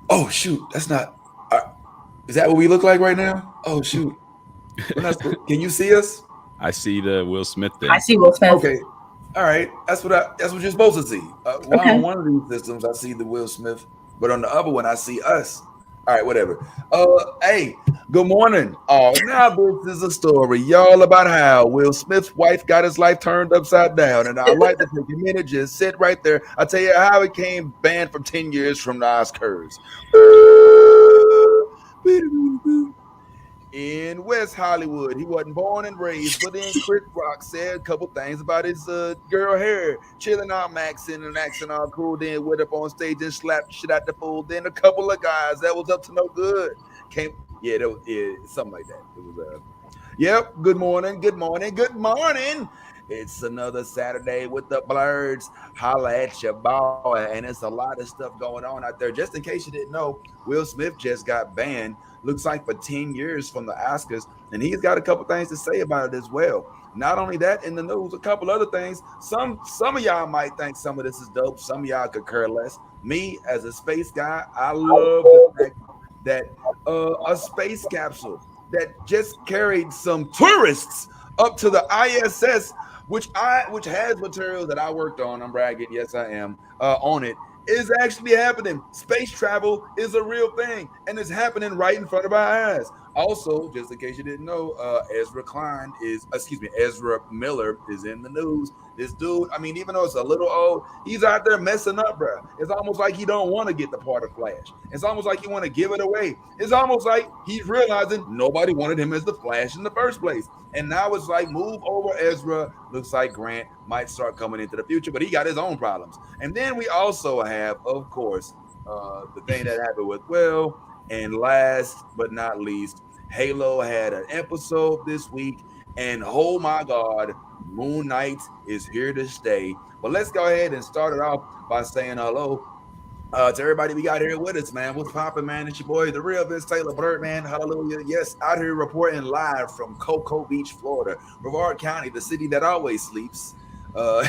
Oh shoot, that's not. Is that what we look like right now? Oh shoot, we're not. Can you see us? I see the Will Smith I thing. see Will Smith. Okay, all right. That's what you're supposed to see. One Okay. on one of these systems, I see the Will Smith, but on the other one, I see us. All right, whatever. Hey, good morning. Oh, now this is a story, y'all, about how Will Smith's wife got his life turned upside down, and I'd like to take a minute, just sit right there. I'll tell you how it came banned from 10 years from the Oscars. In West Hollywood. He wasn't born and raised, but then Chris Rock said a couple things about his girl hair, chilling out, maxing and acting all cool. Then went up on stage and slapped the shit out the fool. Then a couple of guys that was up to no good came. Yeah, that was something like that. It was Yep. Good morning. Good morning. Good morning. It's another Saturday with the Blurs. Holla at your boy. And it's a lot of stuff going on out there. Just in case you didn't know, Will Smith just got banned, looks like for 10 years from the Oscars. And he's got a couple things to say about it as well. Not only that, in the news, a couple other things. Some of y'all might think some of this is dope. Some of y'all could care less. Me, as a space guy, I love the fact that a space capsule that just carried some tourists up to the ISS, which has materials that I worked on. I'm bragging, yes I am on it. Is actually happening. Space travel is a real thing, and it's happening right in front of our eyes. Also, just in case you didn't know, Ezra Miller is in the news. This dude, I mean, even though it's a little old, he's out there messing up, bro. It's almost like he don't want to get the part of Flash. It's almost like he want to give it away. It's almost like he's realizing nobody wanted him as the Flash in the first place. And now it's like move over Ezra. Looks like Grant might start coming into the future, but he got his own problems. And then we also have, of course, the thing that happened with Will. And last but not least, Halo had an episode this week. And oh my God, Moon Knight is here to stay. But let's go ahead and start it off by saying hello to everybody we got here with us, man. What's popping, man? It's your boy, the real Vince Taylor Birdman. Hallelujah. Yes, out here reporting live from Cocoa Beach, Florida, Brevard County, the city that always sleeps. Uh,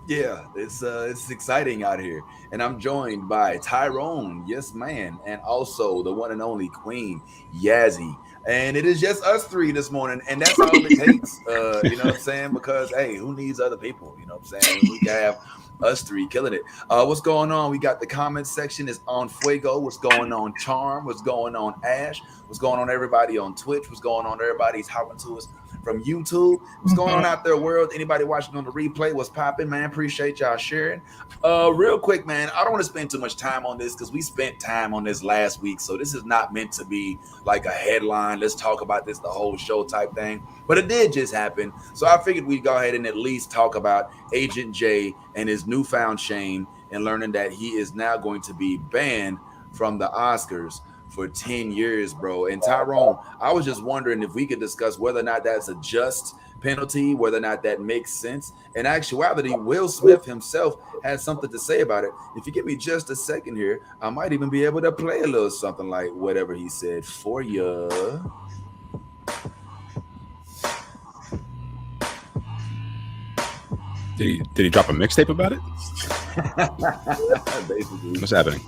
yeah, it's exciting out here, and I'm joined by Tyrone, yes, man, and also the one and only Queen Yazzie. And it is just us three this morning, and that's all it takes. You know what I'm saying? Because hey, who needs other people? You know what I'm saying? We can have us three killing it. What's going on? We got the comment section is on fuego. What's going on, Charm? What's going on, Ash? What's going on, everybody on Twitch? What's going on, everybody's hopping to us from YouTube? What's going on out there, world? Anybody watching on the replay? What's popping, man? Appreciate y'all sharing. Real quick, man, I don't want to spend too much time on this because we spent time on this last week, so this is not meant to be like a headline. Let's talk about this the whole show type thing, but it did just happen, so I figured we'd go ahead and at least talk about Agent J and his newfound shame and learning that he is now going to be banned from the Oscars for 10 years, bro. And Tyrone, I was just wondering if we could discuss whether or not that's a just penalty, whether or not that makes sense. In actuality, Will Smith himself has something to say about it. If you give me just a second here, I might even be able to play a little something like whatever he said for you. Did he drop a mixtape about it? Basically. What's happening?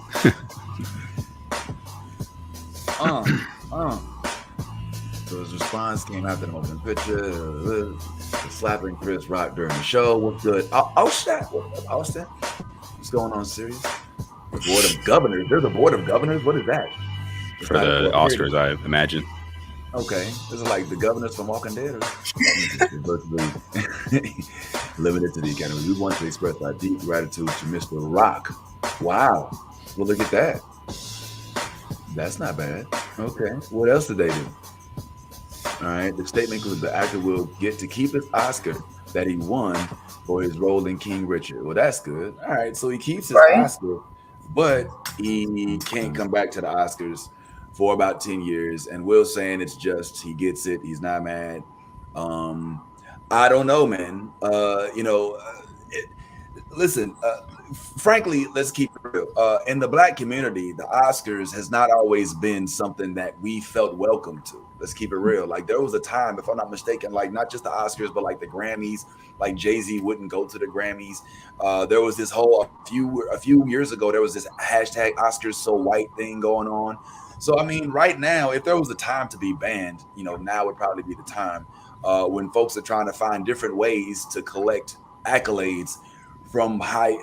So his response came after the motion picture, slapping Chris Rock during the show. What's good? Austin? Austin? What's going on, Sirius? The Board of Governors. There's a Board of Governors? What is that? It's For the Oscars, I imagine. Okay. This is like the governors from Walking Dead. Limited to the Academy. We want to express our deep gratitude to Mr. Rock. Wow. Well, look at that. That's not bad. Okay. What else did they do? All right. The statement was the actor will get to keep his Oscar that he won for his role in King Richard. Well, that's good. All right. So he keeps his Oscar, but he can't come back to the Oscars for about 10 years. And Will saying it's just he gets it. He's not mad. I don't know, man. listen, frankly, let's keep it real. In the black community, the Oscars has not always been something that we felt welcome to. Let's keep it real. Like there was a time, if I'm not mistaken, like not just the Oscars, but like the Grammys. Like Jay-Z wouldn't go to the Grammys. There was this whole a few years ago. There was this hashtag Oscars so white thing going on. So I mean, right now, if there was a time to be banned, now would probably be the time when folks are trying to find different ways to collect accolades from high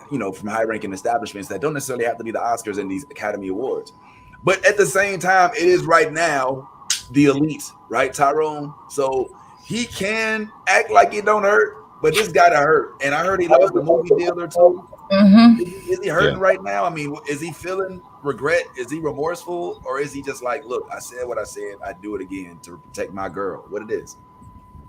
ranking establishments that don't necessarily have to be the Oscars and these Academy Awards. But at the same time, it is right now the elite, right, Tyrone? So he can act like it don't hurt, but this gotta hurt. And I heard he lost a movie deal or two. Mm-hmm. Is he hurting right now? I mean, is he feeling regret? Is he remorseful? Or is he just like, look, I said what I said, I do it again to protect my girl? What it is?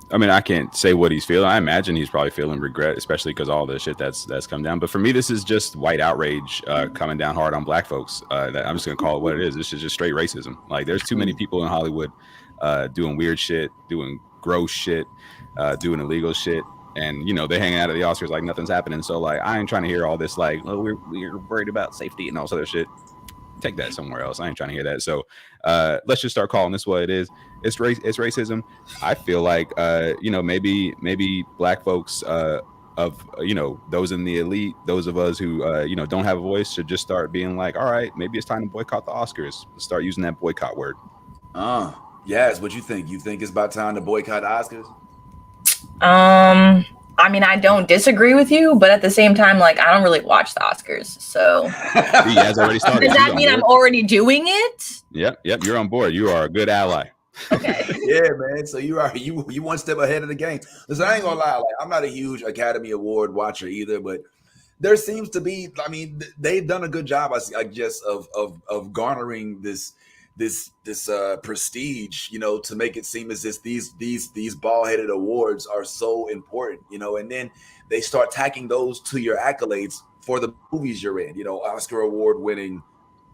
I mean, I can't say what he's feeling. I imagine he's probably feeling regret, especially because all the shit that's come down. But for me, this is just white outrage coming down hard on black folks. That I'm just gonna call it what it is. This is just straight racism. Like, there's too many people in Hollywood doing weird shit, doing gross shit, doing illegal shit, and they're hanging out at the Oscars like nothing's happening. So like, I ain't trying to hear all this like, oh, we're worried about safety and all this other shit. Take that somewhere else. I ain't trying to hear that. So let's just start calling this what it is. It's racism. I feel like maybe black folks of those in the elite, those of us who don't have a voice, should just start being like, all right, maybe it's time to boycott the Oscars. Start using that boycott word. Yes. What you think? You think it's about time to boycott the Oscars? I mean, I don't disagree with you, but at the same time, like, I don't really watch the Oscars, so He has already started. Does that mean I'm already doing it? Yep, you're on board. You are a good ally. Okay. Yeah, man. So you one step ahead of the game. Listen, I ain't gonna lie. Like, I'm not a huge Academy Award watcher either, but there seems to be. I mean, they've done a good job, I guess, of garnering this prestige, to make it seem as if these bald-headed awards are so important, and then they start tacking those to your accolades for the movies you're in. Oscar award winning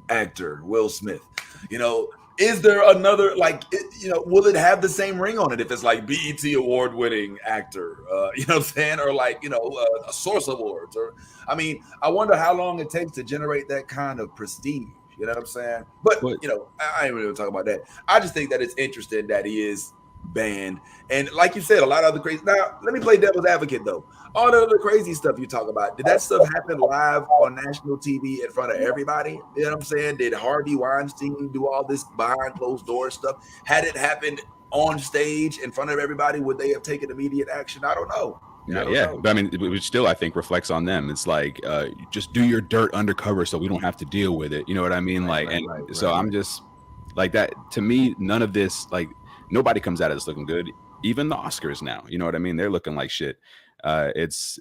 actor Will Smith. Is there another, like, will it have the same ring on it if it's like BET award winning actor, what I'm saying, or like a Source Awards, or I mean, I wonder how long it takes to generate that kind of prestige. You know what I'm saying? But I ain't really gonna talk about that. I just think that it's interesting that he is banned. And like you said, a lot of other crazy. Now, let me play devil's advocate though. All the other crazy stuff you talk about, did that stuff happen live on national TV in front of everybody? You know what I'm saying? Did Harvey Weinstein do all this behind closed doors stuff? Had it happened on stage in front of everybody, would they have taken immediate action? I don't know. Yeah. But I mean, it still, I think, reflects on them. It's like, just do your dirt undercover so we don't have to deal with it. You know what I mean? So I'm just like that. To me, none of this, like, nobody comes out of this looking good. Even the Oscars now, you know what I mean? They're looking like shit. It's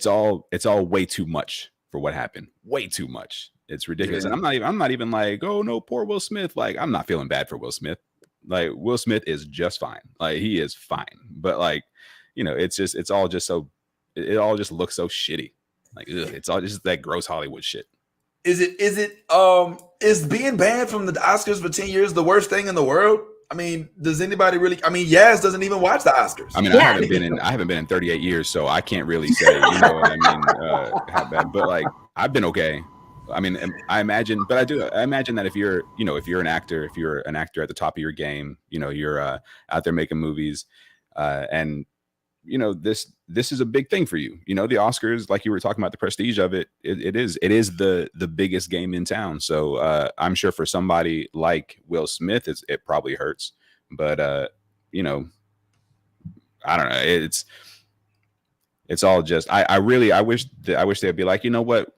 all way too much for what happened. Way too much. It's ridiculous. Yeah. And I'm not even like, oh no, poor Will Smith. Like, I'm not feeling bad for Will Smith. Like, Will Smith is just fine. Like, he is fine. But like, it all just looks so shitty. Like, it's all just that gross Hollywood shit. Is being banned from the Oscars for 10 years the worst thing in the world? I mean, does anybody really? I mean, Yaz doesn't even watch the Oscars. I mean, yeah. I haven't been in 38 years, so I can't really say, what I mean, how bad. But like, I've been okay. I mean, I imagine that if you're an actor, at the top of your game, you're out there making movies, and this is a big thing for you. The Oscars, like you were talking about, the prestige of it, it is the biggest game in town. So I'm sure for somebody like Will Smith, it probably hurts, but I don't know. It's all just, I wish they'd be like, you know what?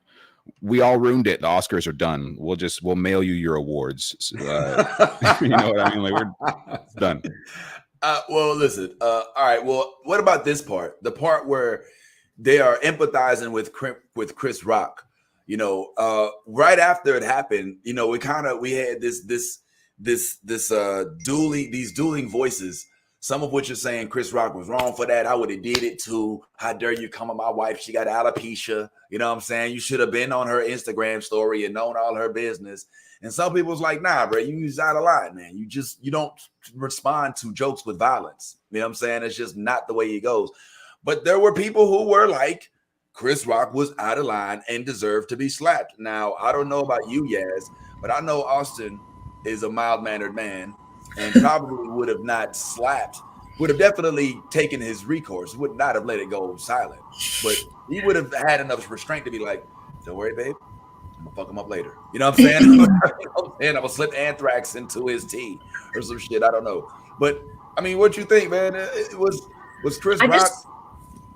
We all ruined it. The Oscars are done. We'll mail you your awards. You know what I mean? Like, we're done. Well, listen. All right. Well, what about this part? The part where they are empathizing with Chris Rock. Right after it happened, we had these dueling voices. Some of which are saying Chris Rock was wrong for that. I would have did it too. How dare you come on my wife? She got alopecia. You know what I'm saying? You should have been on her Instagram story and known all her business. And some people was like, nah, bro, you's out of line, man. You don't respond to jokes with violence. You know what I'm saying? It's just not the way it goes. But there were people who were like, Chris Rock was out of line and deserved to be slapped. Now, I don't know about you, Yaz, but I know Austin is a mild-mannered man and probably would have not slapped, would have definitely taken his recourse, would not have let it go silent. But he would have had enough restraint to be like, don't worry, babe. I'm gonna fuck him up later. You know what I'm saying? I'm gonna slip anthrax into his tea or some shit. I don't know. But I mean, what you think, man? It was Chris Rock.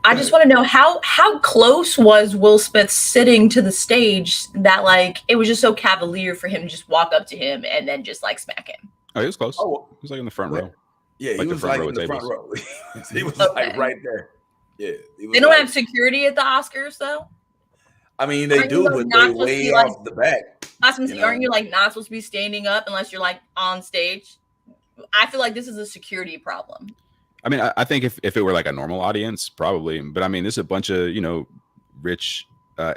I just want to know how close was Will Smith sitting to the stage that like it was just so cavalier for him to just walk up to him and then just like smack him. Oh, he was close. Oh, he was like in the front row. Yeah, like he was like in the front row. He was like right there. Yeah, they don't have security at the Oscars though. I mean, they do, but they way off the back. Aren't you like not supposed to be standing up unless you're like on stage? I feel like this is a security problem. I mean, I think if it were like a normal audience, probably. But I mean, this is a bunch of, rich,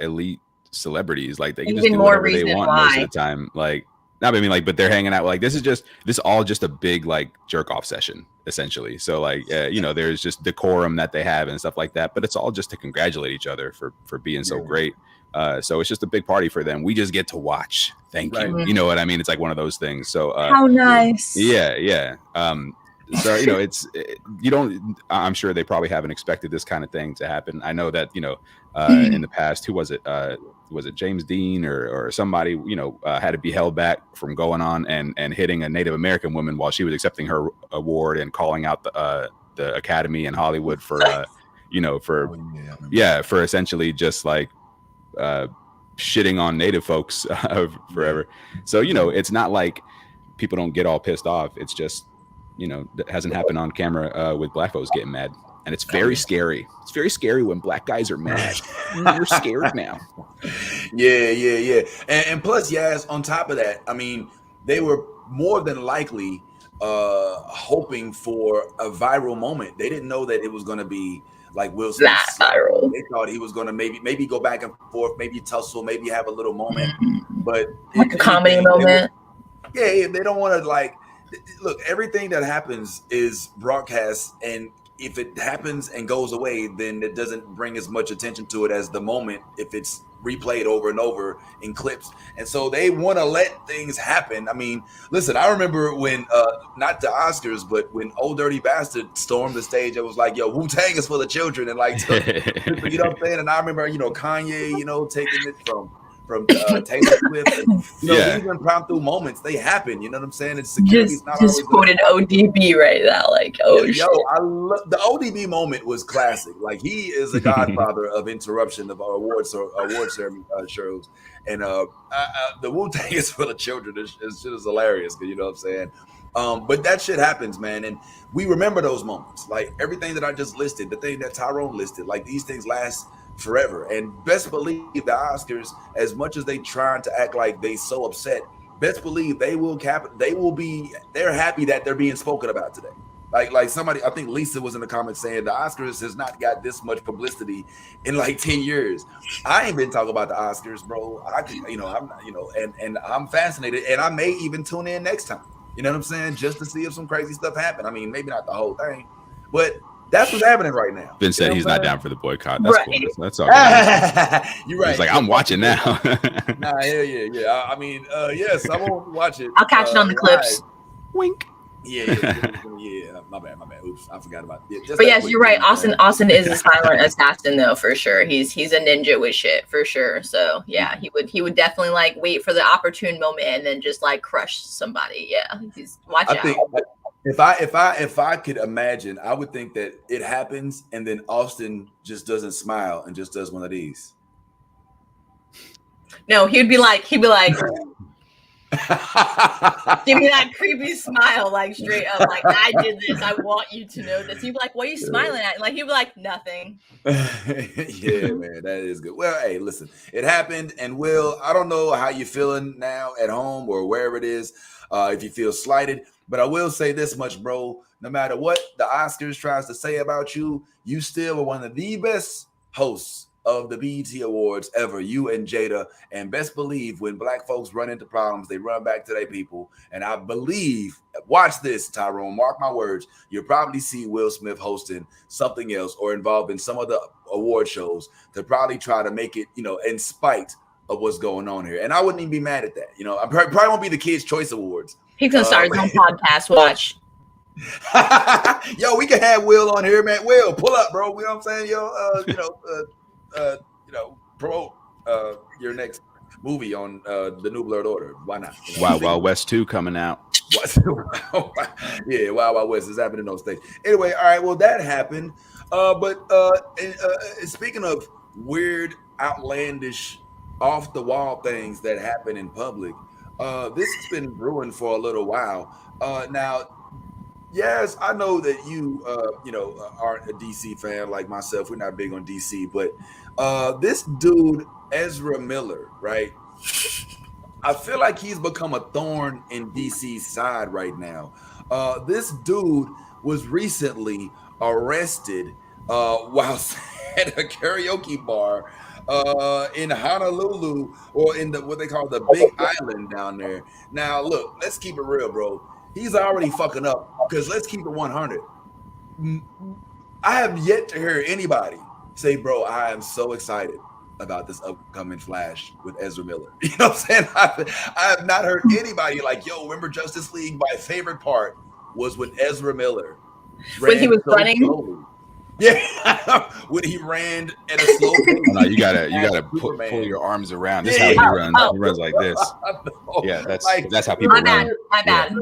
elite celebrities. Like they can just do whatever they want most of the time. Like, not I mean, like, but they're hanging out. Like, this is all just a big like jerk off session, essentially. So like, there's just decorum that they have and stuff like that. But it's all just to congratulate each other for being so great. So it's just a big party for them. We just get to watch. Thank you. You know what I mean? It's like one of those things. So how nice. Yeah. So I'm sure they probably haven't expected this kind of thing to happen. I know that in the past, who was it? Was it James Dean or somebody had to be held back from going on and hitting a Native American woman while she was accepting her award and calling out the Academy in Hollywood for for essentially just like shitting on Native folks forever. So it's not like people don't get all pissed off. It's just that hasn't happened on camera with black folks getting mad, and it's very scary. It's very scary when black guys are mad. You're scared now. Yeah. And plus, Yaz, on top of that, I mean, they were more than likely hoping for a viral moment. They didn't know that it was going to be like Will Smith. Viral. They thought he was going to maybe go back and forth, maybe tussle, maybe have a little moment, but like a comedy moment. They don't want to like. Look, everything that happens is broadcast, and if it happens and goes away, then it doesn't bring as much attention to it as the moment if it's replayed over and over in clips. And so they want to let things happen. I mean, listen, I remember when not the Oscars, but when Old Dirty Bastard stormed the stage, it was like, yo, Wu-Tang is for the children, and like you know what I'm saying? And I remember Kanye taking it from Taylor Swift. And, these impromptu moments, they happen. You know what I'm saying? It's security. Just quoted ODB right now. Like, shit. I love the ODB moment was classic. Like, he is a godfather of interruption of our award ceremony shows. And the Wu-Tang is for the children. This shit is hilarious. You know what I'm saying? But that shit happens, man. And we remember those moments. Like everything that I just listed, the thing that Tyrone listed, like these things last forever. And best believe the Oscars, as much as they trying to act like they so upset, best believe they're happy that they're being spoken about today. Like somebody, I think Lisa was in the comments saying the Oscars has not got this much publicity in like 10 years. I ain't been talking about the Oscars, bro. And I'm fascinated, and I may even tune in next time. You know what I'm saying? Just to see if some crazy stuff happen. I mean, maybe not the whole thing, but that's what's happening right now. Ben said he's not down for the boycott. That's cool. That's all right. You're right. He's like, I'm watching now. Nah, yeah. I mean, yes, I won't watch it. I'll catch it on the clips. Wink. Yeah. My bad. Oops, I forgot about it. But yes, you're right. Austin is a silent assassin, though, for sure. He's a ninja with shit, for sure. So yeah, he would definitely like wait for the opportune moment and then just like crush somebody. Yeah, watch out. Think if I could imagine, I would think that it happens and then Austin just doesn't smile and just does one of these. No, he'd be like. Give me that creepy smile, like straight up, like I did this. I want you to know this. He'd be like, "What are you smiling at?" Like he'd be like, "Nothing." Yeah, man, that is good. Well, hey, listen, it happened, and Will, I don't know how you're feeling now at home or wherever it is, if you feel slighted, but I will say this much, bro. No matter what the Oscars tries to say about you, you still are one of the best hosts of the BET Awards ever, you and Jada. And best believe when black folks run into problems, they run back to their people. And I believe, watch this, Tyrone, mark my words, you'll probably see Will Smith hosting something else or involved in some of the award shows to probably try to make it, in spite of what's going on here. And I wouldn't even be mad at that. I probably won't be the Kids' Choice Awards. He's going to start his own podcast, watch. Yo, we can have Will on here, man. Will, pull up, bro. You know what I'm saying? Promote your next movie on the New Blerd Order. Why not? Wild Wild West 2 coming out. Yeah, Wild Wild West is happening in those states. Anyway, all right, well, that happened. But speaking of weird, outlandish, off the wall things that happen in public, this has been brewing for a little while. Now, yes, I know that you aren't a DC fan like myself. We're not big on DC, but this dude, Ezra Miller, right? I feel like he's become a thorn in DC's side right now. This dude was recently arrested while at a karaoke bar in Honolulu, or in what they call the Big Island down there. Now, look, let's keep it real, bro. He's already fucking up, because let's keep it 100. I have yet to hear anybody say, bro, I am so excited about this upcoming Flash with Ezra Miller. You know what I'm saying? I have not heard anybody like, yo, remember Justice League? My favorite part was when Ezra Miller when he was running. Slowly. Yeah, when he ran at a slow pace. No, you gotta pull your arms around. This is how he runs. He runs like this. Yeah, that's how people run. My bad.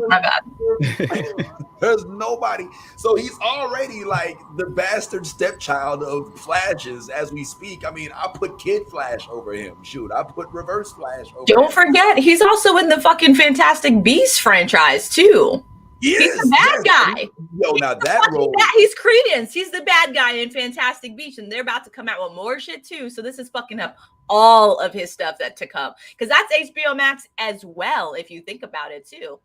There's nobody. So he's already like the bastard stepchild of Flashes as we speak. I mean, I put Kid Flash over him. Shoot, I put Reverse Flash over him. Don't forget, he's also in the fucking Fantastic Beasts franchise too. He's the bad guy. Yo, now that role. He's Credence. He's the bad guy in Fantastic Beasts, and they're about to come out with more shit too. So this is fucking up all of his stuff that to come, because that's HBO Max as well, if you think about it too.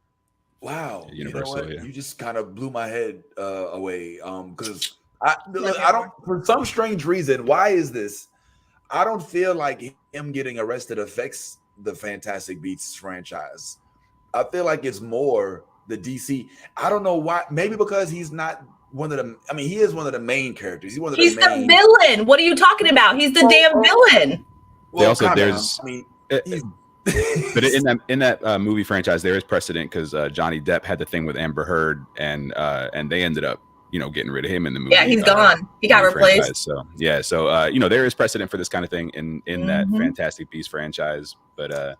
Wow, Universal, you just kind of blew my head away. Because I don't, for some strange reason, why is this? I don't feel like him getting arrested affects the Fantastic Beasts franchise. I feel like it's more the DC. I don't know why. Maybe because he's not one of the. I mean, he is one of the main characters. He's one of the. He's the villain. What are you talking about? He's the damn villain. Well, also, there's. I mean, but in that movie franchise, there is precedent, because Johnny Depp had the thing with Amber Heard, and they ended up getting rid of him in the movie. Yeah, he's gone. He got replaced. So there is precedent for this kind of thing in that Fantastic Beasts franchise, but.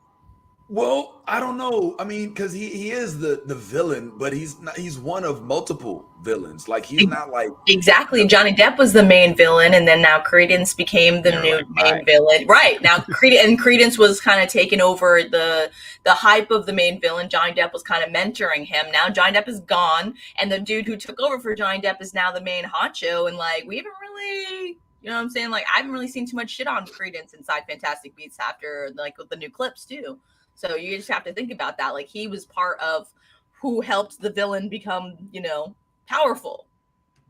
Well, I don't know. I mean, because he is the villain, but he's not. He's one of multiple villains. Like, he's not like exactly. Johnny Depp was the main villain, and then now Credence became the new main villain. Right now, Credence was kind of taking over the hype of the main villain. Johnny Depp was kind of mentoring him. Now Johnny Depp is gone, and the dude who took over for Johnny Depp is now the main honcho. And like, we haven't really. You know what I'm saying? Like, I haven't really seen too much shit on Credence inside Fantastic Beasts after like with the new clips too. So you just have to think about that. Like, he was part of who helped the villain become, powerful.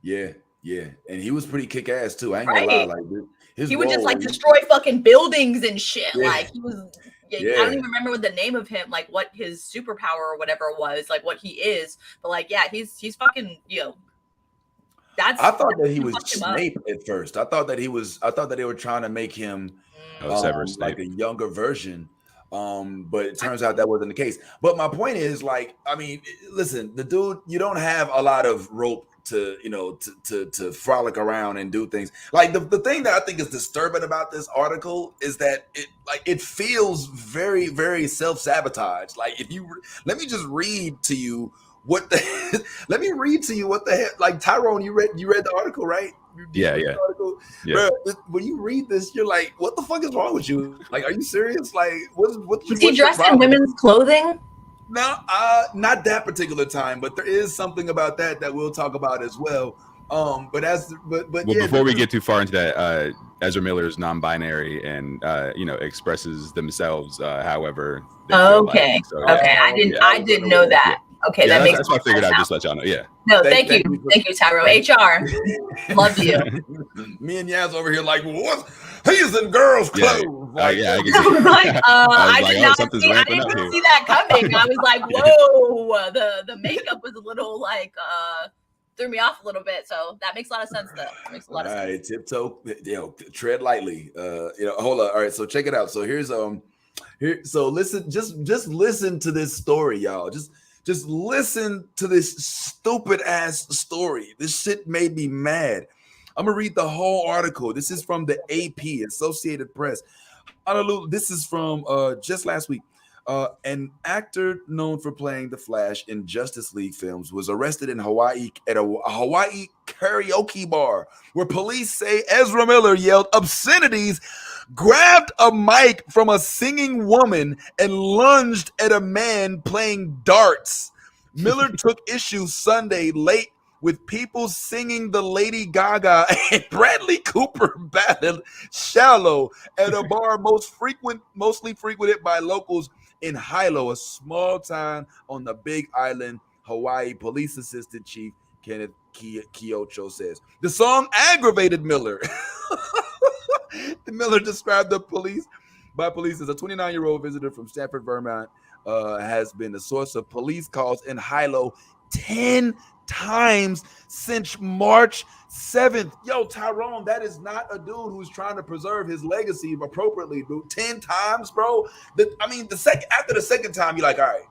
Yeah. And he was pretty kick-ass too. I ain't gonna lie. Like, he would just like destroy fucking buildings and shit. Yeah. I don't even remember what the name of him, like what his superpower or whatever was, like what he is. But like, yeah, he's fucking, I thought that he was Snape at first. I thought that they were trying to make him like a younger version. But it turns out that wasn't the case. But my point is, like, I mean, listen, the dude, you don't have a lot of rope to to frolic around and do things. Like, the thing that I think is disturbing about this article is that it feels very, very self-sabotage. Like, let me just read to you what the heck, like, Tyrone, you read the article, right? Yeah. Bro, when you read this, you're like, what the fuck is wrong with you? Like, are you serious? Like, was he dressed in women's clothing? No, not that particular time, but there is something about that we'll talk about as well. Before we get too far into that, Ezra Miller is non-binary and expresses themselves however they feel like. So, I didn't know that. Okay, that makes sense. That's why I figured I'd just let y'all know. Yeah. No, thank you, Tyrone. HR, love you. Me and Yaz over here like, what? He's in girls' Yeah. clothes. Like, Yeah, I can I see. was like, I was I did like, oh, not something's see. I ramping didn't up here. see that coming. I was like, whoa. The makeup was a little like threw me off a little bit. So that makes a lot of sense, though. That makes a lot of sense. all right, tiptoe, tread lightly. Hold on. All right, so check it out. So here's here. So listen, just listen to this story, y'all. Just listen to this stupid ass story. This shit made me mad. I'm gonna read the whole article. This is from the AP, Associated Press. Honolulu. This is from just last week. An actor known for playing the Flash in Justice League films was arrested in Hawaii at a Hawaii karaoke bar where police say Ezra Miller yelled obscenities, grabbed a mic from a singing woman, and lunged at a man playing darts. Miller took issue Sunday late with people singing the Lady Gaga and Bradley Cooper ballad "Shallow" at a bar mostly frequented by locals in Hilo, a small town on the Big Island, Hawaii. Police Assistant Chief Kenneth Kiocho says the song aggravated Miller. Miller described by police as a 29-year-old visitor from Stanford, Vermont, has been the source of police calls in Hilo 10 times since March 7th. Yo, Tyrone, that is not a dude who's trying to preserve his legacy appropriately, dude. 10 times, bro. After the second time, you're like, all right,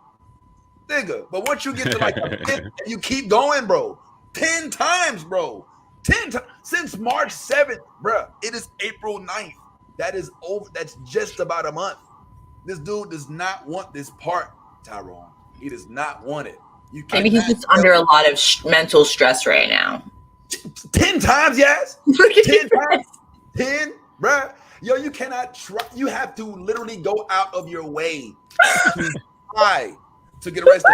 nigga. But once you get to like the fifth, you keep going, bro. 10 times, bro. 10 times since March 7th, bro. It is April 9th. That is over. That's just about a month. This dude does not want this part, Tyrone. He does not want it. Maybe he's just under a lot of mental stress right now. 10 times, yes. 10 times. 10, bruh. Yo, you cannot try. You have to literally go out of your way to try to get arrested.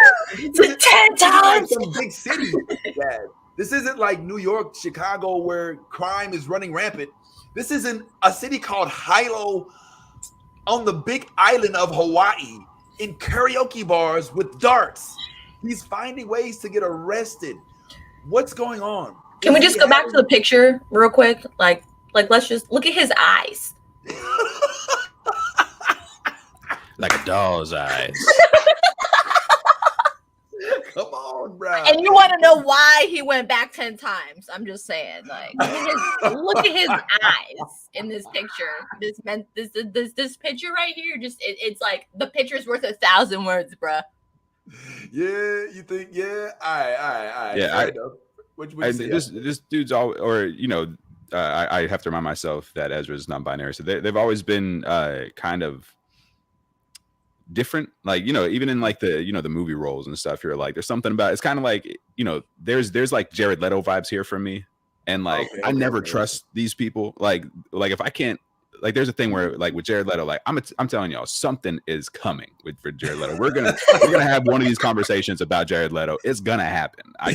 10 times. Some big city. Yeah. This isn't like New York, Chicago, where crime is running rampant. This is in a city called Hilo on the Big Island of Hawaii in karaoke bars with darts. He's finding ways to get arrested. What's going on? Can we just go back to the picture real quick? Like let's just look at his eyes. Like a doll's eyes. Come on, bro. And you want to know why he went back 10 times? I'm just saying, like, look at his eyes in this picture. This picture right here, it's like the picture's worth 1,000 words, bro. Yeah, you think? Yeah, all right. Yeah, what you say? This dude's all, or I have to remind myself that Ezra's non-binary, so they've always been kind of different, like even in like the the movie roles and stuff. You're like, there's something about it's kind of like there's like Jared Leto vibes here from me, and like I never trust these people. Like if I can't. Like there's a thing where like with Jared Leto, like I'm telling y'all something is coming for Jared Leto. We're gonna have one of these conversations about Jared Leto. It's gonna happen. I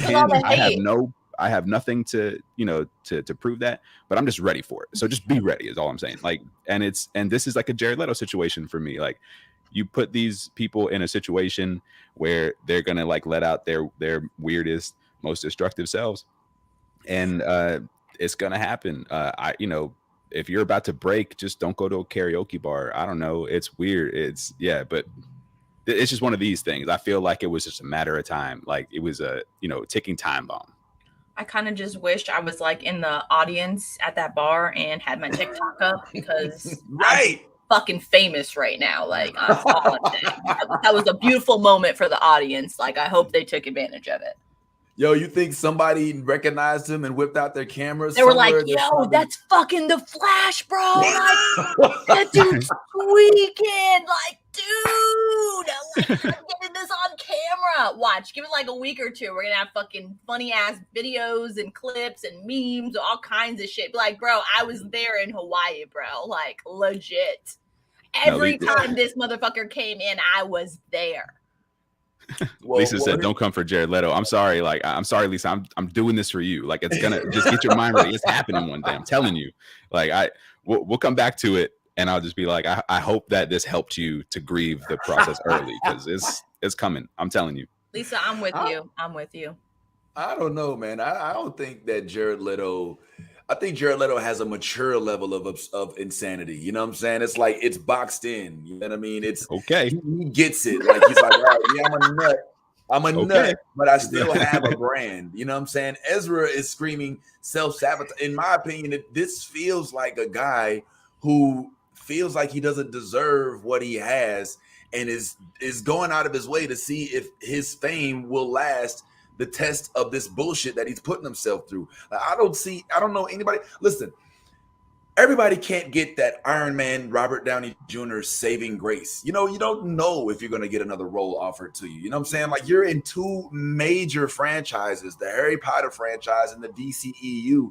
have nothing to to prove that, but I'm just ready for it. So just be ready is all I'm saying. Like and this is like a Jared Leto situation for me. Like you put these people in a situation where they're gonna like let out their weirdest, most destructive selves, and it's gonna happen. If you're about to break, just don't go to a karaoke bar. I don't know. It's weird. But it's just one of these things. I feel like it was just a matter of time. Like it was a, ticking time bomb. I kind of just wish I was like in the audience at that bar and had my TikTok up because right. I'm fucking famous right now. Like that's all I'm saying. That was a beautiful moment for the audience. Like I hope they took advantage of it. Yo, you think somebody recognized him and whipped out their cameras? They were like, yo, that's fucking the Flash, bro. Like, that dude's tweaking. Like, dude, I'm getting this on camera. Watch, give it like a week or two. We're going to have fucking funny ass videos and clips and memes, all kinds of shit. Be like, bro, I was there in Hawaii, bro. Like, legit. Every time this motherfucker came in, I was there. Lisa said, "Don't come for Jared Leto." I'm sorry, like I'm sorry, Lisa. I'm doing this for you. Like it's gonna just get your mind ready. It's happening one day. I'm telling you. Like we'll come back to it, and I'll just be like, I hope that this helped you to grieve the process early because it's coming. I'm telling you, Lisa. I'm with you. I'm with you. I don't know, man. I don't think that Jared Leto. I think Jared Leto has a mature level of insanity. You know what I'm saying? It's like it's boxed in. You know what I mean? It's okay. He gets it. Like he's like, all right, yeah, I'm a nut, but I still have a brand. You know what I'm saying? Ezra is screaming self-sabotage. In my opinion, this feels like a guy who feels like he doesn't deserve what he has and is going out of his way to see if his fame will last the test of this bullshit that he's putting himself through. Like, I don't know anybody. Listen, everybody can't get that Iron Man Robert Downey Jr. saving grace. You know, you don't know if you're going to get another role offered to you. You know what I'm saying? Like, you're in two major franchises, the Harry Potter franchise and the DCEU.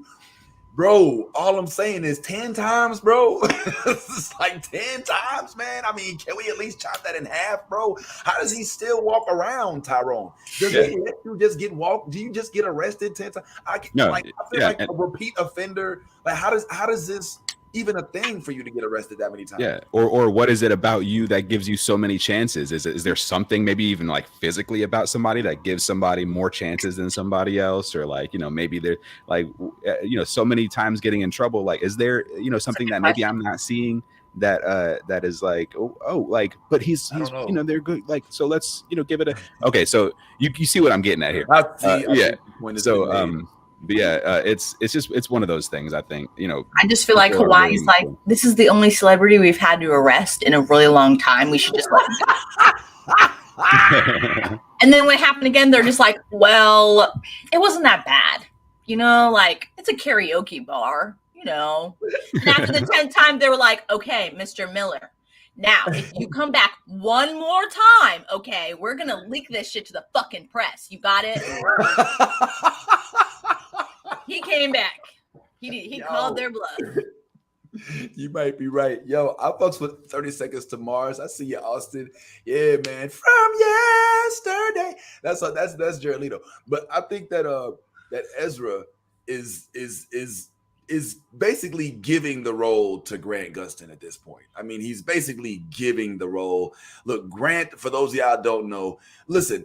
Bro, all I'm saying is 10 times, bro. It's like 10 times, man. I mean, can we at least chop that in half, bro? How does he still walk around, Tyrone? Does he let you just get walked? Do you just get arrested 10 times? I feel like a repeat offender. Like, how does this even a thing for you to get arrested that many times? Yeah. Or what is it about you that gives you so many chances? Is there something maybe even like physically about somebody that gives somebody more chances than somebody else? Or like, you know, maybe they're like, you know, so many times getting in trouble. Like, is there, you know, something that maybe I'm not seeing that that is like, like, but he's you know, they're good. Like, so let's, you know, give it a, okay. So you see what I'm getting at here. But yeah, it's one of those things. I think, you know, I just feel like Hawaii's really like, this is the only celebrity we've had to arrest in a really long time. We should just let him. And then when it happened again, they're just like, well, it wasn't that bad. You know, like, it's a karaoke bar, you know. And after the 10th time, they were like, okay, Mr. Miller, now, if you come back one more time, okay, we're going to leak this shit to the fucking press. You got it? He came back. He called their bluff. You might be right. Yo, I fucks with 30 Seconds to Mars. I see you, Austin. Yeah, man. From yesterday. That's Jared Leto. But I think that that Ezra is basically giving the role to Grant Gustin at this point. I mean, he's basically giving the role. Look, Grant, for those of y'all don't know, listen,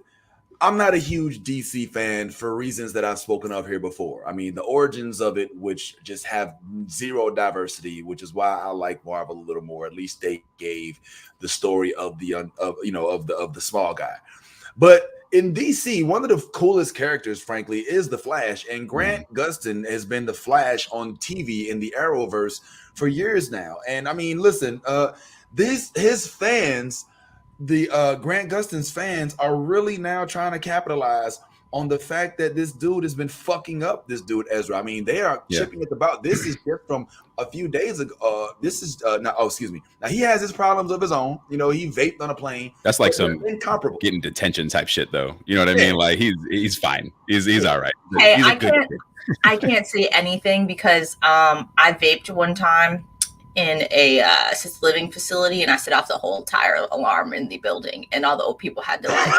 I'm not a huge DC fan for reasons that I've spoken of here before. I mean, the origins of it, which just have zero diversity, which is why I like Marvel a little more. At least they gave the story of the small guy. But in DC, one of the coolest characters, frankly, is the Flash. And Grant Gustin has been the Flash on TV in the Arrowverse for years now. And I mean, listen, his fans, the Grant Gustin's fans, are really now trying to capitalize on the fact that this dude has been fucking up this dude Ezra. I mean, they are chipping at the bout. This is just from a few days ago. Now he has his problems of his own. You know, he vaped on a plane. That's like some incomparable getting detention type shit, though. You know what I mean? Like he's fine. He's all right. Hey, I can't say anything because I vaped one time in a assisted living facility, and I set off the whole tire alarm in the building, and all the old people had to like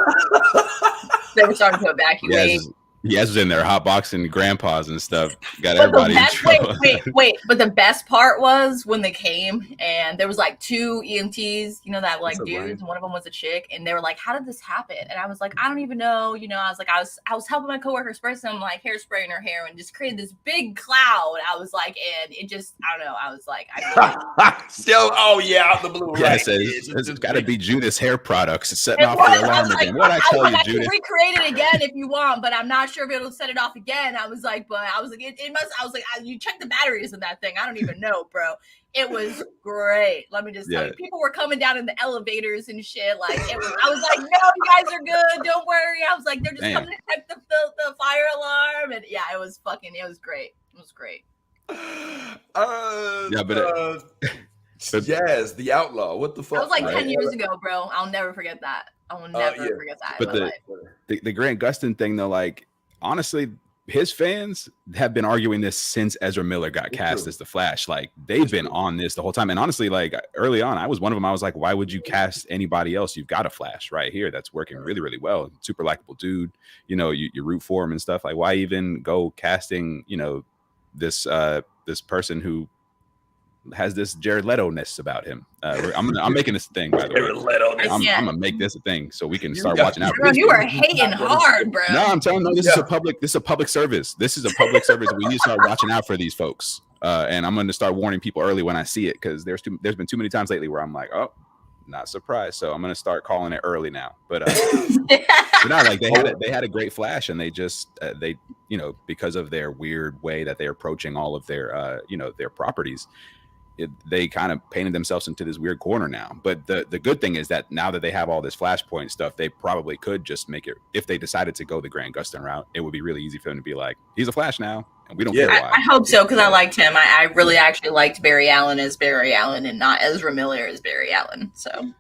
they were starting to evacuate. Yes, was in there hotboxing grandpas and stuff. Got everybody in trouble. Wait. But the best part was when they came and there was like two EMTs, you know, that like dudes, and one of them was a chick, and they were like, "How did this happen?" And I was like, "I don't even know." You know, I was like, I was helping my coworker spray some like hairspray in her hair and just created this big cloud. I was like, and it just, I don't know. I was like, still, out the blue. Yeah, right. It's got to be Judas hair products. It's setting off the alarm again. What I tell you, Judas? I can recreate it again if you want, but I'm not sure if it'll set it off again. I was like, it must. I was like, you check the batteries in that thing. I don't even know, bro. It was great. Let me just tell you, people were coming down in the elevators and shit. Like, I was like, no, you guys are good. Don't worry. I was like, they're just coming to check the fire alarm. And yeah, it was great. It was great. Jazz, the Outlaw. What the fuck? That was like 10 years ago, bro. I'll never forget that. I will never forget that. But the Grant Gustin thing, though, like, honestly, his fans have been arguing this since Ezra Miller got cast as the Flash. Like, they've been on this the whole time. And honestly, like, early on, I was one of them. I was like, why would you cast anybody else? You've got a Flash right here that's working really, really well. Super likable dude. You know, you root for him and stuff. Like, why even go casting, you know, this person who has this Jared Leto-ness about him. I'm making this thing, by the way. I'm gonna make this a thing so we can start watching out. Bro, you are hating hard, bro. No, I'm telling you, this is a public service. This is a public service. We need to start watching out for these folks. And I'm going to start warning people early when I see it, because there's been too many times lately where I'm like, oh, not surprised. So I'm going to start calling it early now. But not like they had a great Flash, and they just they because of their weird way that they're approaching all of their their properties. They kind of painted themselves into this weird corner now. But the good thing is that now that they have all this Flashpoint stuff, they probably could just make it, if they decided to go the Grant Gustin route, it would be really easy for them to be like, he's a Flash now, and we don't care why. I hope so, because I liked him. I really actually liked Barry Allen as Barry Allen and not Ezra Miller as Barry Allen. So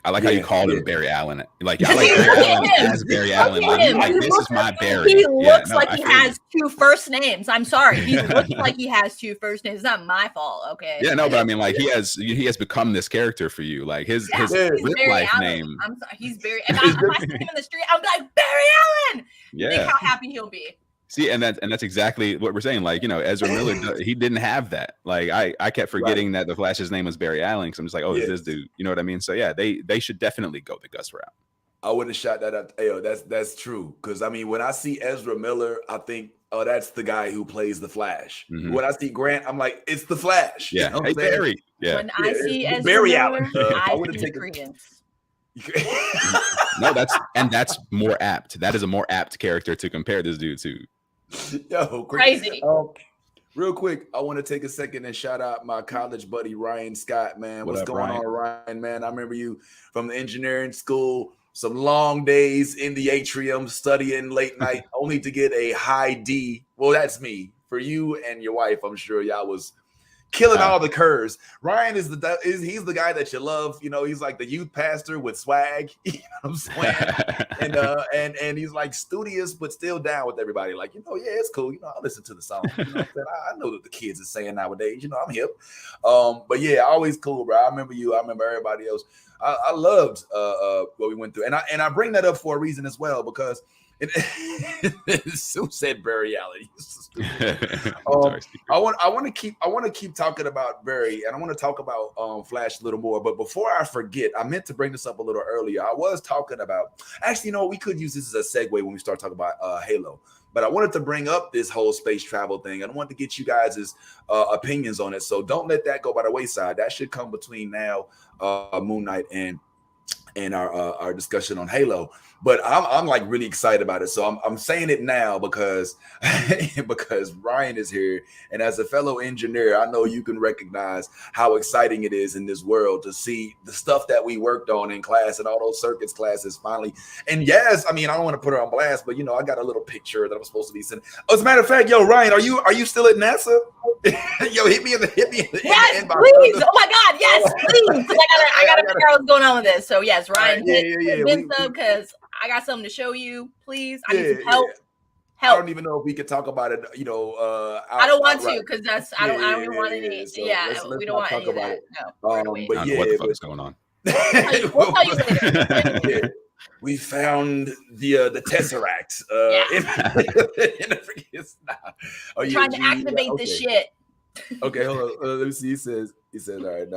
I like how you called him Barry Allen. Like, I like Barry Allen as Barry Allen. Like, this is my Barry. He looks like he has two first names. I'm sorry. He looks like he has two first names. It's not my fault, okay? Yeah, no, but I mean, like, he has become this character for you. Like, his real life name. I'm sorry, he's Barry. And if I see him in the street, I'm like, Barry Allen! Yeah. Think how happy he'll be. See, and that's exactly what we're saying. Like, Ezra Miller, he didn't have that. Like, I kept forgetting that the Flash's name was Barry Allen, because I'm just like, it's this dude. You know what I mean? So yeah, they should definitely go the Gus route. I wouldn't have shot that up. Yo, that's true. Because I mean, when I see Ezra Miller, I think, oh, that's the guy who plays the Flash. Mm-hmm. When I see Grant, I'm like, it's the Flash. Yeah, you know hey Barry. Yeah. When I see Ezra Barry Miller, Allen, I would take credence. No, that's more apt. That is a more apt character to compare this dude to. Yo, crazy. Real quick, I want to take a second and shout out my college buddy Ryan Scott, man. What's going on, Ryan, man? I remember you from the engineering school, some long days in the atrium studying late night, only to get a high D. Well, that's me. For you and your wife, I'm sure y'all was killing all the curves. Ryan he's the guy that you love. He's like the youth pastor with swag. You know what I'm saying? And he's like studious but still down with everybody. Like, yeah, it's cool. I listen to the song. I know that the kids are saying nowadays. I'm hip. But yeah, always cool, bro. I remember you. I remember everybody else. I loved what we went through, and I bring that up for a reason as well, because Sue said Barry Allen. I want to keep talking about Barry, and I want to talk about Flash a little more. But before I forget, I meant to bring this up a little earlier. I was talking about, actually, we could use this as a segue when we start talking about Halo. But I wanted to bring up this whole space travel thing. I wanted to get you guys' opinions on it. So don't let that go by the wayside. That should come between now, Moon Knight, and our discussion on Halo. But I'm like really excited about it. So I'm saying it now because Ryan is here, and as a fellow engineer, I know you can recognize how exciting it is in this world to see the stuff that we worked on in class and all those circuits classes finally. And yes, I mean, I don't want to put her on blast, but I got a little picture that I'm supposed to be sending. As a matter of fact, yo, Ryan, are you still at NASA? Yo, hit me in the yes, inbox. Please. Oh my God, yes, please. I gotta figure out what's going on with this. So yes, Ryan, because I got something to show you. Please, I need some help. I don't even know if we could talk about it. I don't want to, because I don't even want any. So we don't want any of that. No. But what the fuck is going on? We'll tell you later. We found the Tesseract. Trying to activate the shit. Okay, hold on. Let me see. He says, all right,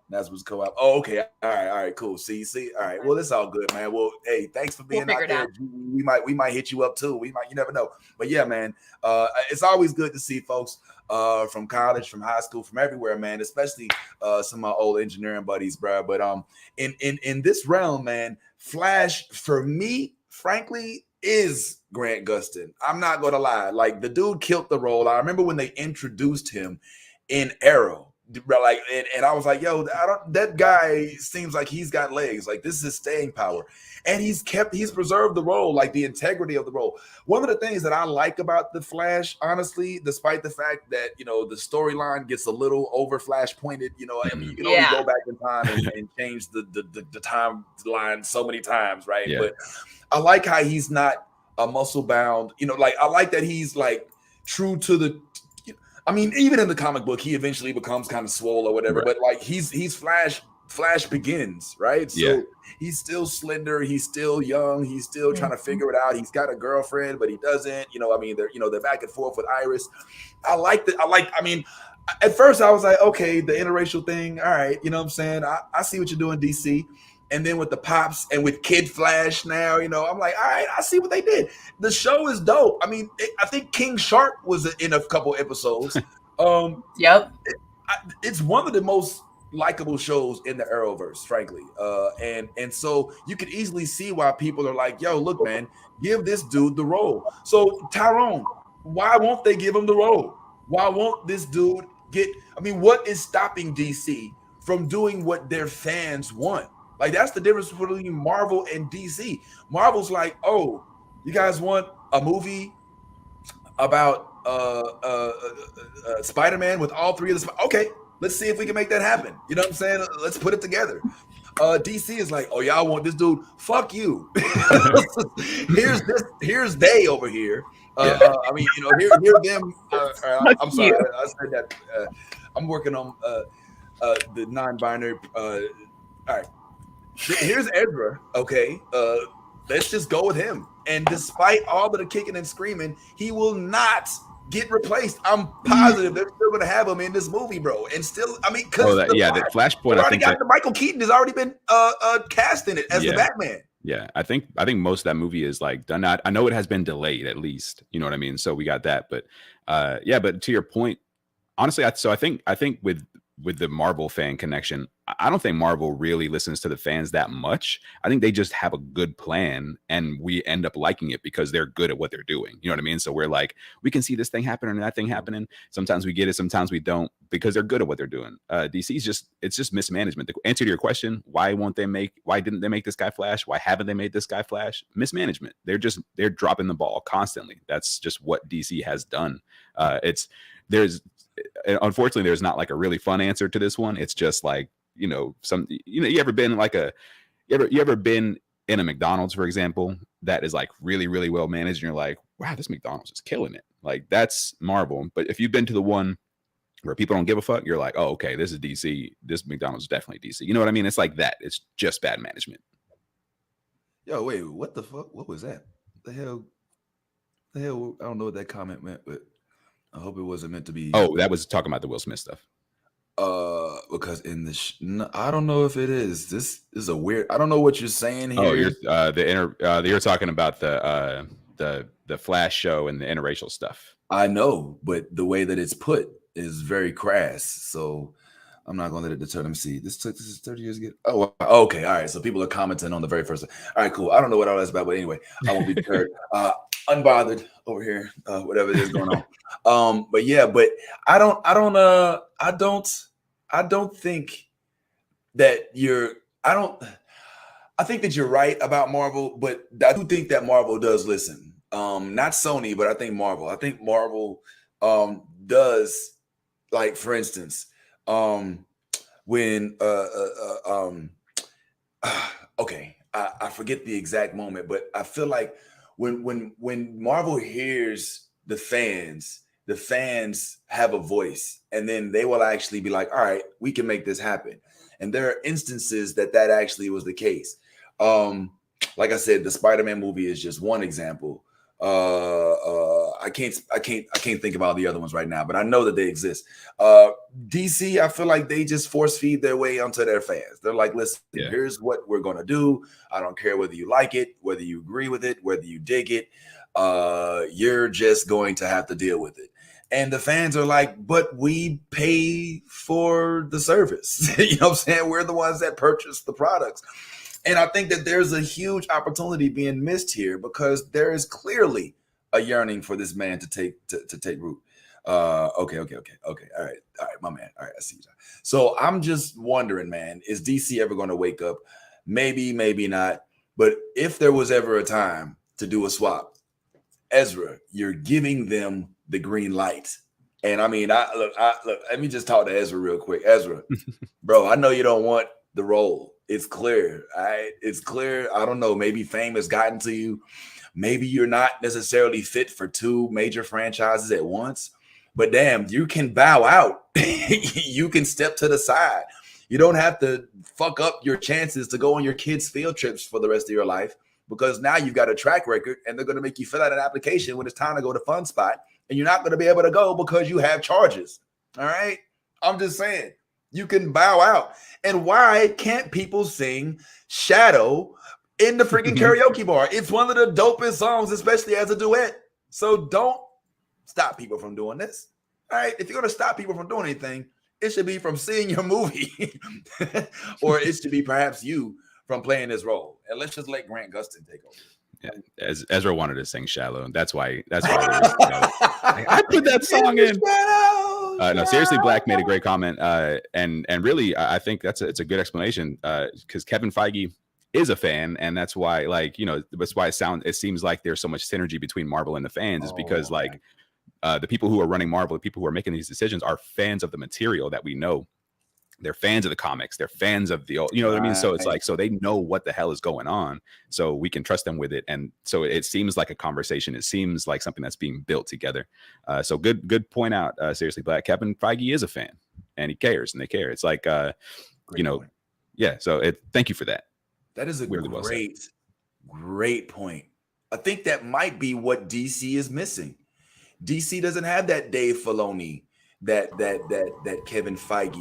that's what's going on. Oh, okay. All right, cool. See. All right. Well, it's all good, man. Well, hey, thanks for being out there. We might hit you up too. You never know. But yeah, man, it's always good to see folks from college, from high school, from everywhere, man, especially some of my old engineering buddies, bro. But in this realm, man, Flash for me, frankly, is Grant Gustin. I'm not gonna lie. Like, the dude killed the role. I remember when they introduced him in Arrow, like, and I was like, yo, that guy seems like he's got legs. Like, this is his staying power. And he's preserved the role, like the integrity of the role. One of the things that I like about the Flash, honestly, despite the fact that, the storyline gets a little over Flash pointed, I mean, you can only go back in time and change the timeline so many times, right? Yeah. But I like how he's not a muscle bound, like, I like that he's like true to the, I mean, even in the comic book, he eventually becomes kind of swole or whatever, right. But like he's Flash begins, right? So he's still slender, he's still young, he's still trying to figure it out. He's got a girlfriend, but he doesn't, I mean, they're back and forth with Iris. I at first I was like, okay, the interracial thing, all right, you know what I'm saying? I see what you're doing, DC. And then with the Pops and with Kid Flash now, you know, I'm like, all right, I see what they did. The show is dope. I mean, I think King Shark was in a couple episodes. Yep. It's one of the most likable shows in the Arrowverse, frankly. And so you could easily see why people are like, yo, look, man, give this dude the role. So Tyrone, why won't they give him the role? Why won't this dude get? I mean, what is stopping DC from doing what their fans want? Like, that's the difference between Marvel and DC. Marvel's like, oh, you guys want a movie about Spider-Man with all three of the okay, let's see if we can make that happen. You know what I'm saying? Let's put it together. DC is like, oh, y'all want this dude? Fuck you. Here's they over here. I mean, you know, here them. I'm sorry, I said that. I'm working on the non-binary. All right, here's Ezra. Okay, let's just go with him. And despite all of the kicking and screaming, he will not get replaced. I'm positive they're still going to have him in this movie, bro. And still, I mean, because the Flashpoint, I think Michael Keaton has already been cast in it as the Batman. Yeah, I think most of that movie is like done. I know it has been delayed at least. You know what I mean? So we got that, but but to your point, honestly, I think with the Marvel fan connection, I don't think Marvel really listens to the fans that much. I think they just have a good plan and we end up liking it because they're good at what they're doing. You know what I mean? So we're like, we can see this thing happening and that thing happening. Sometimes we get it, sometimes we don't, because they're good at what they're doing. DC it's just mismanagement. The answer to your question, why didn't they make this guy Flash? Why haven't they made this guy Flash? Mismanagement. They're dropping the ball constantly. That's just what DC has done. Unfortunately, there's not like a really fun answer to this one. It's just like, you ever been like you ever been in a McDonald's, for example, that is like really, really well managed, and you're like, wow, this McDonald's is killing it. Like, that's Marvel. But if you've been to the one where people don't give a fuck, you're like, oh, okay, this is DC. This McDonald's is definitely DC. You know what I mean? It's like that. It's just bad management. Yo, wait, what the fuck? What was that? The hell? I don't know what that comment meant, but I hope it wasn't meant to be. Oh, that was talking about the Will Smith stuff. Because in the I don't know if it is. This is a weird. I don't know what you're saying here. Oh, you're talking about the Flash show and the interracial stuff. I know, but the way that it's put is very crass. So I'm not going to let it deter them. See, this is 30 years ago. Oh, okay, all right. So people are commenting on the very first. All right, cool. I don't know what all that's about, but anyway, I won't be deterred. Unbothered over here, whatever it is going on. But yeah, but I don't think that I think that you're right about Marvel, but I do think that Marvel does listen. Not Sony, but I think Marvel. I think Marvel does, like, for instance, when okay, I forget the exact moment, but I feel like when Marvel hears the fans have a voice, and then they will actually be like, all right, we can make this happen. And there are instances that actually was the case. Like I said, the Spider-Man movie is just one example. I can't think of all the other ones right now, but I know that they exist. DC, I feel like they just force feed their way onto their fans. They're like, listen, here's what we're gonna do. I don't care whether you like it, whether you agree with it, whether you dig it. You're just going to have to deal with it. And the fans are like, but we pay for the service. You know what I'm saying? We're the ones that purchase the products. And I think that there's a huge opportunity being missed here, because there is clearly a yearning for this man to take root. Okay. All right, my man. All right, I see you. So I'm just wondering, man, is DC ever going to wake up? Maybe, maybe not. But if there was ever a time to do a swap, Ezra, you're giving them the green light. And I mean, look, let me just talk to Ezra real quick. Ezra, bro, I know you don't want the role. It's clear. It's clear. I don't know. Maybe fame has gotten to you. Maybe you're not necessarily fit for two major franchises at once. But damn, you can bow out. You can step to the side. You don't have to fuck up your chances to go on your kids' field trips for the rest of your life, because now you've got a track record, and they're going to make you fill out an application when it's time to go to Fun Spot, and you're not going to be able to go because you have charges. All right. I'm just saying, you can bow out. And why can't people sing Shadow in the freaking karaoke bar? It's one of the dopest songs, especially as a duet. So don't stop people from doing this. All right. If you're going to stop people from doing anything, it should be from seeing your movie, or it should be perhaps you from playing this role. And let's just let Grant Gustin take over. Yeah, as Ezra wanted to sing "Shallow," that's why. I put that song in. No, seriously, Black made a great comment, and really, I think it's a good explanation because Kevin Feige is a fan, and that's why, like, you know, that's why it seems like there's so much synergy between Marvel and the fans, is because like the people who are running Marvel, the people who are making these decisions, are fans of the material that we know. They're fans of the comics. They're fans of the old, you know what I mean? So it's like, so they know what the hell is going on. So we can trust them with it. And so it seems like a conversation. It seems like something that's being built together. So good point out. Seriously, Black. Kevin Feige is a fan and he cares and they care. It's like, you know, point. Yeah. So thank you for that. That is a really great point. I think that might be what DC is missing. DC doesn't have that Dave Filoni, that Kevin Feige,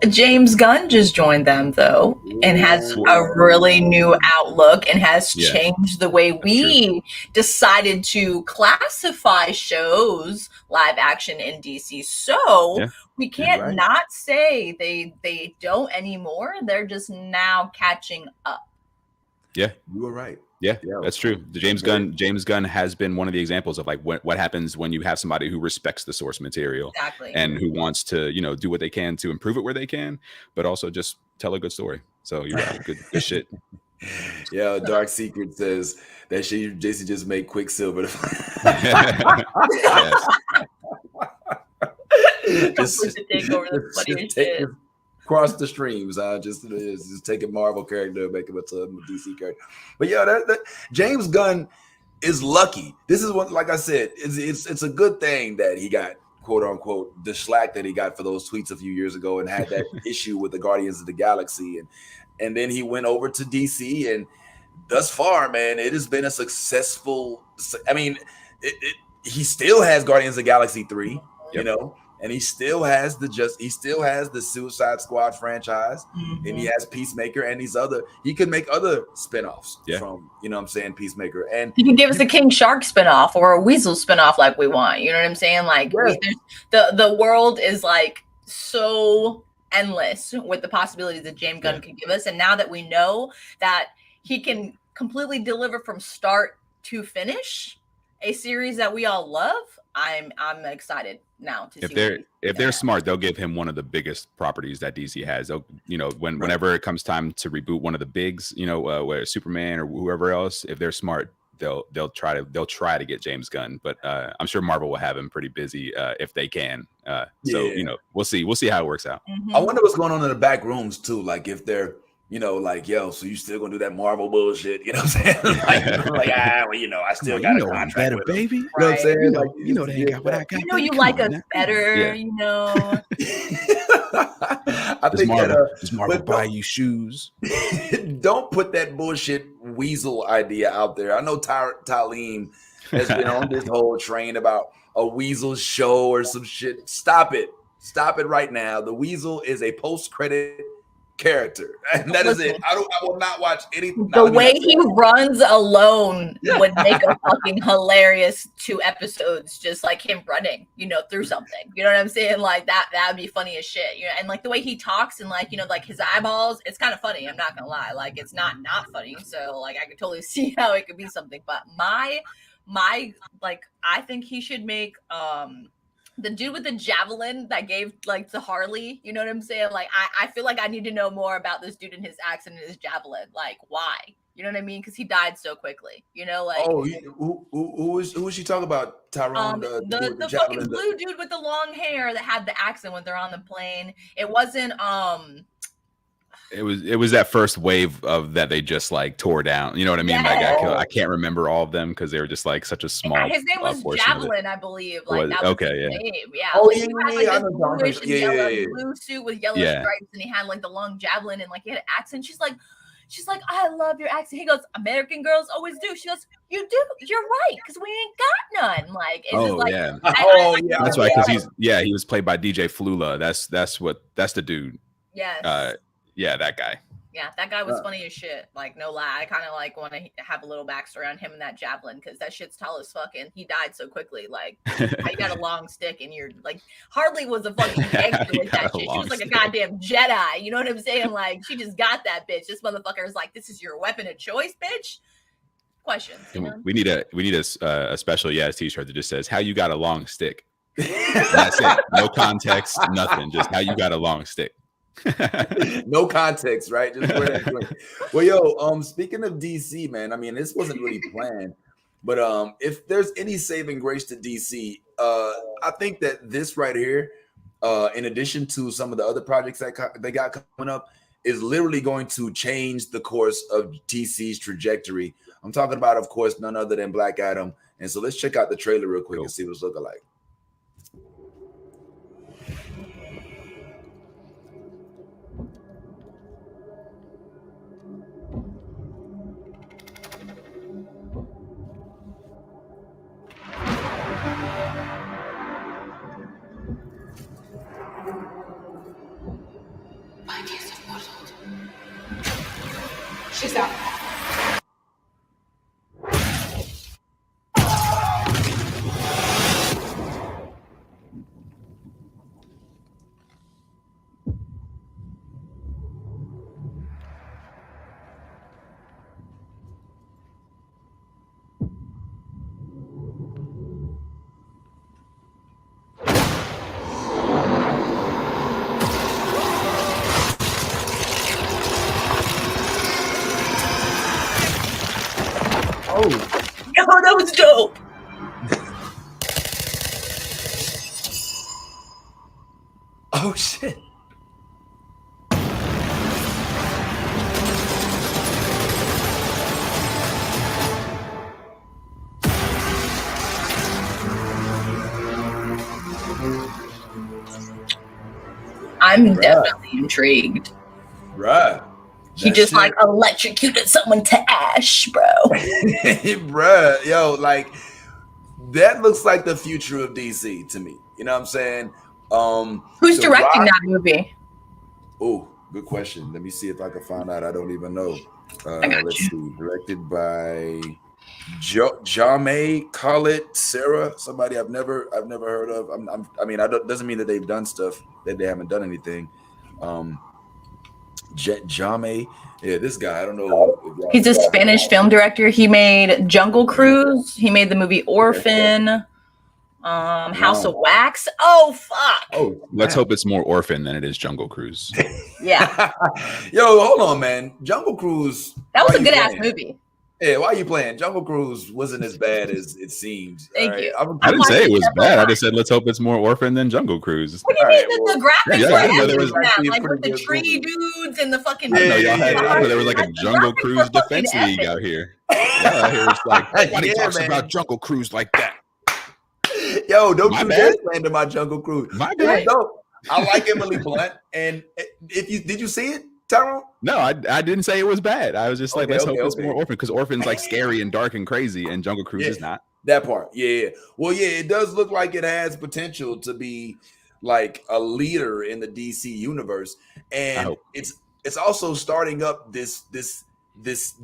James Gunn just joined them though, and has a really new outlook and has changed the way we decided to classify shows live action in DC. So we can't not say they don't anymore. They're just now catching up. Yeah, you were right. Yeah, that's true. James Gunn has been one of the examples of like what happens when you have somebody who respects the source material and who wants to, you know, do what they can to improve it where they can, but also just tell a good story. So you're right, good shit. Yeah, Dark Secret says that Jason just made Quicksilver. Just take over the funniest shit. Cross the streams, just take a Marvel character, make him a DC character. But yeah, that James Gunn is lucky. This is what, like I said, it's a good thing that he got, quote unquote, the slack that he got for those tweets a few years ago and had that issue with the Guardians of the Galaxy, and then he went over to DC, and thus far, man, it has been a successful. I mean, he still has Guardians of the Galaxy 3, you know. And he still has the Suicide Squad franchise, and he has Peacemaker, and he could make other spinoffs from, you know what I'm saying, Peacemaker. And he can give us a King Shark spinoff or a Weasel spinoff like we want. You know what I'm saying? Like the world is like so endless with the possibilities that James Gunn can give us. And now that we know that he can completely deliver from start to finish a series that we all love, I'm excited now to see. If they're smart, they'll give him one of the biggest properties that DC has. They'll, you know, whenever it comes time to reboot one of the bigs, you know, whether Superman or whoever else, if they're smart, they'll try to get James Gunn. But I'm sure Marvel will have him pretty busy if they can. So you know, we'll see how it works out. I wonder what's going on in the back rooms too. Like if they're, you know, like, yo, so you still gonna do that Marvel bullshit? You know what I'm saying? Well, you know, I still got a contract better, with baby. You know what I'm saying? Like, you know they ain't got what I got. You know you like us better, you know. I think does Marvel buy you shoes? Don't put that bullshit weasel idea out there. I know Talim has been on this whole train about a weasel show or some shit. Stop it right now. The weasel is a post-credit character, and that is it. I will not watch anything. The way he runs alone would make a fucking hilarious 2 episodes, just like him running, you know, through something. You know what I'm saying? Like that would be funny as shit. You know, and like the way he talks and like, you know, like his eyeballs, it's kind of funny. I'm not gonna lie, like it's not funny. So like I could totally see how it could be something. But my like I think he should make the dude with the javelin that gave like to Harley, you know what I'm saying? Like I feel like I need to know more about this dude and his accident and his javelin. Like why? You know what I mean? Because he died so quickly. You know, like who is she talking about? Tyrone, the fucking blue dude with the long hair that had the accident when they're on the plane. It wasn't It was that first wave of that they just like tore down. You know what I mean? Like I can't remember all of them because they were just like such a small. His name was Javelin, I believe. Like that was his name. Yeah. Oh like, yeah, he had, like, this bluish and yellow blue suit with yellow stripes, and he had like the long javelin and like he had an accent. She's like, She's like, I love your accent. He goes, American girls always do. She goes, you do. You're right, because we ain't got none. Like, it's just like, yeah. Yeah. That's right, because he was played by DJ Flula. That's the dude. Yes. Yeah, that guy. Yeah, that guy was funny as shit. Like, no lie. I kind of like want to have a little backstory on him and that javelin, because that shit's tall as fuck, and he died so quickly. Like, you got a long stick, and you're like, Harley was a fucking gangster with that shit. She was like a goddamn Jedi. You know what I'm saying? Like, she just got that bitch. This motherfucker is like, this is your weapon of choice, bitch. Questions. You know? We need a special t-shirt that just says "How you got a long stick." That's it. No context, nothing. Just how you got a long stick. No context, right? Just wear that. Well, yo, speaking of DC, man, I mean, this wasn't really planned, but if there's any saving grace to DC, I think that this right here, in addition to some of the other projects that they got coming up, is literally going to change the course of DC's trajectory. I'm talking about, of course, none other than Black Adam. And so let's check out the trailer real quick and see what it's looking like. She's out. Yo, that was dope. Oh shit. I'm definitely intrigued. Right. He just like electrocuted someone to ash, bro. Bruh, yo, like that looks like the future of DC to me. You know what I'm saying? Who's directing that movie? Oh, good question. Let me see if I can find out. I don't even know. Let's see. Directed by Jame Khaled Sarah, somebody I've never heard of. I mean, doesn't mean that they've done stuff that they haven't done anything. Jame, yeah, this guy, I don't know. He's a Spanish film director. He made Jungle Cruise. He made the movie Orphan. House of Wax. Oh fuck. Oh, let's hope it's more Orphan than it is Jungle Cruise. Yeah. Yo, hold on, man. Jungle Cruise. That was a good ass movie. Yeah, why are you playing? Jungle Cruise wasn't as bad as it seemed. Thank you. I didn't say it was bad. I just said let's hope it's more Orphan than Jungle Cruise. What do you mean the graphics I didn't know were there was like with the tree dudes and the fucking. I know there was like a Jungle Cruise defense league out here. Yeah, here it's like nobody talks about Jungle Cruise like that. Yo, don't you dare slander my Jungle Cruise. My bad. I like Emily Blunt, and did you see it, Tyrone? No, I didn't say it was bad. I was just like, let's hope it's more Orphan, because Orphan's like scary and dark and crazy, and Jungle Cruise is not. That part, yeah. Well, yeah, it does look like it has potential to be like a leader in the DC universe, and it's also starting up this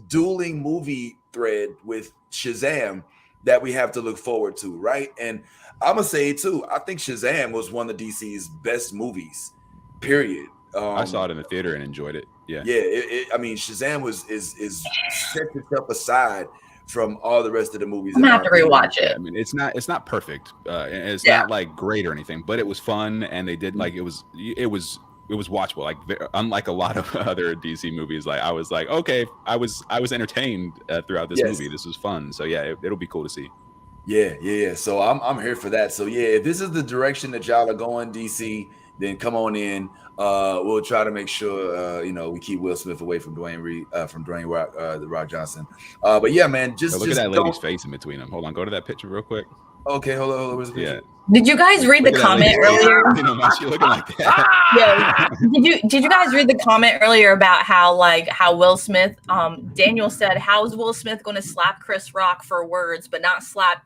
dueling movie thread with Shazam that we have to look forward to, right? And I'm gonna say too, I think Shazam was one of DC's best movies, period. I saw it in the theater and enjoyed it. Yeah. I mean, Shazam is set itself aside from all the rest of the movies. I'm gonna have to rewatch it. I mean, it's not perfect. It's not like great or anything, but it was fun, and they did like it was watchable. Like unlike a lot of other DC movies, like I was like, okay, I was entertained throughout this movie. This was fun. So yeah, it'll be cool to see. Yeah. So I'm here for that. So yeah, if this is the direction that y'all are going, DC, then come on in. We'll try to make sure we keep Will Smith away from Dwayne Rock Johnson. But yeah, man, just look at that lady's face in between them. Hold on, go to that picture real quick. Okay, hold on. Where's the Yeah. picture? Did you guys read the Look at that comment lady. earlier? You know, why she looking like that? Yeah. Did you guys read the comment earlier about how Will Smith, Daniel said, how is Will Smith going to slap Chris Rock for words, but not slap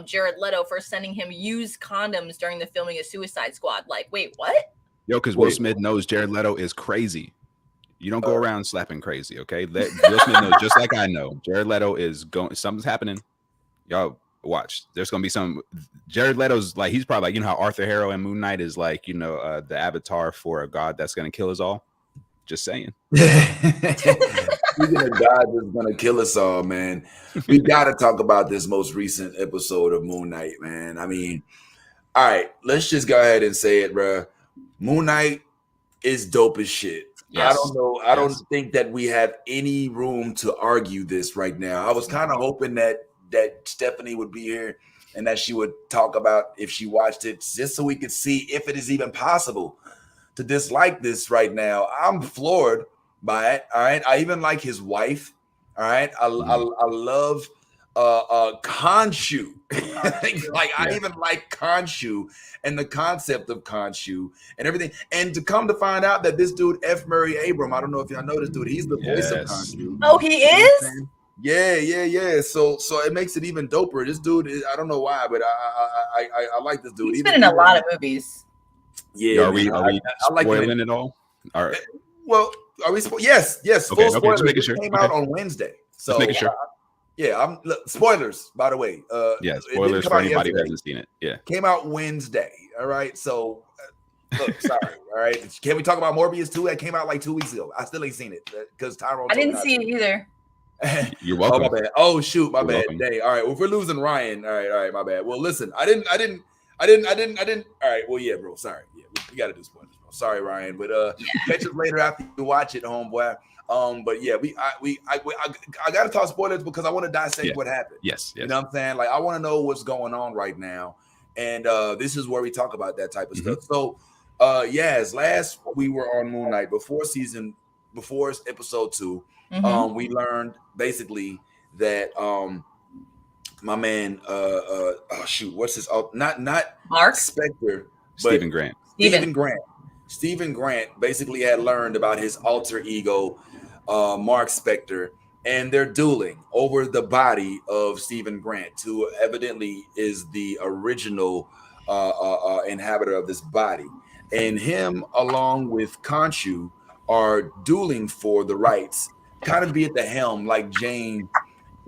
Jared Leto for sending him used condoms during the filming of Suicide Squad? Like, wait, what? Yo, because Will Smith knows Jared Leto is crazy. You don't go around slapping crazy, okay? Will Smith knows, just like I know. Jared Leto is going. Something's happening. Y'all watch. There's gonna be some. Jared Leto's like, he's probably like, you know how Arthur Harrow and Moon Knight is like, you know, the avatar for a god that's gonna kill us all. Just saying. Speaking of God that's gonna kill us all, man, we gotta talk about this most recent episode of Moon Knight, man. I mean, all right, let's just go ahead and say it, bro. Moon Knight is dope as shit. Yes. I don't know. I don't think that we have any room to argue this right now. I was kind of hoping that Stephanie would be here and that she would talk about if she watched it, just so we could see if it is even possible to dislike this right now. I'm floored by it. All right. I even like his wife. All right. I love Khonshu. I even like Khonshu and the concept of Khonshu and everything. And to come to find out that this dude, F. Murray Abram, I don't know if y'all know this dude, he's the voice of Khonshu. Oh, he is? Yeah. So it makes it even doper. This dude is, I don't know why, but I like this dude. He's been in a lot of movies. Yeah. Are we like spoiling it all? All right. Well, are we? Yes. Okay, Full spoilers. just making sure. It came out on Wednesday. So just making sure. Yeah, spoilers, by the way. Yeah, spoilers for anybody who hasn't seen it. Yeah. Came out Wednesday. All right. So look, sorry. All right. Can we talk about Morbius 2? That came out like 2 weeks ago. I still ain't seen it because Tyrone. I didn't see it either. You're welcome. Oh, my bad. Oh shoot, my bad. Welcome. Day. All right. Well, if we're losing Ryan, all right, my bad. Well, listen, I didn't. All right. Well, yeah, bro. Sorry. Yeah, we got to do spoilers, bro. Sorry, Ryan. But catch us later after you watch it, homeboy. But yeah, I got to talk spoilers because I want to dissect what happened. Yes. You know what I'm saying? Like, I want to know what's going on right now, and this is where we talk about that type of stuff. So, as last we were on Moon Knight before episode 2, we learned basically that my man, what's his? Not Mark Spectre, Stephen Grant. Stephen Grant basically had learned about his alter ego, Mark Spector, and they're dueling over the body of Stephen Grant, who evidently is the original inhabitor of this body. And him, along with Khonshu, are dueling for the rights, kind of be at the helm like Jane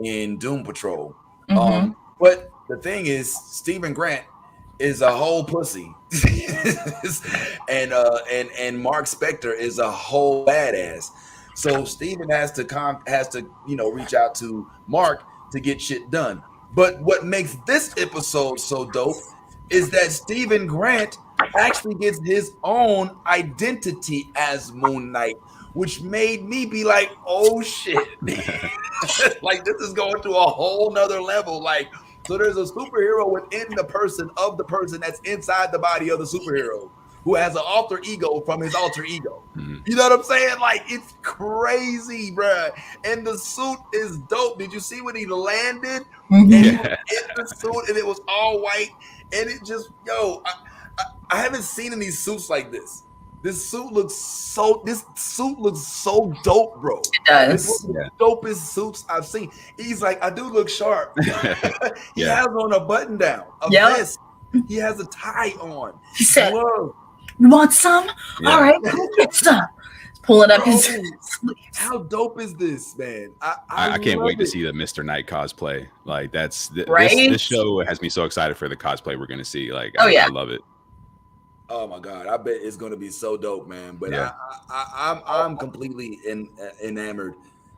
in Doom Patrol. But the thing is, Stephen Grant is a whole pussy, and Mark Spector is a whole badass. So Stephen has to reach out to Mark to get shit done. But what makes this episode so dope is that Stephen Grant actually gets his own identity as Moon Knight, which made me be like, oh shit. Like, this is going to a whole nother level. Like, so there's a superhero within the person that's inside the body of the superhero who has an alter ego from his alter ego. You know what I'm saying? Like, it's crazy, bruh. And the suit is dope. Did you see when he landed? And he was in the suit and it was all white. And it just, I haven't seen any suits like this. This suit looks so dope, bro. It does. It's one of the dopest suits I've seen. He's like, I do look sharp. He has on a button down, a vest. He has a tie on. He said, "You want some? All right, go get some." Pulling up his sleeves. How dope is this, man? I can't wait to see the Mr. Knight cosplay. Like, that's right? This show has me so excited for the cosplay we're gonna see. Like, I love it. Oh my god, I bet it's gonna be so dope, man. But I'm completely enamored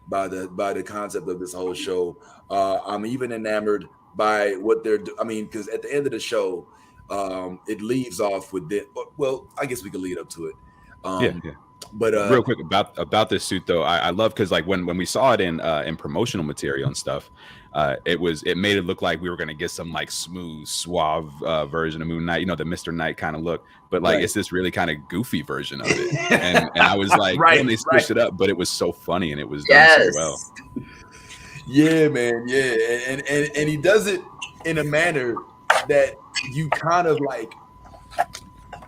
by the concept of this whole show. I'm even enamored by what they're doing. I mean, because at the end of the show, it leaves off with this. Well, I guess we could lead up to it. But real quick about this suit though, I love, because like when we saw it in promotional material and stuff, it made it look like we were gonna get some like smooth, suave version of Moon Knight, the Mr. Knight kind of look, but like it's this really kind of goofy version of it, and I was like, when they switched it up, but it was so funny and it was done so well. Yeah, man, and he does it in a manner that you kind of like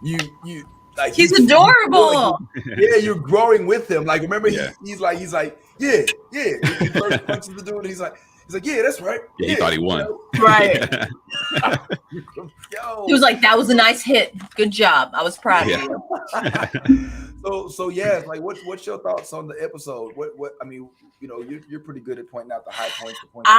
you like He's adorable. Yeah, you're growing with him. Like, remember, Yeah. he's like, yeah. He first punches the dude, and he's like, yeah, that's right. Yeah, he thought he won. Right. Yo. He was like, that was a nice hit. Good job. I was proud of you. So yeah, like what's your thoughts on the episode? What I mean, you know, you're pretty good at pointing out the high points, the points.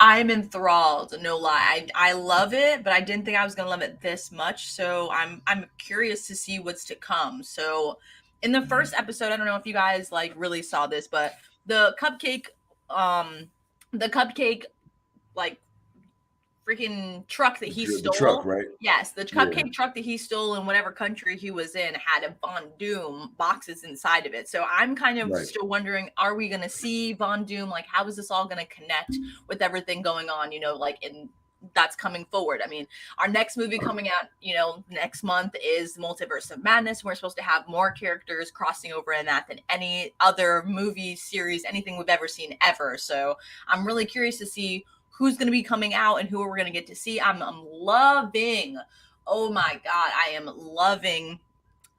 I'm enthralled, no lie. I love it, but I didn't think I was gonna love it this much. So I'm curious to see what's to come. So in the first episode, I don't know if you guys like really saw this, but the cupcake like freaking truck that he stole. The truck, right? Yes, the cupcake truck that he stole in whatever country he was in had a Von Doom boxes inside of it. So I'm kind of still wondering, are we going to see Von Doom? Like, how is this all going to connect with everything going on, you know, like that's coming forward. I mean, our next movie coming out, you know, next month is Multiverse of Madness. We're supposed to have more characters crossing over in that than any other movie series, anything we've ever seen ever. So I'm really curious to see who's going to be coming out and who we're going to get to see. I'm loving, oh my God, I am loving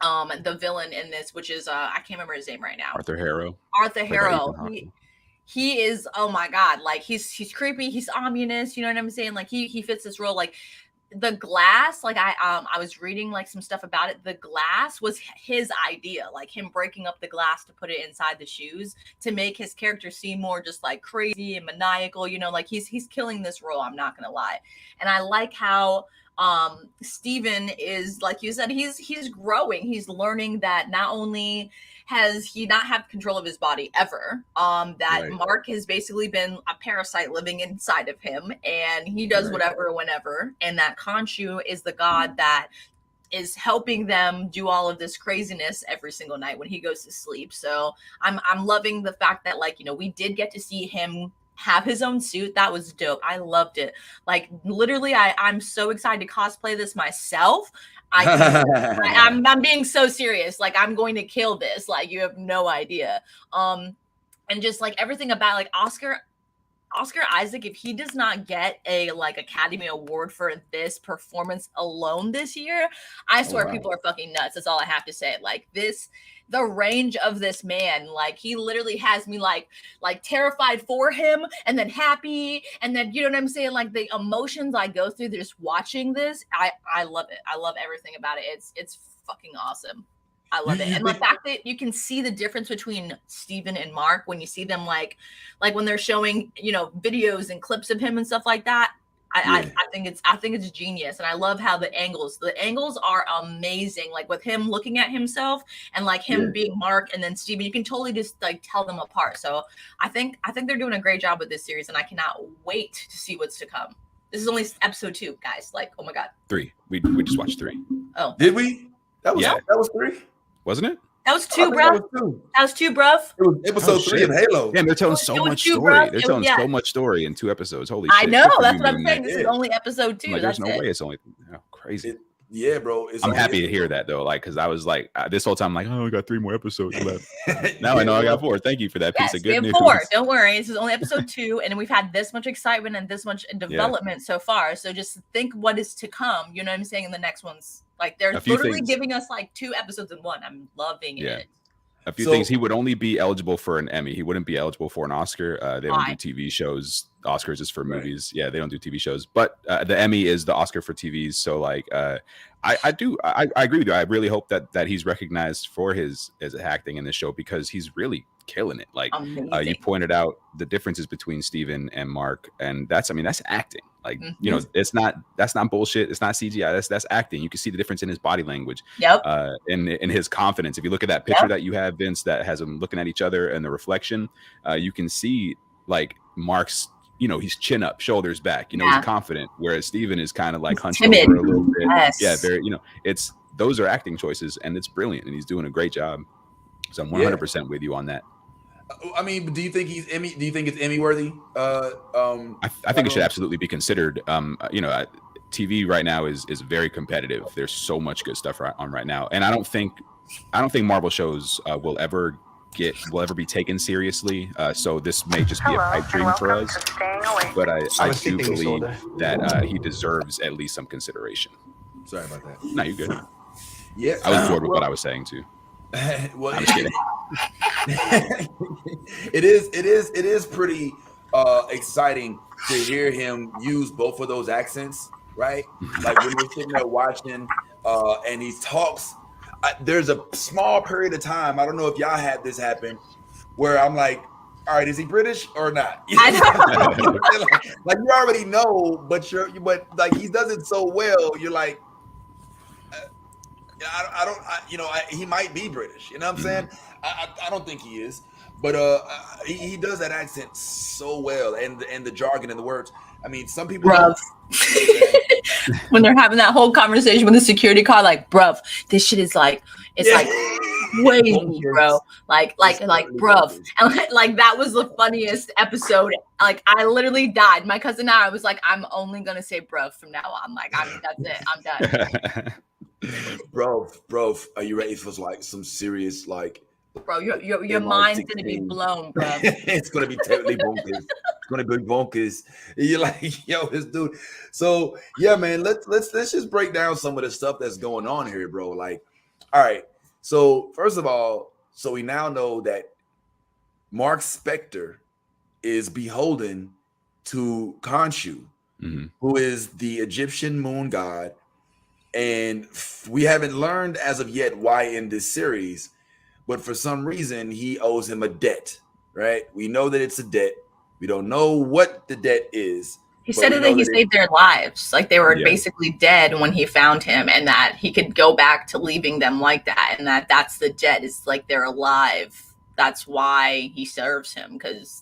the villain in this, which is, I can't remember his name right now. Arthur Harrow. He is, oh my God, like he's creepy, he's ominous, you know what I'm saying? Like he fits this role. Like the glass, like I was reading like some stuff about it. The glass was his idea, like him breaking up the glass to put it inside the shoes to make his character seem more just like crazy and maniacal, you know, like he's killing this role, I'm not gonna lie. And I like how Steven is, like you said, he's growing, he's learning that not only has he not have control of his body ever, that Mark has basically been a parasite living inside of him, and he does whatever whenever, and that Khonshu is the god that is helping them do all of this craziness every single night when he goes to sleep. So I'm loving the fact that, like, you know, we did get to see him have his own suit. That was dope. I loved it. Like literally, I'm so excited to cosplay this myself. I'm being so serious. Like I'm going to kill this. Like you have no idea. And just like everything about like Oscar Isaac, if he does not get a like Academy Award for this performance alone this year, I swear people are fucking nuts. That's all I have to say. Like the range of this man, like he literally has me like terrified for him and then happy, and then, you know what I'm saying, like the emotions I go through just watching this. I love it. I love everything about it. It's fucking awesome. I love it. And the fact that you can see the difference between Steven and Mark when you see them like when they're showing, you know, videos and clips of him and stuff like that. I think it's genius. And I love how the angles are amazing. Like with him looking at himself and like him being Mark and then Steven, you can totally just like tell them apart. So I think they're doing a great job with this series, and I cannot wait to see what's to come. This is only episode 2, guys. Like, oh my God. 3. We just watched 3. Oh, did we? That was 3. Wasn't it? That was 2, bro. That was 2, bruv. It was episode 3 in Halo. Yeah, they're telling so much story. They're telling so much story in 2 episodes. Holy shit. I know. That's what I'm saying. This is only episode 2. Like, there's no way it's only crazy. Yeah, bro. I'm happy to hear that though. Like, because I was like, this whole time, I'm like, oh, I got 3 more episodes left. Now I know I got 4. Thank you for that piece of good news. 4. Don't worry. This is only episode 2, and we've had this much excitement and this much development so far. So just think what is to come. You know what I'm saying? In the next ones, like they're literally giving us like 2 episodes in one. I'm loving it. A few things. He would only be eligible for an Emmy. He wouldn't be eligible for an Oscar. They don't do TV shows. Oscars is for movies. Yeah, they don't do TV shows. But the Emmy is the Oscar for TVs. So like, I agree with you. I really hope that he's recognized for his acting in this show, because he's really killing it. Like you pointed out the differences between Steven and Mark, and that's acting. Like, you know, that's not bullshit. It's not CGI. That's acting. You can see the difference in his body language. Yep. In his confidence. If you look at that picture that you have, Vince, that has them looking at each other and the reflection, you can see like Mark's, you know, he's chin up, shoulders back, you know, he's confident, whereas Steven is kind of like hunched over a little bit. Yes. Yeah, very, you know, those are acting choices, and it's brilliant, and he's doing a great job. So I'm 100% with you on that. I mean, do you think it's Emmy worthy? I think it should absolutely be considered. You know, TV right now is very competitive. There's so much good stuff on right now, and I don't think Marvel shows will ever will ever be taken seriously. So this may just be a pipe dream for us. But I do believe that he deserves at least some consideration. Sorry about that. No, you're good. Yeah, I was bored with what I was saying too. Well, I'm just kidding. It is pretty exciting to hear him use both of those accents, right? Like when we're sitting there watching and he talks, there's a small period of time, I don't know if y'all had this happen, where I'm like, all right, is he British or not? I know. like you already know, but like he does it so well, you're like, he might be British. You know what I'm saying? I don't think he is, but he does that accent so well, and the jargon and the words. I mean, some people. Bruv. When they're having that whole conversation with the security guard, like, bruv, this shit is like, it's like crazy, bro. Like, bruv. And like that was the funniest episode. Like, I literally died. My cousin and I was like, I'm only gonna say bruv from now on. Like, that's it. I'm done. Bro, are you ready for like some serious like? Bro, your mind's gonna be blown, bro. It's gonna be totally bonkers. It's gonna be bonkers. You're like, yo, this dude. So yeah, man, let's just break down some of the stuff that's going on here, bro. Like, all right. So first of all, so we now know that Mark Spector is beholden to Khonshu, who is the Egyptian moon god, and we haven't learned as of yet why in this series. But for some reason, he owes him a debt, right? We know that it's a debt. We don't know what the debt is. He said that he saved their lives. Like they were basically dead when he found him, and that he could go back to leaving them like that. And that's the debt. It's like they're alive. That's why he serves him, because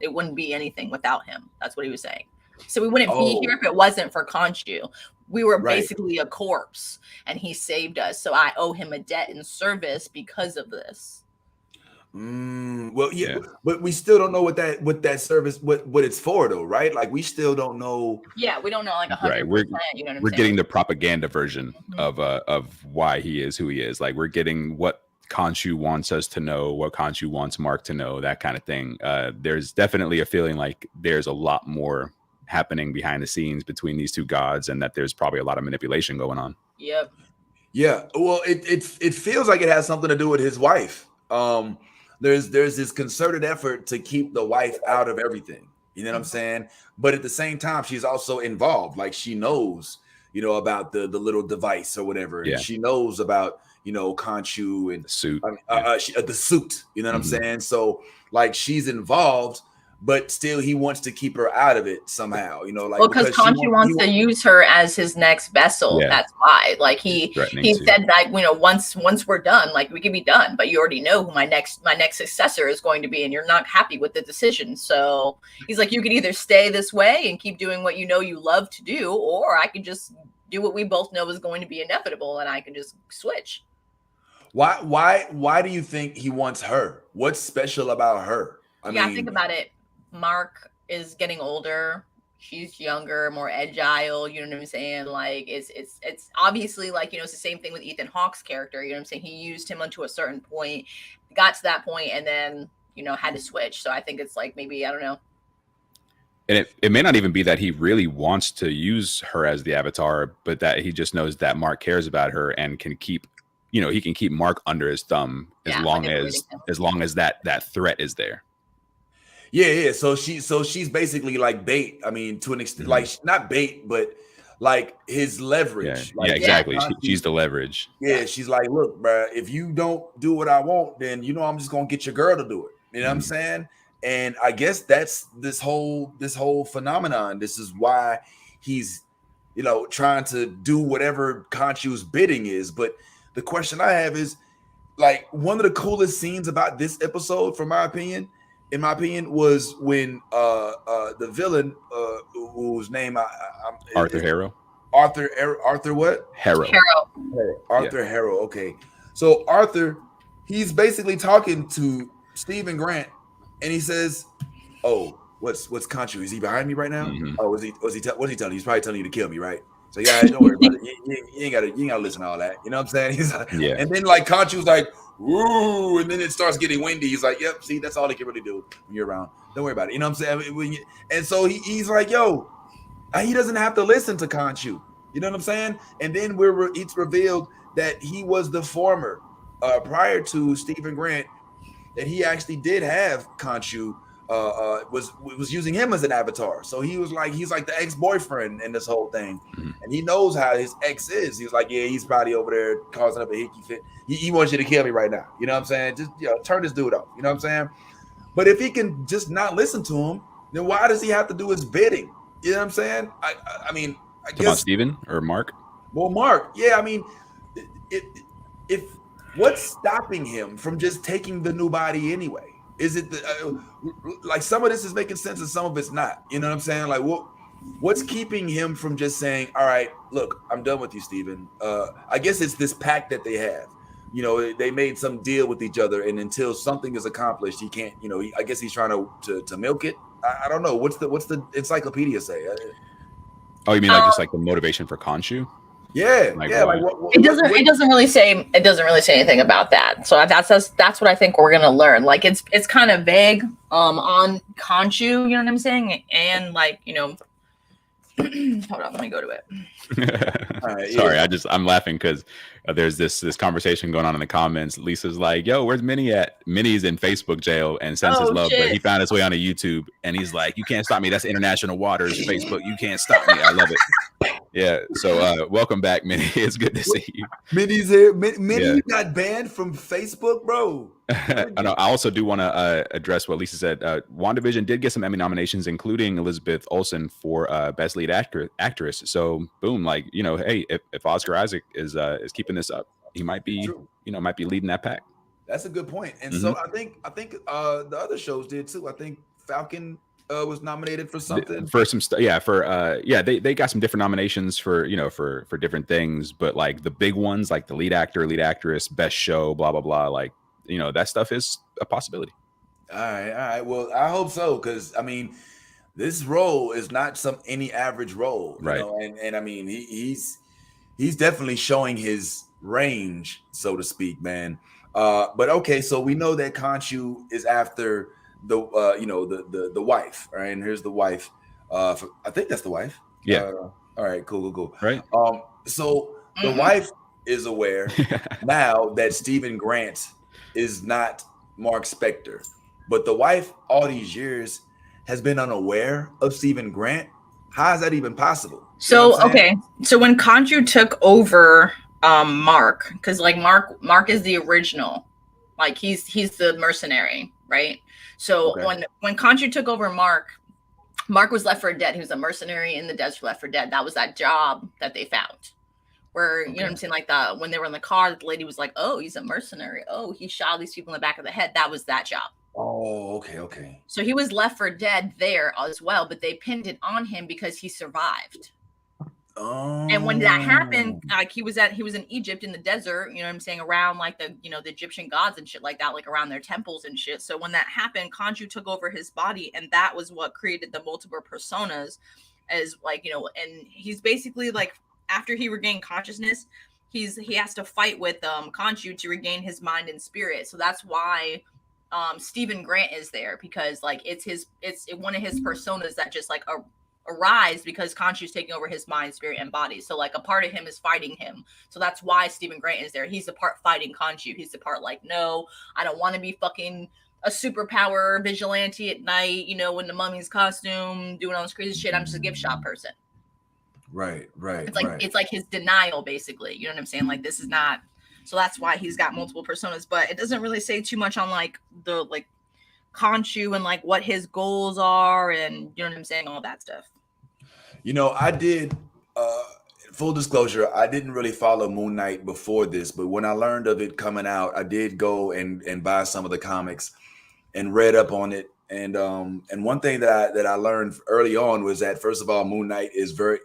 it wouldn't be anything without him. That's what he was saying. So we wouldn't be here if it wasn't for Khonshu. We were basically a corpse, and he saved us. So I owe him a debt in service because of this. Well, yeah, but we still don't know what that service, what it's for, though, right? Like we still don't know. Yeah, we don't know like 100%. Right, we're getting the propaganda version of why he is who he is. Like we're getting what Khonshu wants us to know, what Khonshu wants Mark to know, that kind of thing. There's definitely a feeling like there's a lot more happening behind the scenes between these two gods, and that there's probably a lot of manipulation going on. Yep. Yeah. Well, it feels like it has something to do with his wife. There's this concerted effort to keep the wife out of everything. You know what I'm saying? But at the same time, she's also involved. Like she knows, about the little device or whatever. And she knows about, Khonshu and the suit. The suit. You know what I'm saying? So like she's involved, but still he wants to keep her out of it somehow, because Khonshu wants to use her as his next vessel. Yeah. That's why, like he said that, once we're done, like we can be done, but you already know who my next successor is going to be, and you're not happy with the decision. So he's like, you could either stay this way and keep doing what you love to do, or I could just do what we both know is going to be inevitable, and I can just switch. Why do you think he wants her? What's special about her? I mean, think about it. Mark is getting older. She's younger, more agile. You know what I'm saying? Like it's obviously like, it's the same thing with Ethan Hawke's character. You know what I'm saying? He used him until a certain point, got to that point, and then, had to switch. So I think it's like, maybe, I don't know. And it may not even be that he really wants to use her as the avatar, but that he just knows that Mark cares about her and can keep, he can keep Mark under his thumb as long as that threat is there. Yeah. So she's basically like bait. I mean, to an extent, like not bait, but like his leverage. Yeah, exactly. She's the leverage. Yeah, she's like, look, bro, if you don't do what I want, then I'm just gonna get your girl to do it. You know what I'm saying? And I guess that's this whole phenomenon. This is why he's, trying to do whatever Khonshu's bidding is. But the question I have is, like, one of the coolest scenes about this episode, in my opinion, was when the villain, whose name Arthur Harrow. Arthur what? Harrow. Arthur Harrow. Okay, so Arthur, he's basically talking to Stephen Grant, and he says, "Oh, what's Khonshu? Is he behind me right now? Oh, what's he telling you? He's probably telling you to kill me, right? So yeah, don't worry about it. You ain't gotta listen to all that. You know what I'm saying?" He's like, and then like Khonshu's like, ooh, and then it starts getting windy. He's like, yep, see, that's all they can really do when you're around. Don't worry about it. You know what I'm saying? And so he's like, yo, he doesn't have to listen to Khonshu. You know what I'm saying? And then it's revealed that he was the former, prior to Stephen Grant, that he actually did have Khonshu, was using him as an avatar. So he's like the ex-boyfriend in this whole thing. And he knows how his ex is. He's like, yeah, he's probably over there causing up a hickey fit. He wants you to kill me right now. You know what I'm saying? Just turn this dude off. You know what I'm saying? But if he can just not listen to him, then why does he have to do his bidding? You know what I'm saying? I mean, I guess about Steven or Mark? Well, Mark, yeah, I mean, if what's stopping him from just taking the new body anyway? Is it like some of this is making sense and some of it's not? You know what I'm saying? Like, what's keeping him from just saying, all right, look, I'm done with you, Steven. I guess it's this pact that they have. You know, they made some deal with each other, and until something is accomplished, he can't. You know, I guess he's trying to milk it. I don't know. What's the encyclopedia say? Oh, you mean like just like the motivation for Khonshu? Yeah, Like yeah. what? Like It doesn't really say anything about that. So that's what I think we're gonna learn. Like it's kind of vague on Khonshu. You know what I'm saying? And like hold on, let me go to it. Sorry, I'm laughing because there's this conversation going on in the comments. Lisa's like, yo, where's Minnie at? Minnie's in Facebook jail and sends his love, but he found his way onto YouTube and he's like, you can't stop me. That's international waters, Facebook. You can't stop me. I love it. Yeah. So welcome back, Minnie. It's good to see you. Minnie's here. Minnie got banned from Facebook, bro. I know. I also do want to address what Lisa said. WandaVision did get some Emmy nominations, including Elizabeth Olsen for Best Lead Actress. So boom, like hey, if Oscar Isaac is keeping this up, he might be might be leading that pack. That's a good point. And so I think the other shows did too. I think Falcon was nominated for something. For some stuff, they got some different nominations for for different things, but like the big ones, like the lead actor, lead actress, best show, blah blah blah, like that stuff is a possibility. All right. Well, I hope so, because I mean, this role is not any average role, right? And I mean, he's definitely showing his range, so to speak, man. But okay, so we know that Khonshu is after the wife, right? And here's the wife. I think that's the wife. Yeah. All right. Cool. Right. So the wife is aware now that Stephen Grant is not Mark Spector, but the wife all these years has been unaware of Stephen Grant. How is that even possible? So okay, so when Khonshu took over Mark, because like Mark is the original, like he's the mercenary, right? So when Khonshu took over Mark was left for dead. He was a mercenary in the desert, left for dead. That was that job that they found. Where you know what I'm saying, like when they were in the car, the lady was like, "Oh, he's a mercenary. Oh, he shot all these people in the back of the head." That was that job. Oh, okay. So he was left for dead there as well, but they pinned it on him because he survived. Oh. And when that happened, like he was in Egypt in the desert, you know what I'm saying, around like the the Egyptian gods and shit like that, like around their temples and shit. So when that happened, Khonshu took over his body, and that was what created the multiple personas, as like and he's basically like, after he regained consciousness, he has to fight with Khonshu to regain his mind and spirit. So that's why Stephen Grant is there, because like it's one of his personas that just like arise because Khonshu's taking over his mind, spirit, and body. So like a part of him is fighting him. So that's why Stephen Grant is there. He's the part fighting Khonshu. He's the part like, no, I don't want to be fucking a superpower vigilante at night, in the mummy's costume, doing all this crazy shit. I'm just a gift shop person. Right. It's like his denial, basically. You know what I'm saying? Like, this is not. So that's why he's got multiple personas, but it doesn't really say too much on like the like Khonshu and like what his goals are, and you know what I'm saying, all that stuff. I did. Full disclosure, I didn't really follow Moon Knight before this, but when I learned of it coming out, I did go and buy some of the comics and read up on it. And one thing that I learned early on was that, first of all, Moon Knight is very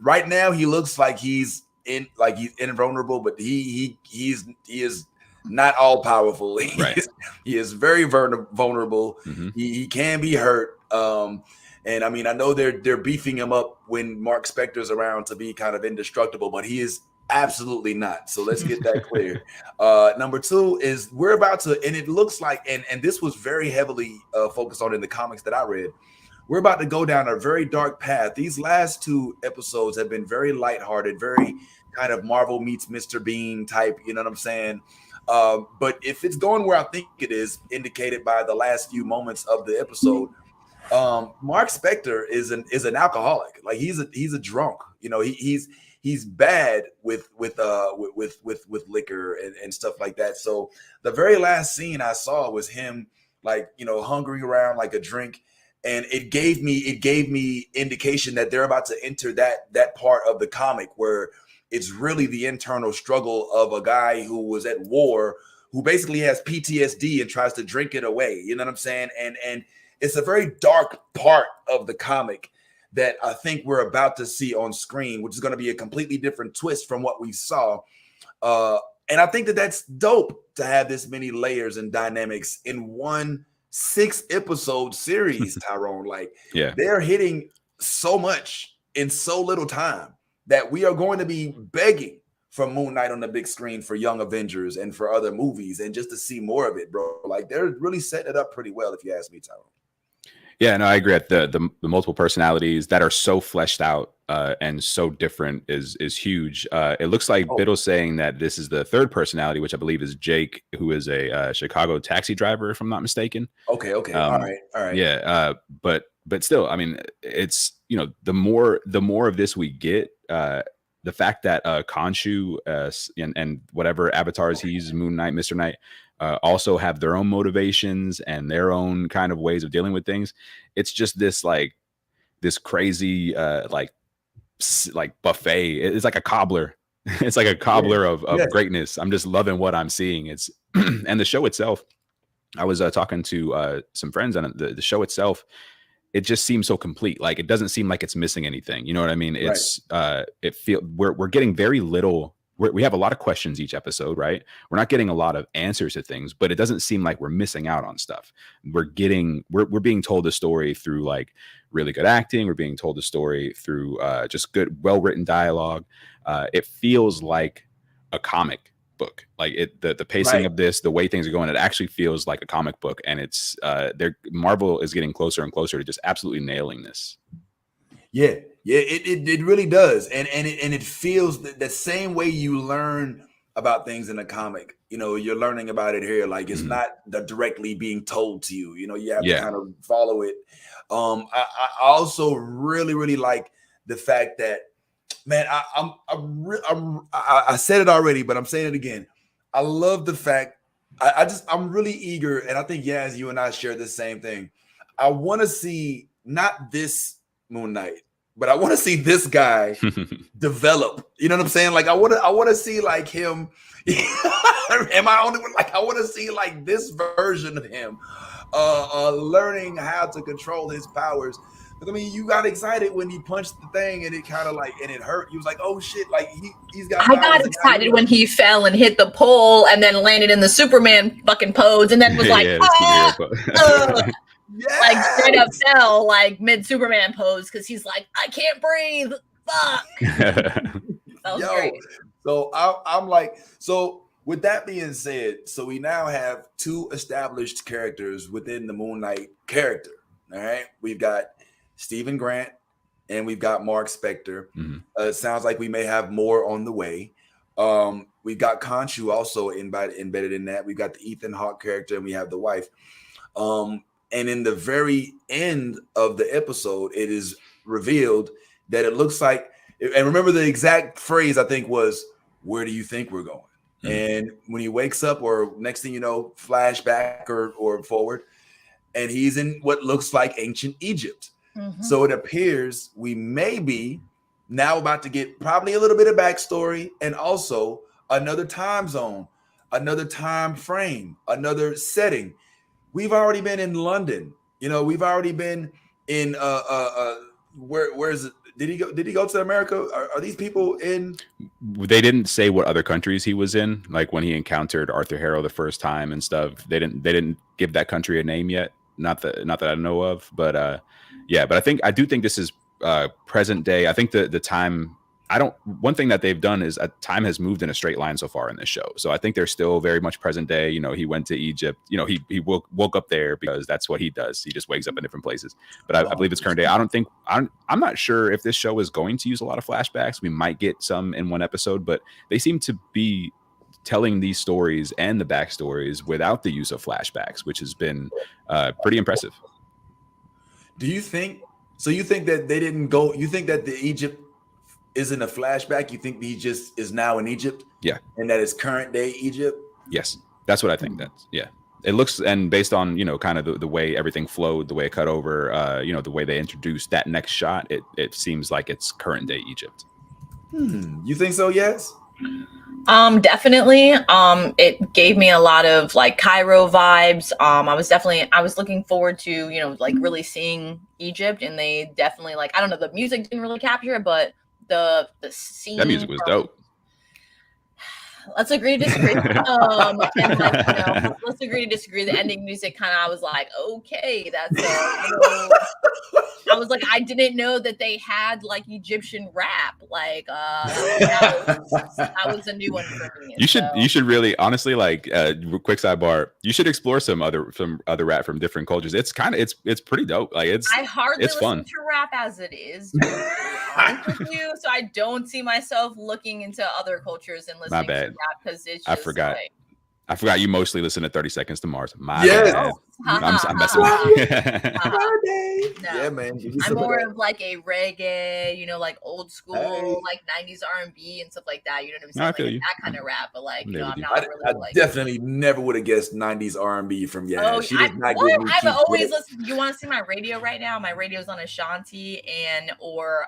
right now he looks like he's invulnerable, but he is not all powerful. He is very vulnerable. Mm-hmm. He can be hurt. And I mean, I know they're beefing him up when Mark Spector's around to be kind of indestructible, but he is Absolutely not. So let's get that clear. Number two is we're about to, and it looks like, and this was very heavily focused on in the comics that I read. We're about to go down a very dark path. These last two episodes have been very lighthearted, very kind of Marvel meets Mr. Bean type. You know what I'm saying? But if it's going where I think it is, indicated by the last few moments of the episode, Mark Spector is an alcoholic. Like he's a drunk. You know, he's bad with liquor and stuff like that. So the very last scene I saw was him like, you know, hungry around like a drink, and it gave me indication that they're about to enter that part of the comic where it's really the internal struggle of a guy who was at war, who basically has PTSD and tries to drink it away. You know what I'm saying? And it's a very dark part of the comic that I think we're about to see on screen, which is going to be a completely different twist from what we saw. And I think that that's dope to have this many layers and dynamics in one 6-episode series, Tyrone. Like, Yeah. they're hitting so much in so little time that we are going to be begging for Moon Knight on the big screen for Young Avengers and for other movies, and just to see more of it, bro. Like, they're really setting it up pretty well, if you ask me, Tyrone. Yeah, no, I agree. The multiple personalities that are so fleshed out and so different is huge. It looks like Biddle's saying that this is the third personality, which I believe is Jake, who is a Chicago taxi driver, if I'm not mistaken. Okay. All right. Yeah, but still, I mean, it's, you know, the more of this we get, the fact that Khonshu and whatever avatars he uses, Moon Knight, Mr. Knight, also have their own motivations and their own kind of ways of dealing with things. It's just this crazy like buffet. It's like a cobbler. It's like a cobbler of greatness. I'm just loving what I'm seeing. It's and the show itself. I was talking to some friends, and the show itself, it just seems so complete. Like, it doesn't seem like it's missing anything. You know what I mean? It's we're getting very little. We have a lot of questions each episode, right? We're not getting a lot of answers to things, but it doesn't seem like we're missing out on stuff. We're being told the story through like really good acting. We're being told the story through just good, well-written dialogue. It feels like a comic book. Like the pacing of this, the way things are going, it actually feels like a comic book. And it's Marvel is getting closer and closer to just absolutely nailing this. Yeah, it really does, and it feels the same way you learn about things in a comic. You know, you're learning about it here. Like, it's not directly being told to you. You know, you have to kind of follow it. I also really like the fact that, man, I said it already, but I'm saying it again. I love the fact I'm really eager, and I think Yaz, you and I share the same thing. I want to see not this Moon Knight, but I want to see this guy develop. You know what I'm saying? Like, I want to see like him. Am I only one? Like, I want to see like this version of him, learning how to control his powers. I mean, you got excited when he punched the thing, and it kind of like, and it hurt. He was like, "Oh shit!" Like he's got. I got excited when he fell and hit the pole, and then landed in the Superman fucking pose, and then was like, like straight up fell like mid Superman pose because he's like, I can't breathe. Fuck. That was great. So I'm like, so with that being said, so we now have two established characters within the Moon Knight character. All right, we've got Stephen Grant and we've got Mark Spector. It sounds like we may have more on the way. We've got Khonshu also embedded in that. We've got the Ethan Hawke character, and we have the wife. And in the very end of the episode, it is revealed that it looks like, and remember the exact phrase I think was, "Where do you think we're going?" And when he wakes up, or next thing you know, flashback or forward, and he's in what looks like ancient Egypt. So it appears we may be now about to get probably a little bit of backstory, and also another time zone, another time frame, another setting. We've already been in London. You know, we've already been in where is it? Did he go to America? Are these people in? They didn't say what other countries he was in. Like when he encountered Arthur Harrow the first time and stuff, they didn't give that country a name yet. Not that I know of, but yeah. But I do think this is present day. I think the time one thing that they've done is time has moved in a straight line so far in this show. So I think they're still very much present day. You know, he went to Egypt, you know, he woke up there because that's what he does. He just wakes up in different places. But I believe it's current day. I'm not sure if this show is going to use a lot of flashbacks. We might get some in one episode, but they seem to be telling these stories and the backstories without the use of flashbacks, which has been pretty impressive. Do you think, so you think that they didn't go, you think that the Egypt isn't a flashback? You think he just is now in Egypt? Yeah. And that is current day Egypt? Yes. That's what I think. That's, yeah. It looks, and based on, you know, kind of the way everything flowed, the way it cut over, you know, the way they introduced that next shot, it seems like it's current day Egypt. You think so? Yes. Definitely. It gave me a lot of like Cairo vibes. I was looking forward to, you know, like really seeing Egypt, and they definitely, like, I don't know, the music didn't really capture it, but the scene, that music was dope. Let's agree to disagree. And like, you know, let's agree to disagree. The ending music kind of, I was like, okay, that's you know, I was like, I didn't know that they had like Egyptian rap. Like that was a new one for me. You should really, honestly, like quick sidebar, you should explore some other rap from different cultures. It's kind of it's pretty dope. Like I hardly listen to rap as it is, to be honest with you, so I don't see myself looking into other cultures and listening to rap, because it's just, I forgot you mostly listen to 30 Seconds to Mars. Yes. I'm messing with you. No. Yeah, man. I'm more of like a reggae, you know, like old school, like 90s R&B and stuff like that. You know what I'm saying? I feel like you. That kind of rap, but like, you know, I'm not really I like. definitely never would have guessed 90s R&B from She does not give me I've always listened. You want to see my radio right now? My radio's on Ashanti or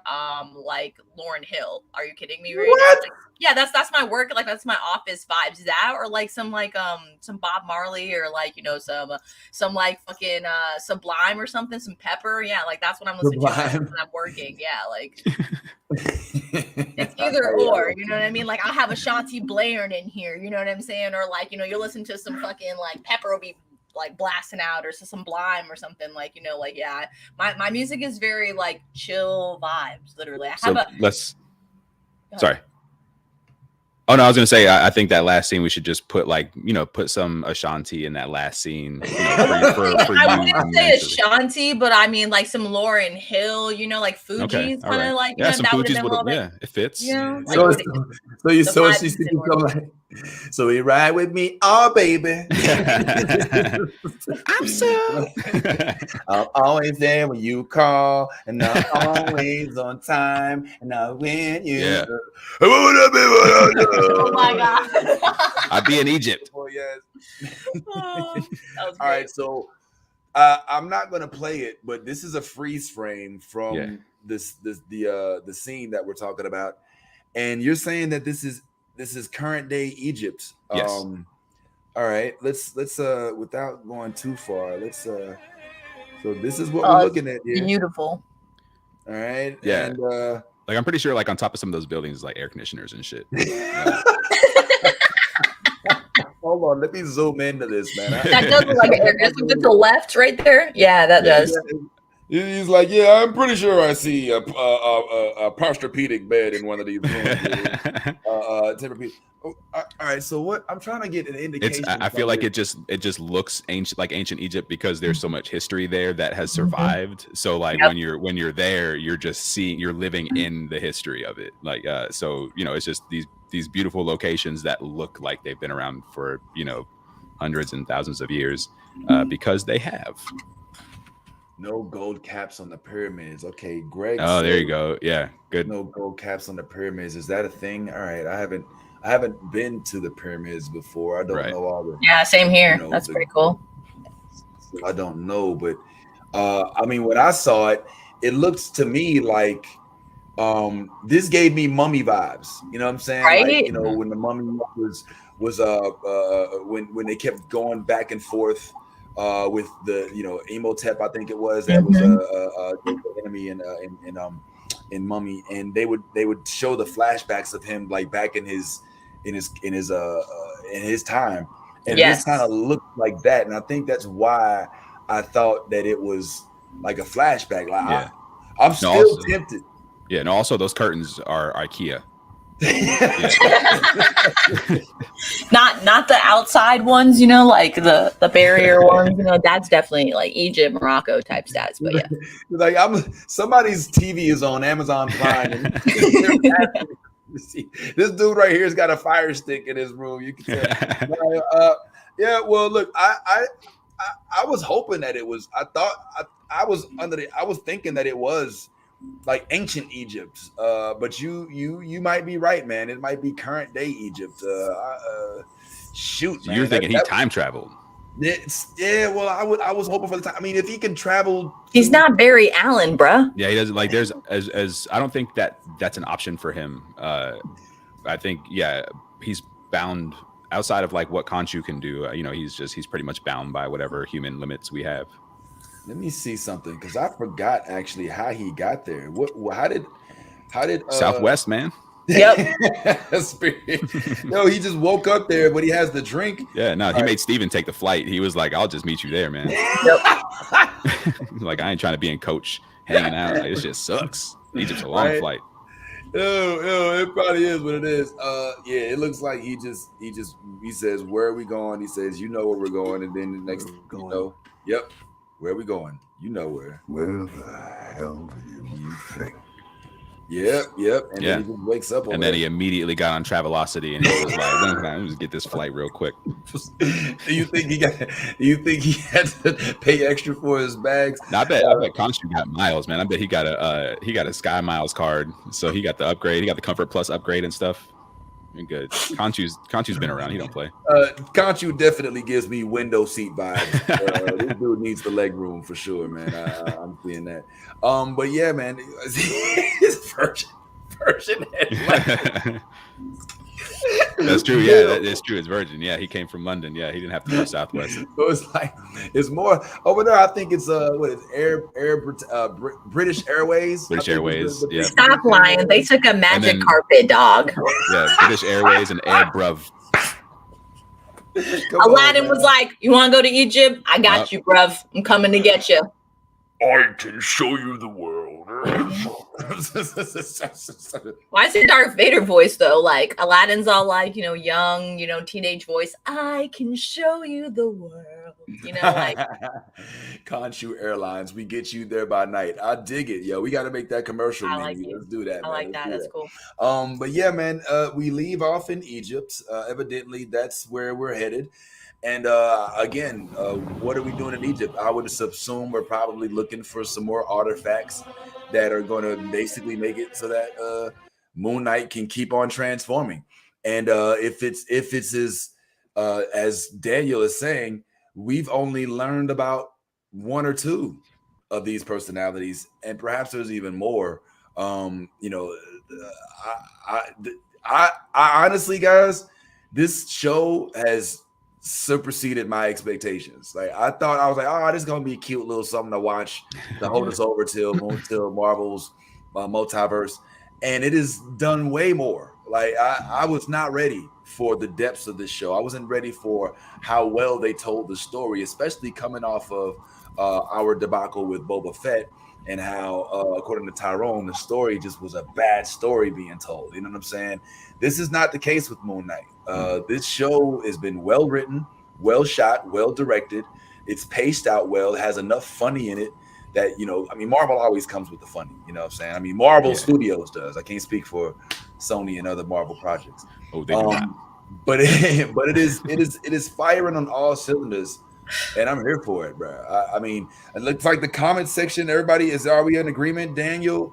like Lauryn Hill. Are you kidding me? Right What? now? Like, yeah, that's my work. Like that's my office vibes. That or like some Bob Marley, or like, you know, some like fucking Sublime or something, some Pepper. Yeah, like that's what I'm listening to when I'm working. Yeah, like it's either or, you know what I mean? Like I have Ashanti blaring in here, you know what I'm saying? Or like, you know, you'll listen to some fucking like Pepper will be like blasting out, or some Sublime or something, like, you know, like, yeah, my music is very like chill vibes, literally. Sorry. Oh no, I was gonna say I think that last scene we should just put like, you know, put some Ashanti in that last scene. You know, for I wouldn't say Ashanti, but I mean like some Lauryn Hill, you know, like Fuji's kind of right. like, yeah, you know, some Fuji's it fits. Yeah, like, she's thinking like, so you ride with me, oh baby. I'm always there when you call, and I'm always on time, and I win you. Yeah. Oh my god. I'd be in Egypt. Oh, yes. All right, so I'm not gonna play it, but this is a freeze frame from the scene that we're talking about, and you're saying that this is current day Egypt. Yes. All right, let's without going too far, so this is what we're looking at here. Beautiful. All right. Yeah. And, like I'm pretty sure like on top of some of those buildings, like air conditioners and shit. Hold on, let me zoom into this, man. That does look like an air conditioner to the left right there. Yeah, that does. He's like, yeah, I'm pretty sure I see a posturpedic bed in one of these rooms. All right, so what I'm trying to get an indication. I feel like it just looks ancient, like ancient Egypt, because there's so much history there that has survived. So like when you're there, you're just you're living in the history of it. Like so, you know, it's just these beautiful locations that look like they've been around for, you know, hundreds and thousands of years, because they have. No gold caps on the pyramids. Okay, Greg. Oh, there you go. Yeah, good. No gold caps on the pyramids. Is that a thing? All right, I haven't been to the pyramids before. I don't know all the. Yeah, same here. That's pretty cool. I don't know, but I mean, when I saw it, it looks to me like this gave me mummy vibes. You know what I'm saying? Right. Like, you know, when the mummy was when they kept going back and forth. With the, you know, Imhotep, I think it was, that was the enemy in Mummy, and they would show the flashbacks of him like back in his time, and this kind of looked like that, and I think that's why I thought that it was like a flashback. Like I'm still tempted. Yeah, and also those curtains are IKEA. Not the outside ones, like the barrier ones. That's definitely like Egypt, Morocco type stats. But yeah, like somebody's TV is on Amazon Prime. And see, this dude right here's got a fire stick in his room. You can tell. Yeah. Well, look, I was hoping that it was. I was thinking that it was like ancient Egypt, but you might be right, man. It might be current day Egypt. Shoot, so man, you're thinking he time traveled. Well, I was hoping for the time. I mean, if he can travel, he's not Barry Allen, bruh. Yeah, he doesn't like. There's as I don't think that's an option for him. I think he's bound outside of like what Khonshu can do. He's pretty much bound by whatever human limits we have. Let me see something because I forgot actually how he got there. How did Southwest, man? Yep. No, he just woke up there, but he has the drink. Yeah, no, he made Steven take the flight. He was like, "I'll just meet you there, man." Like, I ain't trying to be in coach hanging out. Like, this just sucks. Egypt's a long flight. It probably is what it is. It looks like he says, "Where are we going?" He says, "You know where we're going," and then the next, yep, where are we going? You know where. Where the hell do you think? Yep. And then he just wakes up. And then he immediately got on Travelocity and he was like, let me just get this flight real quick. Do you think he had to pay extra for his bags? No, I bet Khonshu got miles, man. I bet he got a Sky Miles card. So he got the upgrade. He got the Comfort Plus upgrade and stuff. You're good. Khonshu's been around. He don't play. Khonshu definitely gives me window seat vibes. This dude needs the leg room for sure, man. I'm seeing that. But yeah, man, his Virgin headline. That's true. Yeah, that's true. It's Virgin. Yeah, he came from London. Yeah, he didn't have to go Southwest. So it's more over there. I think it's British Airways. British Airways. Yeah. Stop lying. They took a magic carpet, dog. Yeah, British Airways and Air Bruv. Aladdin was like, "You want to go to Egypt? I got you, bruv. I'm coming to get you. I can show you the world." Why is it Darth Vader voice though? Like Aladdin's all like, young, teenage voice. I can show you the world. Like Khonshu Airlines. We get you there by night. I dig it, yo. We got to make that commercial. Let's do that. I like that. That's cool. But yeah, man. We leave off in Egypt. Evidently, that's where we're headed. And again, what are we doing in Egypt? I would assume we're probably looking for some more artifacts that are going to basically make it so that Moon Knight can keep on transforming. And if it's as Daniel is saying, we've only learned about one or two of these personalities, and perhaps there's even more. I honestly, guys, this show has superseded my expectations. Like I was like, oh, this is gonna be a cute little something to watch to hold us over till Marvel's multiverse, and it is done way more. Like I was not ready for the depths of this show. I wasn't ready for how well they told the story, especially coming off of our debacle with Boba Fett, and how according to Tyrone, the story just was a bad story being told. You know what I'm saying? This is not the case with Moon Knight. This show has been well written, well shot, well directed. It's paced out well. It has enough funny in it that, Marvel always comes with the funny. You know what I'm saying? Marvel Studios does. I can't speak for Sony and other Marvel projects. Oh, they do not. But it is firing on all cylinders, and I'm here for it, bro. It looks like the comment section. Everybody are we in agreement? Daniel,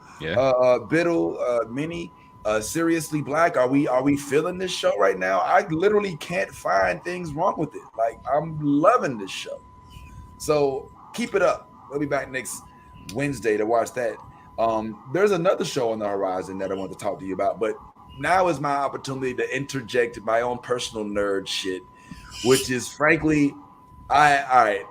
Biddle, Minnie. Seriously Black, are we feeling this show right now? I literally can't find things wrong with it. Like I'm loving this show. So keep it up. We'll be back next Wednesday to watch that. There's another show on the horizon that I want to talk to you about, but now is my opportunity to interject my own personal nerd shit, which is frankly, if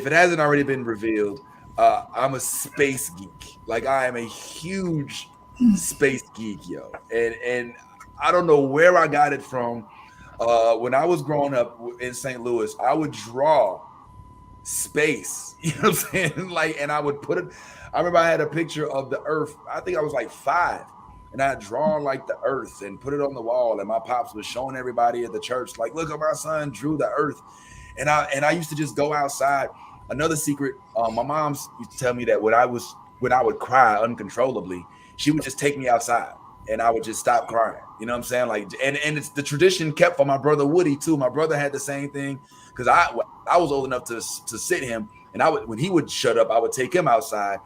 it hasn't already been revealed, I'm a space geek. Like I am a huge space geek, yo, and I don't know where I got it from. When I was growing up in St. Louis, I would draw space. You know what I'm saying? Like, and I would put it. I remember I had a picture of the Earth. I think I was like 5, and I had drawn like the Earth and put it on the wall. And my pops was showing everybody at the church, like, look, my son drew the Earth. And I used to just go outside. Another secret, my mom used to tell me that when I would cry uncontrollably, she would just take me outside and I would just stop crying. You know what I'm saying? Like, and it's the tradition kept for my brother Woody too. My brother had the same thing because I was old enough to sit him, and when he would shut up, I would take him outside.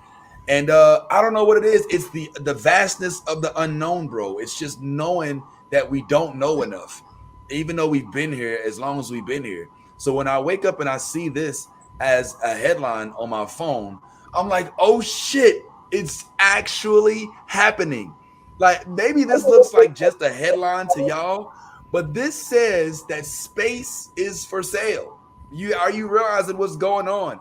And I don't know what it is. It's the vastness of the unknown, bro. It's just knowing that we don't know enough, even though we've been here as long as we've been here. So when I wake up and I see this as a headline on my phone, I'm like, oh shit, it's actually happening. Like, maybe this looks like just a headline to y'all, but this says that space is for sale. Are you realizing what's going on?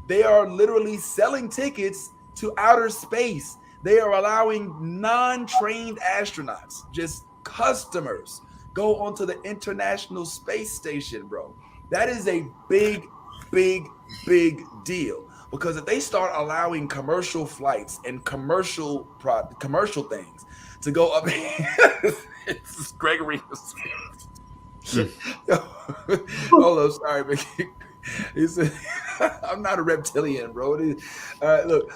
They are literally selling tickets to outer space. They are allowing non-trained astronauts, just customers, go onto the International Space Station, bro. That is a big, big, big deal. Because if they start allowing commercial flights and commercial things to go up, this is Gregory. Hold on, sorry, man. He said, "I'm not a reptilian, bro." Look,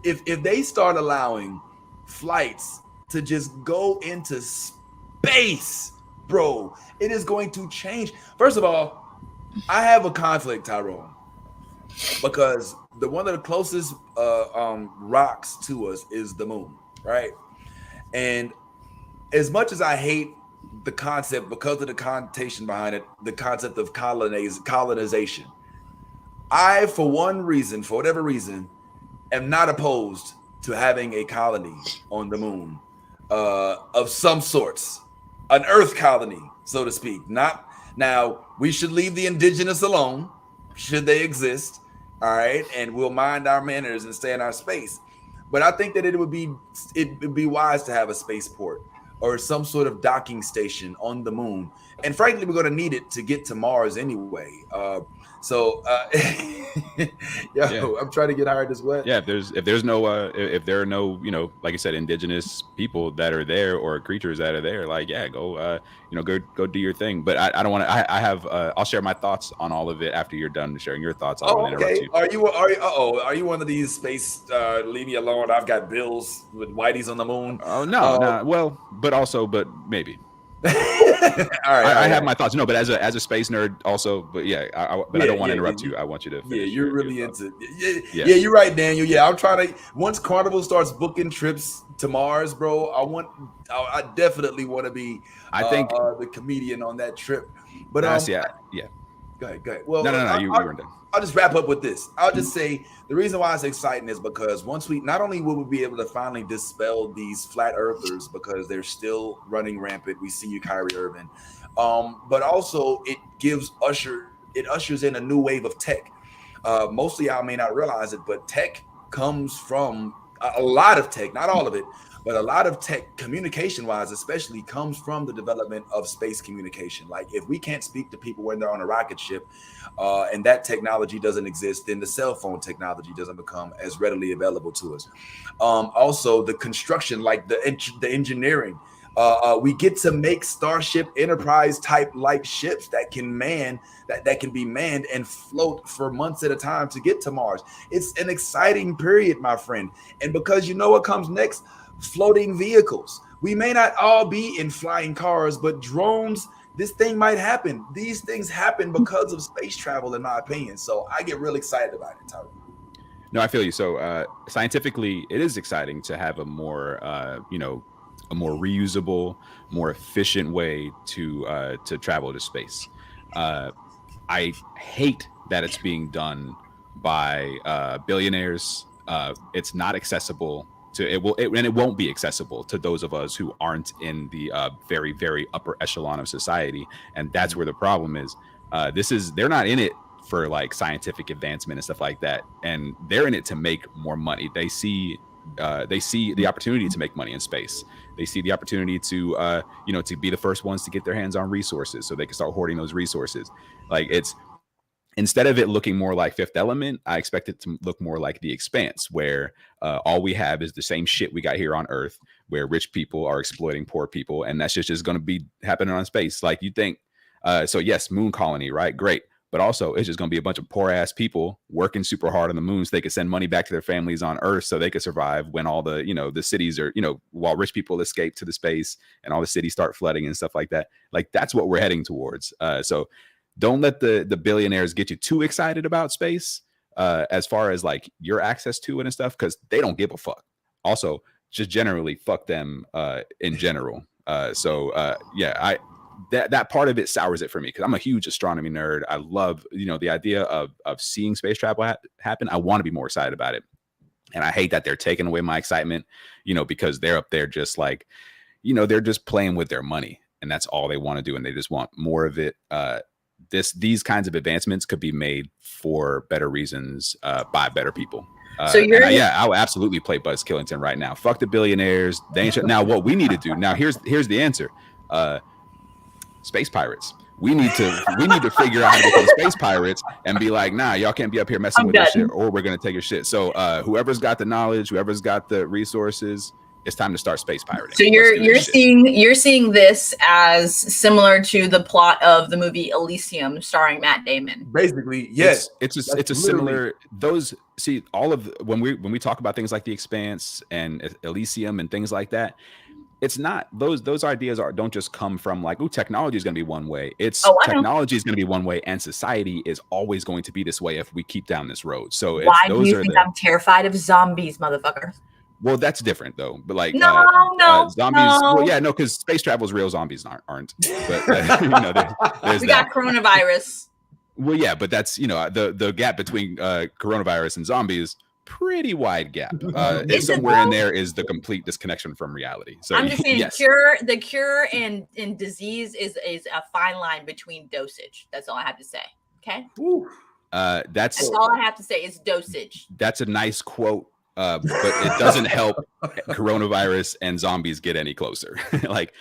if they start allowing flights to just go into space, bro, it is going to change. First of all, I have a conflict, Tyrone, because one of the closest rocks to us is the moon, right? And as much as I hate the concept because of the connotation behind it, the concept of colonization, I, for whatever reason, am not opposed to having a colony on the moon of some sorts, an Earth colony, so to speak. Now, we should leave the indigenous alone, should they exist, all right? And we'll mind our manners and stay in our space. But I think that it would be wise to have a spaceport or some sort of docking station on the moon. And frankly, we're going to need it to get to Mars anyway. I'm trying to get hired as well. Yeah, if there are no, like I said, indigenous people that are there or creatures that are there, like, yeah, go do your thing. But I don't want to. I'll share my thoughts on all of it after you're done sharing your thoughts. Oh, okay. Are you one of these space? Leave me alone. I've got bills with Whitey's on the moon. Oh no. Well, but maybe. All right, I have my thoughts. No, but as a space nerd also, but yeah, I don't want to interrupt you. I want you to finish. Yeah, you're really into it. Yeah, you're right, Daniel. Yeah, I'm trying to, once Carnival starts booking trips to Mars, bro, I definitely want to be the comedian on that trip. But yeah. Go ahead. Well, no, you weren't done. I'll just wrap up with this. I'll just say the reason why it's exciting is because not only will we be able to finally dispel these flat earthers because they're still running rampant. We see you, Kyrie Irving, but also it ushers in a new wave of tech. Mostly, I may not realize it, but tech comes from a lot of tech, not all of it, but a lot of tech, communication-wise, especially, comes from the development of space communication. Like, if we can't speak to people when they're on a rocket ship, and that technology doesn't exist, then the cell phone technology doesn't become as readily available to us. Also, the construction, like the engineering, we get to make Starship Enterprise type like ships that can be manned and float for months at a time to get to Mars. It's an exciting period, my friend. And because you know what comes next? Floating vehicles. We may not all be in flying cars, but drones, this thing might happen. These things happen because of space travel, in my opinion. So I get really excited about it, Tyler. No, I feel you. So scientifically, it is exciting to have a more, a more reusable, more efficient way to travel to space. I hate that it's being done by billionaires. It's not accessible to it won't be accessible to those of us who aren't in the very, very upper echelon of society, and that's where the problem is. They're not in it for like scientific advancement and stuff like that, and they're in it to make more money. They see the opportunity to make money in space. They see the opportunity to to be the first ones to get their hands on resources, so they can start hoarding those resources. Like, it's instead of it looking more like Fifth Element, I expect it to look more like The Expanse, where all we have is the same shit we got here on Earth, where rich people are exploiting poor people, and that's just going to be happening on space. Like, you think, so yes, moon colony, right? Great. But also, it's just going to be a bunch of poor ass people working super hard on the moon so they could send money back to their families on Earth so they could survive when all the, the cities are, while rich people escape to the space and all the cities start flooding and stuff like that. Like, that's what we're heading towards. So don't let the billionaires get you too excited about space as far as like your access to it and stuff, because they don't give a fuck. Also, just generally fuck them in general. That part of it sours it for me, because I'm a huge astronomy nerd. I love, the idea of seeing space travel happen. I want to be more excited about it. And I hate that they're taking away my excitement, because they're up there just like, they're just playing with their money, and that's all they want to do. And they just want more of it. These kinds of advancements could be made for better reasons by better people. I would absolutely play Buzz Killington right now. Fuck the billionaires. They ain't now what we need to do. Now here's the answer. Space pirates. We need to figure out how to become space pirates and be like, nah, y'all can't be up here messing with this shit, or we're gonna take your shit. So whoever's got the knowledge, whoever's got the resources, it's time to start space pirating. So you're seeing this as similar to the plot of the movie Elysium starring Matt Damon. Basically, yes. It's a similar all of when we talk about things like The Expanse and Elysium and things like that. It's not those ideas don't just come from like, technology is going to be one way. Technology is going to be one way, and society is always going to be this way if we keep down this road. So why do you think I'm terrified of zombies, motherfucker? Well, that's different though. But like, zombies. No. Well, yeah, no, because space travel is real. Zombies aren't. But there's we got coronavirus. Well, yeah, but that's the gap between coronavirus and zombies. Pretty wide gap. Somewhere in there is the complete disconnection from reality. So I'm just saying, yes. The cure and disease is a fine line between dosage. That's all I have to say. Okay. That's all I have to say is dosage. That's a nice quote, but it doesn't help coronavirus and zombies get any closer. Like,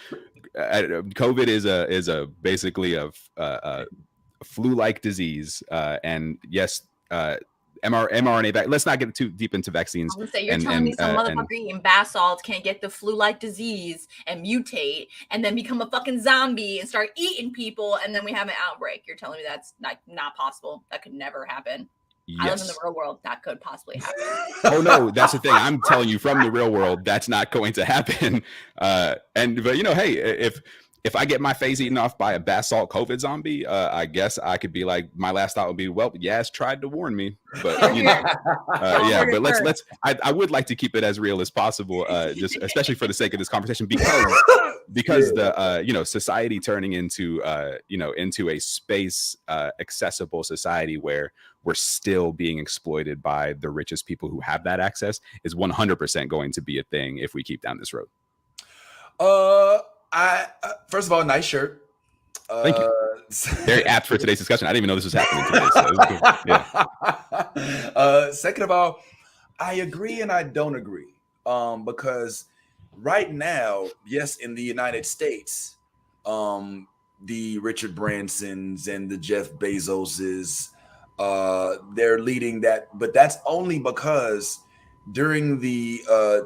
COVID is basically a flu-like disease, and yes. mRNA. Let's not get too deep into vaccines. I'm gonna say, you're telling me some motherfucker eating bath salts can't get the flu-like disease and mutate and then become a fucking zombie and start eating people, and then we have an outbreak. You're telling me that's not possible? That could never happen. Yes. I live in the real world. That could possibly happen. Oh no, that's the thing. I'm telling you from the real world, that's not going to happen. But hey, if I get my face eaten off by a bath salt COVID zombie, I guess I could be like, my last thought would be, well, Yaz tried to warn me, but but let's. I would like to keep it as real as possible, just especially for the sake of this conversation, because the society turning into a space accessible society where we're still being exploited by the richest people who have that access is 100% going to be a thing if we keep down this road. First of all, nice shirt. Thank you. Very apt for today's discussion. I didn't even know this was happening today. So it was cool. Yeah. Second of all, I agree and I don't agree. Because right now, yes, in the United States, the Richard Bransons and the Jeff Bezoses, they're leading that, but that's only because during the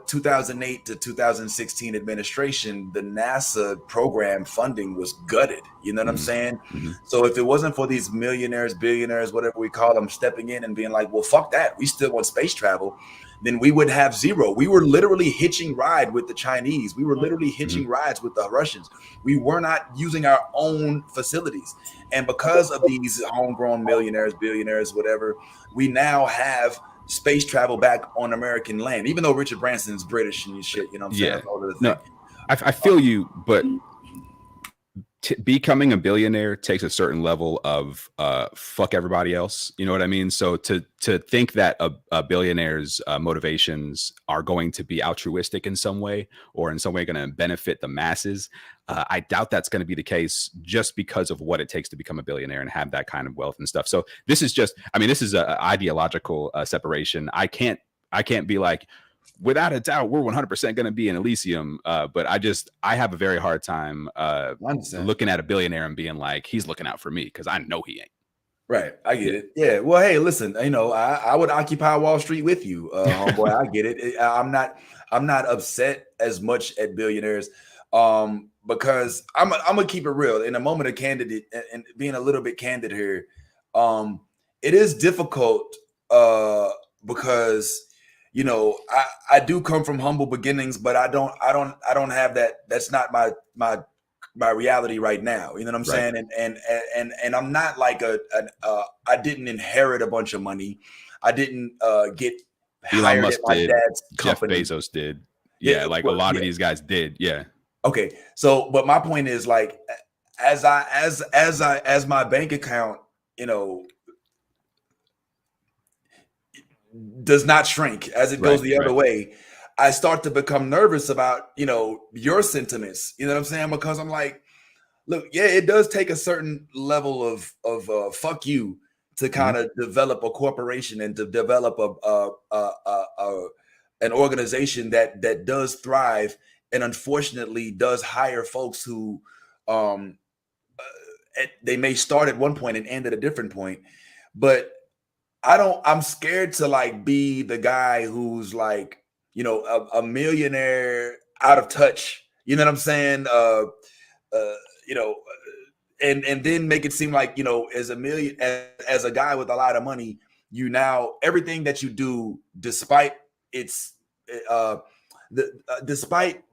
2008 to 2016 administration, the NASA program funding was gutted. You know what I'm saying? Mm-hmm. So if it wasn't for these millionaires, billionaires, whatever we call them, stepping in and being like, well, fuck that, we still want space travel, then we would have zero. We were literally hitching ride with the Chinese. We were literally hitching rides with the Russians. We were not using our own facilities. And because of these homegrown millionaires, billionaires, whatever, we now have space travel back on American land, even though Richard Branson's British and shit, you know what I'm saying? Yeah. No, I feel you, but becoming a billionaire takes a certain level of fuck everybody else. You know what I mean? So to think that a billionaire's motivations are going to be altruistic in some way, or in some way going to benefit the masses, I doubt that's going to be the case, just because of what it takes to become a billionaire and have that kind of wealth and stuff. So this is an ideological separation. I can't be like, without a doubt, we're 100% going to be in Elysium. But I have a very hard time looking at a billionaire and being like, he's looking out for me, because I know he ain't. Right, I get it. Yeah. Well, hey, listen, I would occupy Wall Street with you, homeboy. I get it. I'm not upset as much at billionaires, because I'm gonna keep it real. In a moment of candid and being a little bit candid here, it is difficult, because I do come from humble beginnings, but I don't have that. That's not my reality right now. You know what I'm saying? And I'm not like I didn't inherit a bunch of money. I didn't get Elon hired Musk at my did. dad's Jeff company. Bezos did. Yeah, like a lot of these guys did. Yeah. Okay. So, but my point is, like, as my bank account, does not shrink as it goes the other way, I start to become nervous about, your sentiments. You know what I'm saying? Because I'm like, look, yeah, it does take a certain level of fuck you to kind of develop a corporation and to develop an organization that does thrive, and unfortunately does hire folks who they may start at one point and end at a different point. But I'm scared to like be the guy who's like, a millionaire out of touch. You know what I'm saying? And then make it seem like, as a guy with a lot of money, now everything that you do, despite despite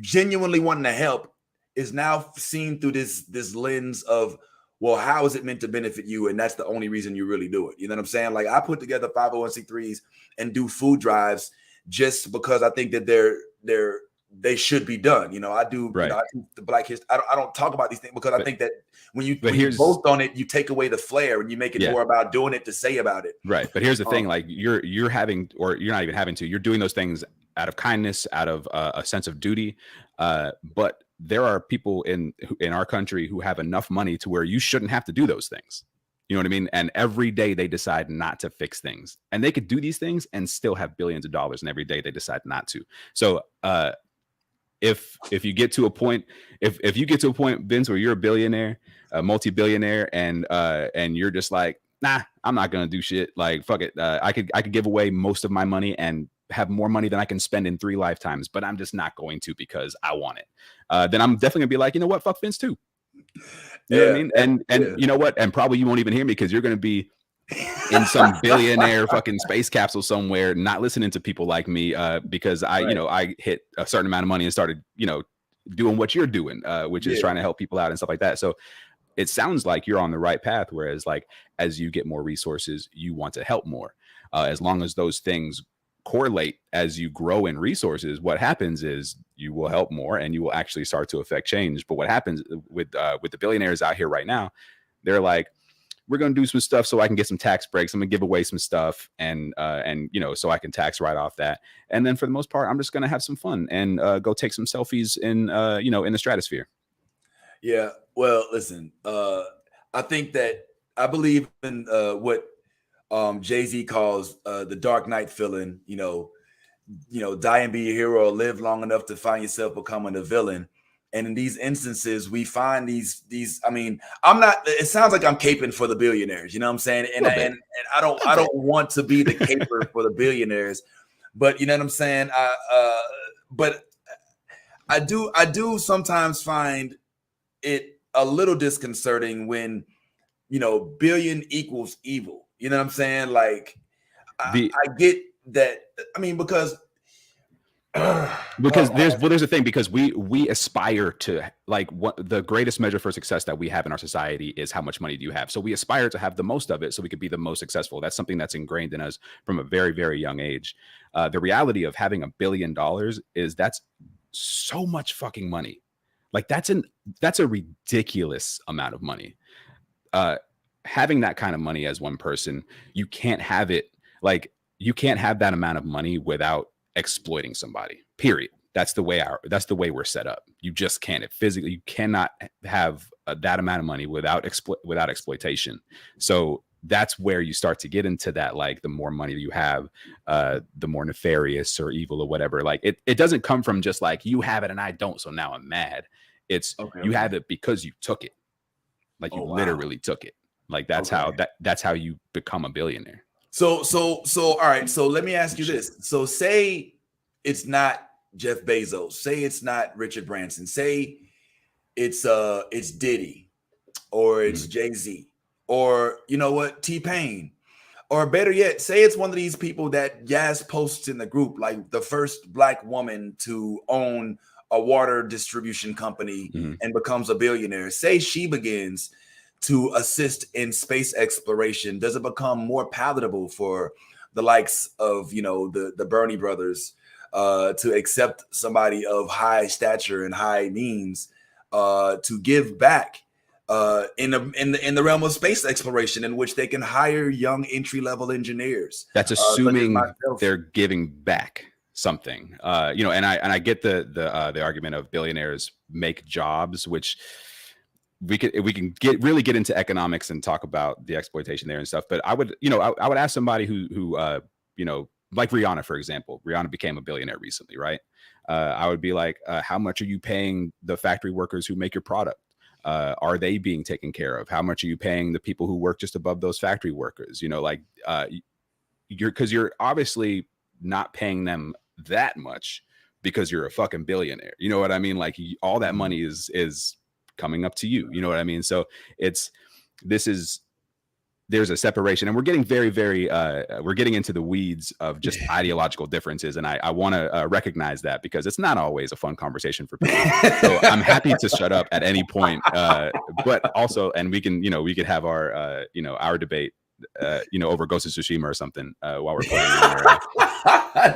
genuinely wanting to help, is now seen through this lens of, well, how is it meant to benefit you? And that's the only reason you really do it. You know what I'm saying? Like, I put together 501c3s and do food drives just because I think that they should be done. I do, I do the Black History. I don't talk about these things because I think that when you boast on it, you take away the flair and you make it more about doing it to say about it. Right. But here's the thing, like you're having, or you're not even having to, you're doing those things out of kindness, out of a sense of duty. But there are people in our country who have enough money to where you shouldn't have to do those things. You know what I mean? And every day they decide not to fix things, and they could do these things and still have billions of dollars. And every day they decide not to. So if you get to a point, if you get to a point, Vince, where you're a billionaire, a multi-billionaire, and you're just like, nah, I'm not gonna do shit. Like, fuck it. I could give away most of my money and have more money than I can spend in 3 lifetimes, but I'm just not going to because I want it. Then I'm definitely gonna be like, you know what, fuck Vince too. You know what I mean? And you know what? And probably you won't even hear me because you're gonna be in some billionaire fucking space capsule somewhere, not listening to people like me, because I hit a certain amount of money and started, doing what you're doing, which is trying to help people out and stuff like that. So it sounds like you're on the right path. Whereas, like, as you get more resources, you want to help more. As long as those things correlate as you grow in resources, what happens is you will help more and you will actually start to affect change. But what happens with the billionaires out here right now, they're like, we're going to do some stuff so I can get some tax breaks. I'm going to give away some stuff and so I can tax write off that. And then for the most part, I'm just going to have some fun and go take some selfies in the stratosphere. Yeah. Well, listen, I think that I believe in what Jay-Z calls the Dark Knight feeling, die and be a hero, or live long enough to find yourself becoming a villain. And in these instances, we find these. I mean, I'm not. It sounds like I'm caping for the billionaires. You know what I'm saying? And I don't want to be the caper for the billionaires, but you know what I'm saying. But I do sometimes find it a little disconcerting when billion equals evil. You know what I'm saying? Like, I get that. I mean, because there's a thing, because we aspire to, like, what the greatest measure for success that we have in our society is how much money do you have. So we aspire to have the most of it so we could be the most successful. That's something that's ingrained in us from a very, very young age. The reality of having $1 billion is that's so much fucking money. Like, that's a ridiculous amount of money. Having that kind of money as one person, you can't have it, like, you can't have that amount of money without exploiting somebody, period. That's the way we're set up. You just can't. You cannot have that amount of money without exploitation. So that's where you start to get into that, like, the more money you have, the more nefarious or evil or whatever. Like, it doesn't come from just like, you have it and I don't, so now I'm mad. It's you have it because you took it. Like, you literally took it. Like that's how that's how you become a billionaire. So all right. So let me ask you this. So say it's not Jeff Bezos. Say it's not Richard Branson. Say it's Diddy, or it's Jay-Z, or you know what, T-Pain. Or better yet, say it's one of these people that Yaz posts in the group, like the first Black woman to own a water distribution company and becomes a billionaire. Say she begins to assist in space exploration. Does it become more palatable for the likes of, you know, the Bernie brothers to accept somebody of high stature and high means to give back in the realm of space exploration, in which they can hire young entry-level engineers? That's assuming they're giving back something, you know, and I get the argument of billionaires make jobs, which we can get into economics and talk about the exploitation there and stuff. But I would, you know, I would ask somebody who you know, like Rihanna, for example. Rihanna became a billionaire recently, right? I would be like, how much are you paying the factory workers who make your product? Are they being taken care of? How much are you paying the people who work just above those factory workers? You know, like you're obviously not paying them that much because you're a fucking billionaire. You know what I mean? Like all that money is coming up to you. You know what I mean? So there's a separation, and we're getting very, very, we're getting into the weeds of just ideological differences. And I want to recognize that, because it's not always a fun conversation for people. So I'm happy to shut up at any point. But also, and we can, you know, we could have our, you know, our debate, you know, over Ghost of Tsushima or something while we're playing.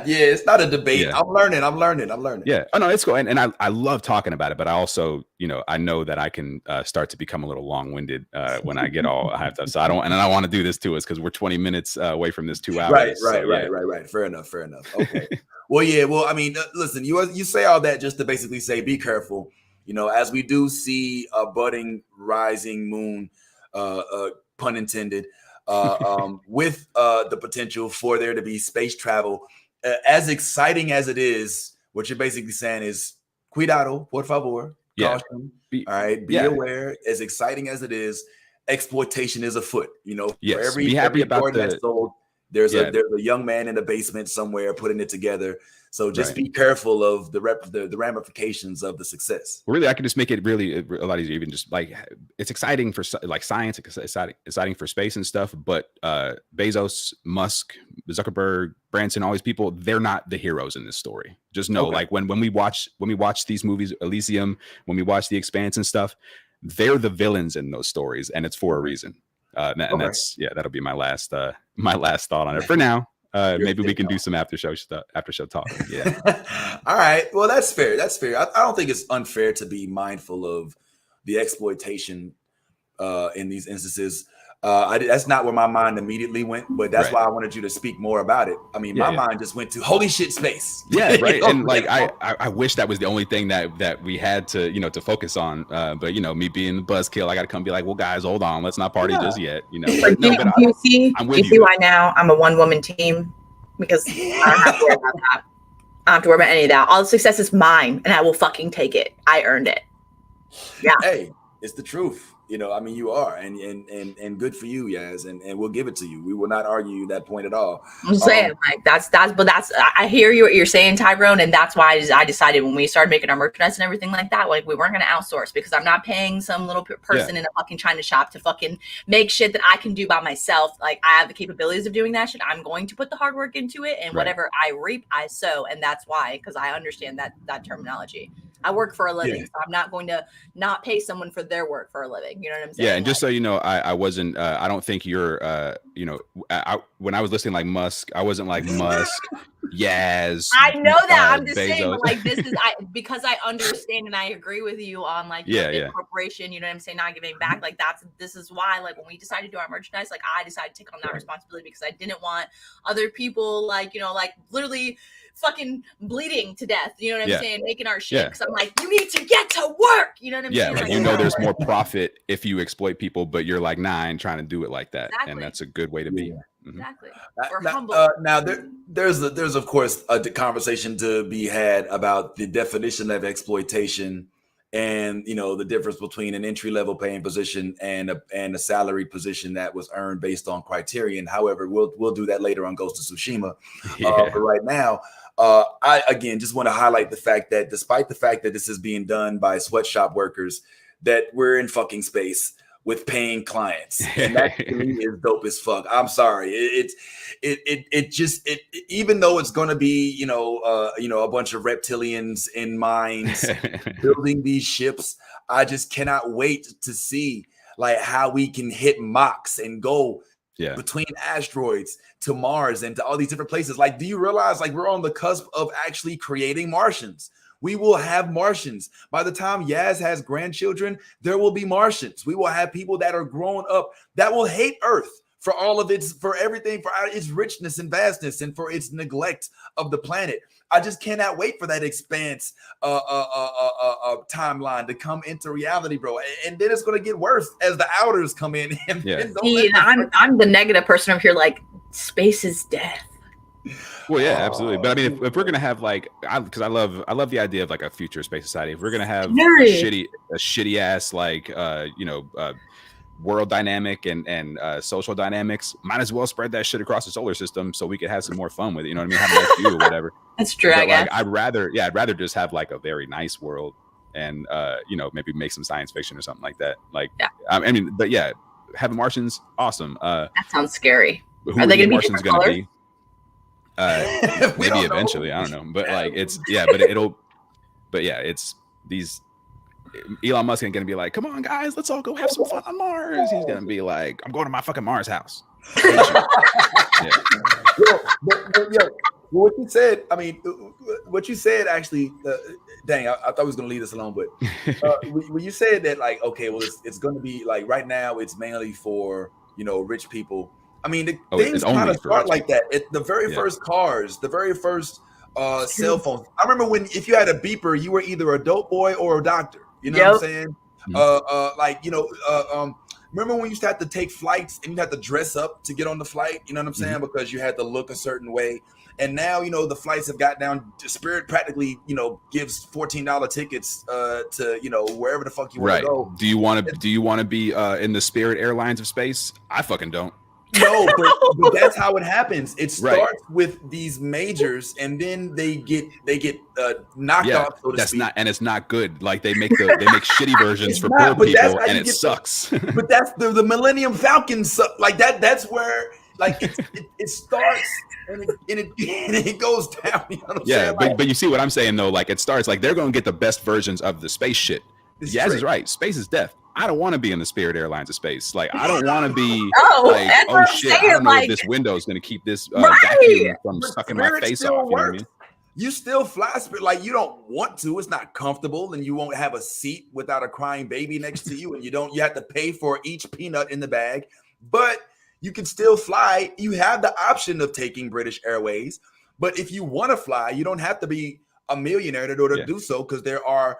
Yeah, it's not a debate. Yeah. I'm learning. Yeah. Oh no, it's cool. And I love talking about it, but I also, you know, I know that I can start to become a little long-winded when I get all hyped up. So I don't want to do this to us, because we're 20 minutes away from this 2 hours. Right. Fair enough. Okay. Well, I mean, listen, you say all that just to basically say, be careful. You know, as we do see a budding rising moon, pun intended, with the potential for there to be space travel. As exciting as it is, what you're basically saying is, cuidado, por favor, caution. All right, be aware. As exciting as it is, exploitation is afoot. You know, for every board that's sold, there's a young man in the basement somewhere putting it together. So just be careful of the ramifications of the success. Really, I can just make it really a lot easier. Even just like, it's exciting for like science, exciting for space and stuff. But Bezos, Musk, Zuckerberg, Branson, all these people, they're not the heroes in this story. Just know, like when we watch these movies, Elysium, when we watch The Expanse and stuff, they're the villains in those stories, and it's for a reason. And that's that'll be my last thought on it for now. Maybe we can do some after show talk. Yeah. All right. Well, that's fair. I don't think it's unfair to be mindful of the exploitation in these instances. That's not where my mind immediately went, but that's why I wanted you to speak more about it. I mean, my mind just went to holy shit space. Yeah, right. And like, I wish that was the only thing that we had to, you know, to focus on. But you know, me being the buzzkill, I got to come be like, well, guys, hold on, let's not party just yet. You know, you see why now I'm a one-woman team, because I don't have to worry about that. I don't have to worry about any of that. All the success is mine, and I will fucking take it. I earned it. Yeah. Hey, it's the truth. You know, I mean, you are, and good for you, Yaz, and we'll give it to you. We will not argue that point at all. I'm saying, like, that's I hear you what you're saying, Tyrone, and that's why I decided when we started making our merchandise and everything like that, like, we weren't going to outsource, because I'm not paying some little person in a fucking China shop to fucking make shit that I can do by myself. Like, I have the capabilities of doing that shit. I'm going to put the hard work into it, and whatever I reap, I sow, and that's why, because I understand that terminology. I work for a living, so I'm not going to not pay someone for their work for a living. You know what I'm saying? Yeah, and just so you know, I wasn't. I don't think you're. You know, when I was listening like Musk, I wasn't like Musk, Yaz. I know that. I'm just Bezos. saying, like, this is because I understand and I agree with you on like corporation. You know what I'm saying? Not giving back. Like this is why, like, when we decided to do our merchandise, like, I decided to take on that responsibility, because I didn't want other people, like, you know, like, literally fucking bleeding to death, you know what I'm saying, making our shit, because I'm like, you need to get to work, you know what I'm saying? Like, you know, there's more profit if you exploit people, but you're like, nah, I ain't trying to do it like that. And that's a good way to be. Exactly. We're humble. Now there's of course a conversation to be had about the definition of exploitation and the difference between an entry-level paying position and a salaried position that was earned based on criterion. However, we'll do that later on Ghost of Tsushima. But right now, I again just want to highlight the fact that despite the fact that this is being done by sweatshop workers, that we're in fucking space with paying clients, and that to me is dope as fuck. I'm sorry, it just even though it's going to be a bunch of reptilians in mines building these ships, I just cannot wait to see like how we can hit Mox and go between asteroids to Mars and to all these different places. Like, do you realize like we're on the cusp of actually creating Martians? We will have Martians. By the time Yaz has grandchildren, there will be Martians. We will have people that are growing up that will hate Earth for all of its, for everything, for its richness and vastness, and for its neglect of the planet. I just cannot wait for that expanse timeline to come into reality, bro. And then it's going to get worse as the outers come in. And See, I'm the negative person up here. Like, space is death. Well, yeah, absolutely. But I mean, if we're gonna have like, because I love the idea of like a future space society. If we're gonna have a shitty ass like world dynamic and social dynamics, might as well spread that shit across the solar system so we could have some more fun with it. You know what I mean? Have a nice view or whatever. That's true. But, like, I'd rather just have like a very nice world and maybe make some science fiction or something like that. Like, I mean, but yeah, having Martians, awesome. That sounds scary. Are they gonna be Martians gonna be? Maybe eventually, I don't know, but like it's these Elon Musk ain't gonna be like, come on guys, let's all go have some fun on Mars. He's gonna be like, I'm going to my fucking Mars house. What you said, I mean, what you said actually, dang, I thought I was gonna leave this alone, but when you said that, like, okay, well, it's gonna be like right now, it's mainly for rich people. I mean, things kind of start like that. The very first cars, the very first cell phones. I remember when if you had a beeper, you were either a dope boy or a doctor. You know what I'm saying? Remember when you used to have to take flights and you had to dress up to get on the flight? You know what I'm saying? Because you had to look a certain way. And now, the flights have got down. Spirit practically, gives $14 tickets to, wherever the fuck you want to go. Do you want to be in the Spirit Airlines of space? I fucking don't. No, but that's how it happens. It starts with these majors, and then they get knocked off. So to speak. It's not good. Like they make shitty versions for poor people, and it sucks. But that's the Millennium Falcon. Like that. That's where like it starts and it goes down. You know what I'm saying? But you see what I'm saying though. Like it starts like they're gonna get the best versions of the space shit. Yaz is right. Space is death. I don't want to be in the Spirit Airlines of space. Like, I don't want to be like, oh shit, I don't know if this window is going to keep this vacuum from sucking my face off. You know what I mean? You still fly Spirit. Like, you don't want to. It's not comfortable, and you won't have a seat without a crying baby next to you, and you have to pay for each peanut in the bag. But you can still fly. You have the option of taking British Airways. But if you want to fly, you don't have to be a millionaire in order to do so, because there are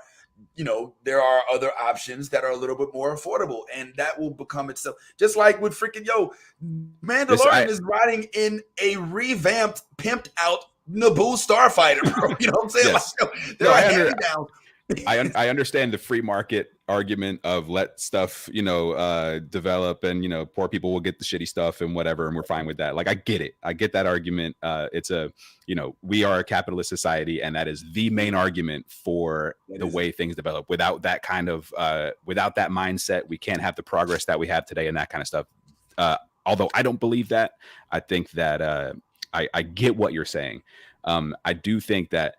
other options that are a little bit more affordable, and that will become itself. Just like with freaking Mandalorian is riding in a revamped, pimped out Naboo starfighter, bro. You know what I'm saying? Yes. Like, there are hand-me-downs. I understand the free market argument of let stuff develop, and poor people will get the shitty stuff and whatever, and we're fine with that. Like I get it. I get that argument. It's we are a capitalist society, and that is the main argument for the way things develop. Without that kind of without that mindset, we can't have the progress that we have today and that kind of stuff. Although I don't believe that, I think that I get what you're saying. I do think that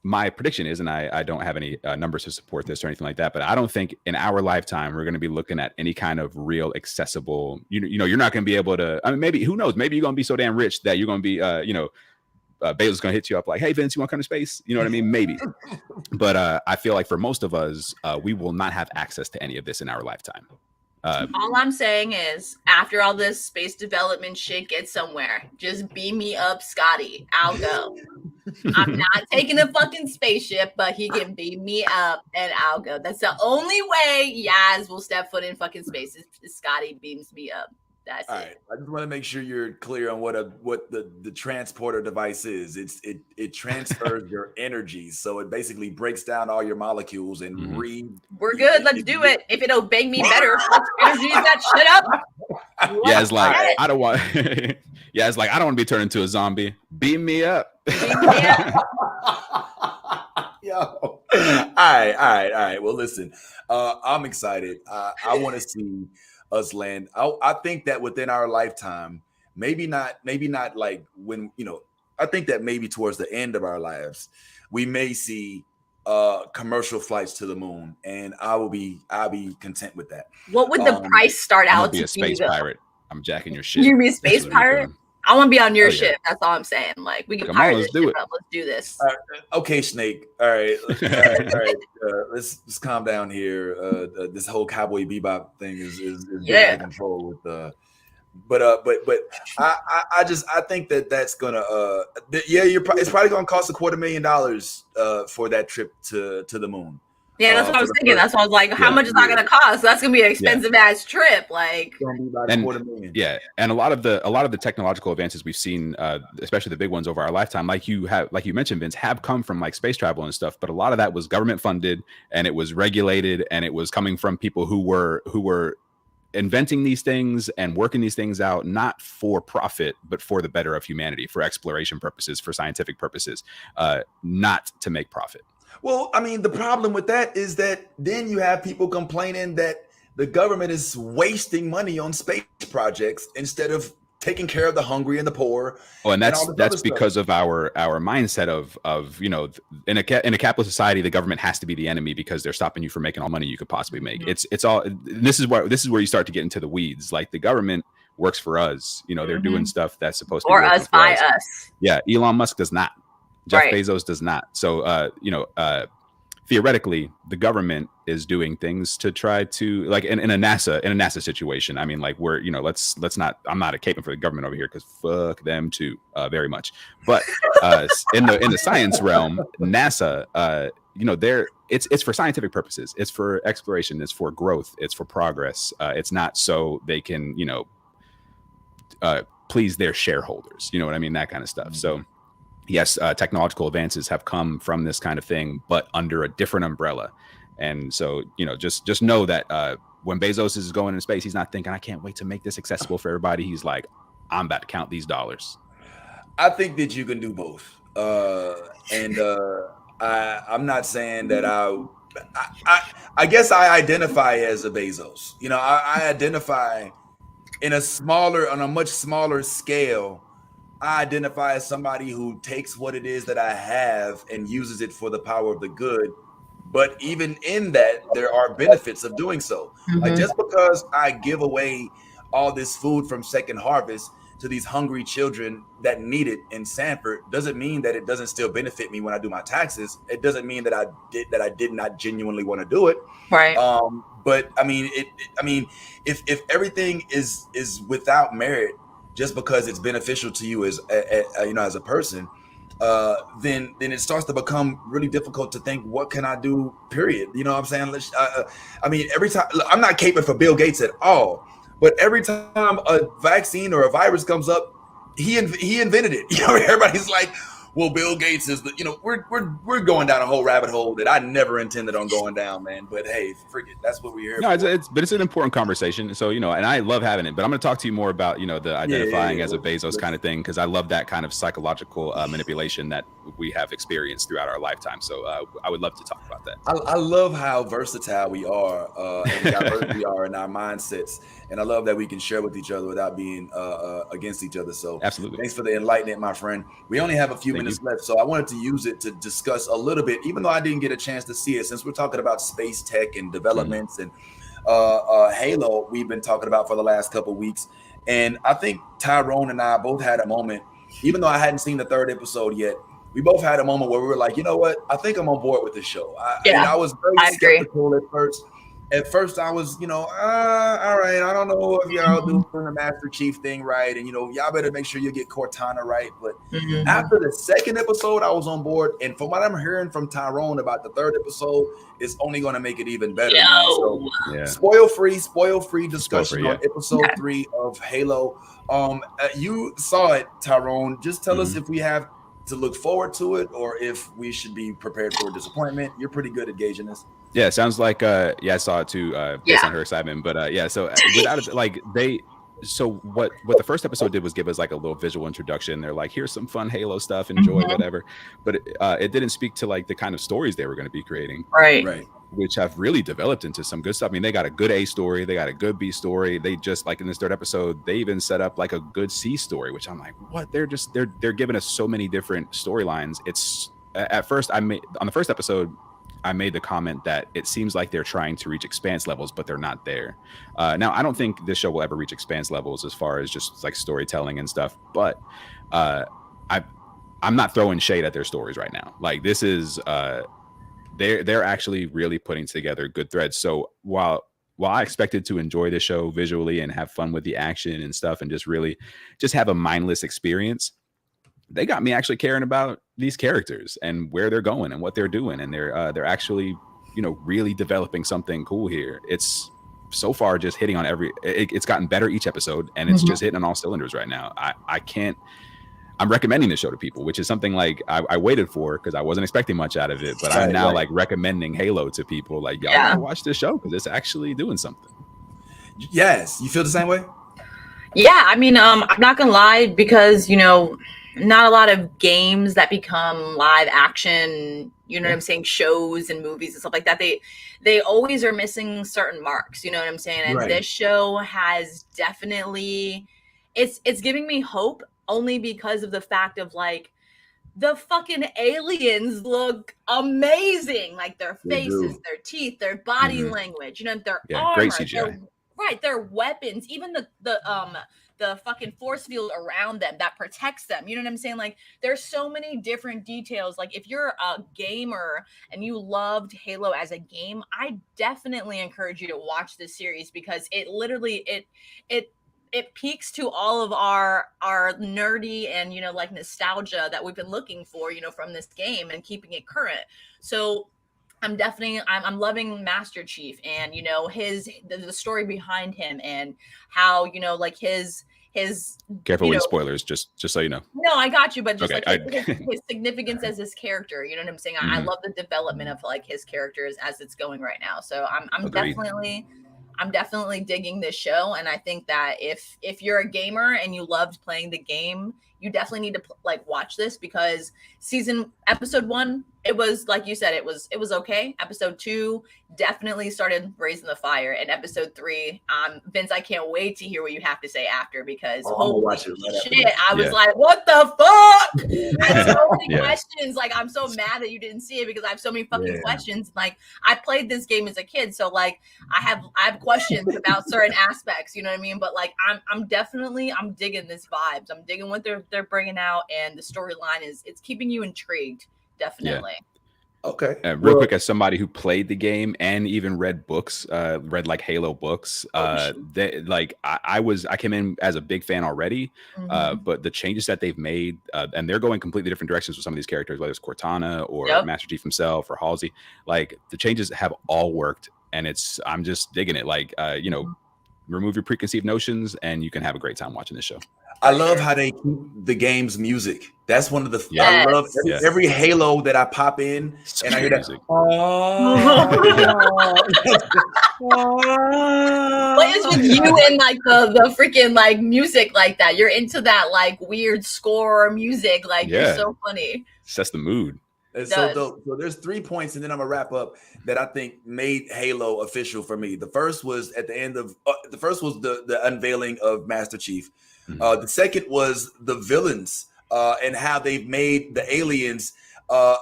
my prediction is, and I don't have any numbers to support this or anything like that, but I don't think in our lifetime we're going to be looking at any kind of real accessible. You're not going to be able to. I mean, maybe who knows? Maybe you're going to be so damn rich that you're going to be, Bezos going to hit you up like, "Hey, Vince, you want to come to space?" You know what I mean? Maybe. But I feel like for most of us, we will not have access to any of this in our lifetime. All I'm saying is, after all this space development shit gets somewhere, just beam me up, Scotty. I'll go. I'm not taking a fucking spaceship, but he can beam me up and I'll go. That's the only way Yaz will step foot in fucking space is Scotty beams me up. That's All it. right. I just want to make sure you're clear on what the transporter device is. It transfers your energy, so it basically breaks down all your moleccules and We're good. Let's do it. If it'll bang me better, let's energy that shit up. Yeah, it's like get it. I don't want. Yeah, it's like I don't want to be turned into a zombie. Beam me up. Beam me up. Yo. All right. Well, listen, I'm excited. I want to see us land. I think that within our lifetime, maybe not like when, I think that maybe towards the end of our lives, we may see commercial flights to the moon, and I'll be content with that. What would the price start I'm out gonna be to a space be? pirate. I'm jacking your shit. You be a That's space what I'm pirate? doing. I want to be on your Oh, yeah. ship. That's all I'm saying. Like, we can Come pirate on, this let's do ship it. up. Let's do this. Okay, Snake. All right. Let's calm down here. This whole Cowboy Bebop thing is getting out of control with but I think that's gonna it's probably gonna cost $250,000 for that trip to the moon. Yeah, that's what I was thinking. That's why I was like, how much is that going to cost? That's going to be an expensive ass trip. Like, and a lot of the technological advances we've seen, especially the big ones over our lifetime, like you mentioned, Vince, have come from like space travel and stuff. But a lot of that was government funded, and it was regulated, and it was coming from people who were inventing these things and working these things out, not for profit, but for the better of humanity, for exploration purposes, for scientific purposes, not to make profit. Well, I mean, the problem with that is that then you have people complaining that the government is wasting money on space projects instead of taking care of the hungry and the poor. Oh, and that's because of our mindset of in a capitalist society, the government has to be the enemy because they're stopping you from making all money you could possibly make. Mm-hmm. It's all this is where you start to get into the weeds. Like, the government works for us. They're doing stuff that's supposed to be us by us. Yeah, Elon Musk does not. Jeff Bezos does not. So, theoretically, the government is doing things to try to, like, in a NASA situation. I mean, like, we're, let's not. I'm not caping for the government over here because fuck them too, very much. But in the science realm, NASA, it's for scientific purposes. It's for exploration. It's for growth. It's for progress. It's not so they can, please their shareholders. You know what I mean? That kind of stuff. So. Yes, technological advances have come from this kind of thing, but under a different umbrella. And so, just know that when Bezos is going into space, he's not thinking, I can't wait to make this accessible for everybody. He's like, I'm about to count these dollars. I think that you can do both. I'm not saying that I guess I identify as a Bezos. I identify on a much smaller scale. I identify as somebody who takes what it is that I have and uses it for the power of the good. But even in that, there are benefits of doing so. Mm-hmm. Like, just because I give away all this food from Second Harvest to these hungry children that need it in Sanford doesn't mean that it doesn't still benefit me when I do my taxes. It doesn't mean that I did not genuinely want to do it. Right. But I mean, if everything is without merit, just because it's beneficial to you as a person, then it starts to become really difficult to think, what can I do, period? You know what I'm saying? I mean, every time, I'm not caping for Bill Gates at all, but every time a vaccine or a virus comes up, he invented it. Everybody's like, well, Bill Gates is we're going down a whole rabbit hole that I never intended on going down, man. But hey, forget, that's what we're here for. But it's an important conversation. So, and I love having it, but I'm going to talk to you more about, the identifying as a Bezos kind of thing. Cause I love that kind of psychological manipulation that we have experienced throughout our lifetime. So I would love to talk about that. I love how versatile we are and diverse we are in our mindsets. And I love that we can share with each other without being against each other. So absolutely. Thanks for the enlightenment, my friend. We only have a few minutes left, so I wanted to use it to discuss a little bit, even though I didn't get a chance to see it, since we're talking about space tech and developments and Halo we've been talking about for the last couple of weeks. And I think Tyrone and I both had a moment, even though I hadn't seen the third episode yet, we both had a moment where we were like, you know what? I think I'm on board with this show. I was very skeptical at first. at first I was, all right, I don't know if y'all doing the Master Chief thing right, and y'all better make sure you get Cortana right. But after the second episode, I was on board, and from what I'm hearing from Tyrone about the third episode, it's only going to make it even better. Man. So, spoil free discussion on episode 3 of Halo. You saw it, Tyrone. Just tell us if we have to look forward to it or if we should be prepared for a disappointment. You're pretty good at gauging this. Yeah, sounds like I saw it too, based on her excitement. But so without it, so what the first episode did was give us like a little visual introduction. They're like, here's some fun Halo stuff, enjoy whatever. But it didn't speak to like the kind of stories they were going to be creating, right, which have really developed into some good stuff. I mean, they got a good A story, they got a good B story. They just, like in this third episode, they even set up like a good C story, which I'm like, what? They're giving us so many different storylines. It's at first on the first episode, I made the comment that it seems like they're trying to reach Expanse levels, but they're not there. Now, I don't think this show will ever reach Expanse levels as far as just like storytelling and stuff, but I'm not throwing shade at their stories right now. Like this is they're actually really putting together good threads. So while I expected to enjoy the show visually and have fun with the action and stuff and just have a mindless experience, they got me actually caring about these characters and where they're going and what they're doing, and they're actually really developing something cool here. It's so far just hitting on it's gotten better each episode, and it's just hitting on all cylinders right now. I'm recommending this show to people, which is something like I waited for because I wasn't expecting much out of it, but I'm now like recommending Halo to people. Like, y'all gotta watch this show because it's actually doing something. Yes, you feel the same way? Yeah, I mean, I'm not gonna lie, because not a lot of games that become live action, what I'm saying, shows and movies and stuff like that, they always are missing certain marks, you know what I'm saying? And this show has definitely, it's giving me hope only because of the fact of like the fucking aliens look amazing, like their faces, their teeth, their body language, their armor, great CGI. Their weapons, even the fucking force field around them that protects them. You know what I'm saying? Like, there's so many different details. Like, if you're a gamer and you loved Halo as a game, I definitely encourage you to watch this series, because it literally, it peaks to all of our nerdy and, like, nostalgia that we've been looking for, from this game, and keeping it current. So I'm loving Master Chief, and the story behind him, and how like his careful with spoilers, just so you know. No, I got you, but just his significance as his character, you know what I'm saying? I love the development of like his characters as it's going right now. So I'm definitely digging this show, and I think that if you're a gamer and you loved playing the game, you definitely need to watch this, because episode 1, it was, like you said, it was okay. Episode 2 definitely started raising the fire, and episode 3, Vince, I can't wait to hear what you have to say after, because holy shit, I was like, what the fuck? I had so many questions. Like, I'm so mad that you didn't see it, because I have so many fucking questions. Like, I played this game as a kid, so like I have questions about certain aspects, you know what I mean? But like I'm digging this vibes. I'm digging what they're bringing out, and the storyline it's keeping you intrigued. Definitely. Okay. Real quick, as somebody who played the game and even read books, read like Halo books, I came in as a big fan already, but the changes that they've made, and they're going completely different directions with some of these characters, whether it's Cortana or Master Chief himself or Halsey, like the changes have all worked, and I'm just digging it. Like, remove your preconceived notions, and you can have a great time watching this show. I love how they keep the game's music. That's one of the I love every Halo that I pop in, and I hear that. What is with you and like the freaking like music like that? You're into that like weird score music, like you're so funny. That's the mood. It's so dope. So there's 3 points, and then I'm gonna wrap up, that I think made Halo official for me. The first was at the end of the unveiling of Master Chief. The second was the villains, and how they've made the aliens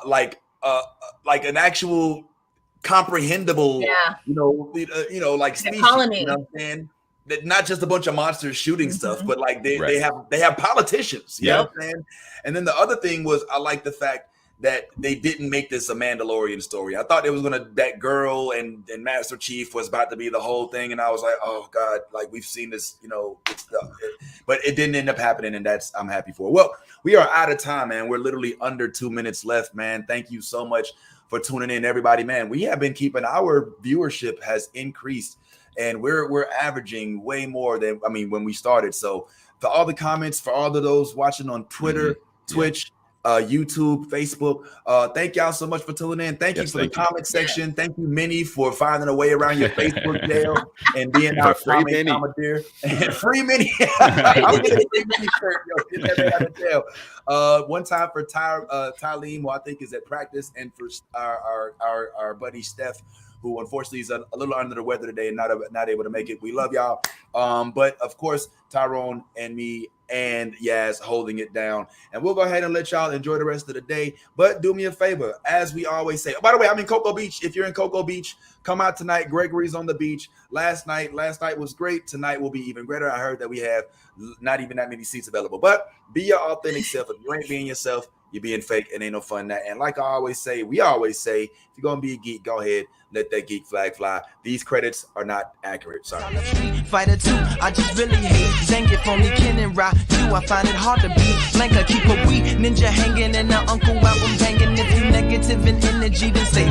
like an actual comprehensible, like species. Colony. You know what I'm saying? That not just a bunch of monsters shooting stuff, but like they have politicians. You know what I'm saying? And then the other thing was, I like the fact that they didn't make this a Mandalorian story. I thought it was gonna that girl and Master Chief was about to be the whole thing, and I was like, oh God, like we've seen this, but it didn't end up happening, and that's I'm happy for. Well, we are out of time, man. We're literally under 2 minutes left, man. Thank you so much for tuning in, everybody, man. We have been keeping our viewership has increased, and we're averaging way more than when we started. So for all the comments, for all of those watching on Twitter, Twitch, YouTube, Facebook, thank y'all so much for tuning in. Thank you for the comment section. Thank you, Minnie, for finding a way around your Facebook jail and being our free Minnie. And free Minnie. I'm getting free Minnie shirt, yo. Get that man out of jail. One time for Tyleem, who I think is at practice, and for our buddy Steph, who unfortunately is a little under the weather today and not able to make it. We love y'all. But of course, Tyrone and me and Yaz holding it down. And we'll go ahead and let y'all enjoy the rest of the day. But do me a favor, as we always say. By the way, I'm in Cocoa Beach. If you're in Cocoa Beach, come out tonight. Gregory's on the beach. Last night was great. Tonight will be even greater. I heard that we have not even that many seats available. But be your authentic self. If you ain't being yourself, you're being fake. It ain't no fun in that. And like I always say, we always say, if you're going to be a geek, go ahead. Let that geek flag fly. These credits are not accurate. Sorry. Fighter 2, I just really hate Zangief, only Ken and Ra. I find it hard to be Blanca, keep a wee ninja hanging and the uncle album banging. If you negative in energy, then say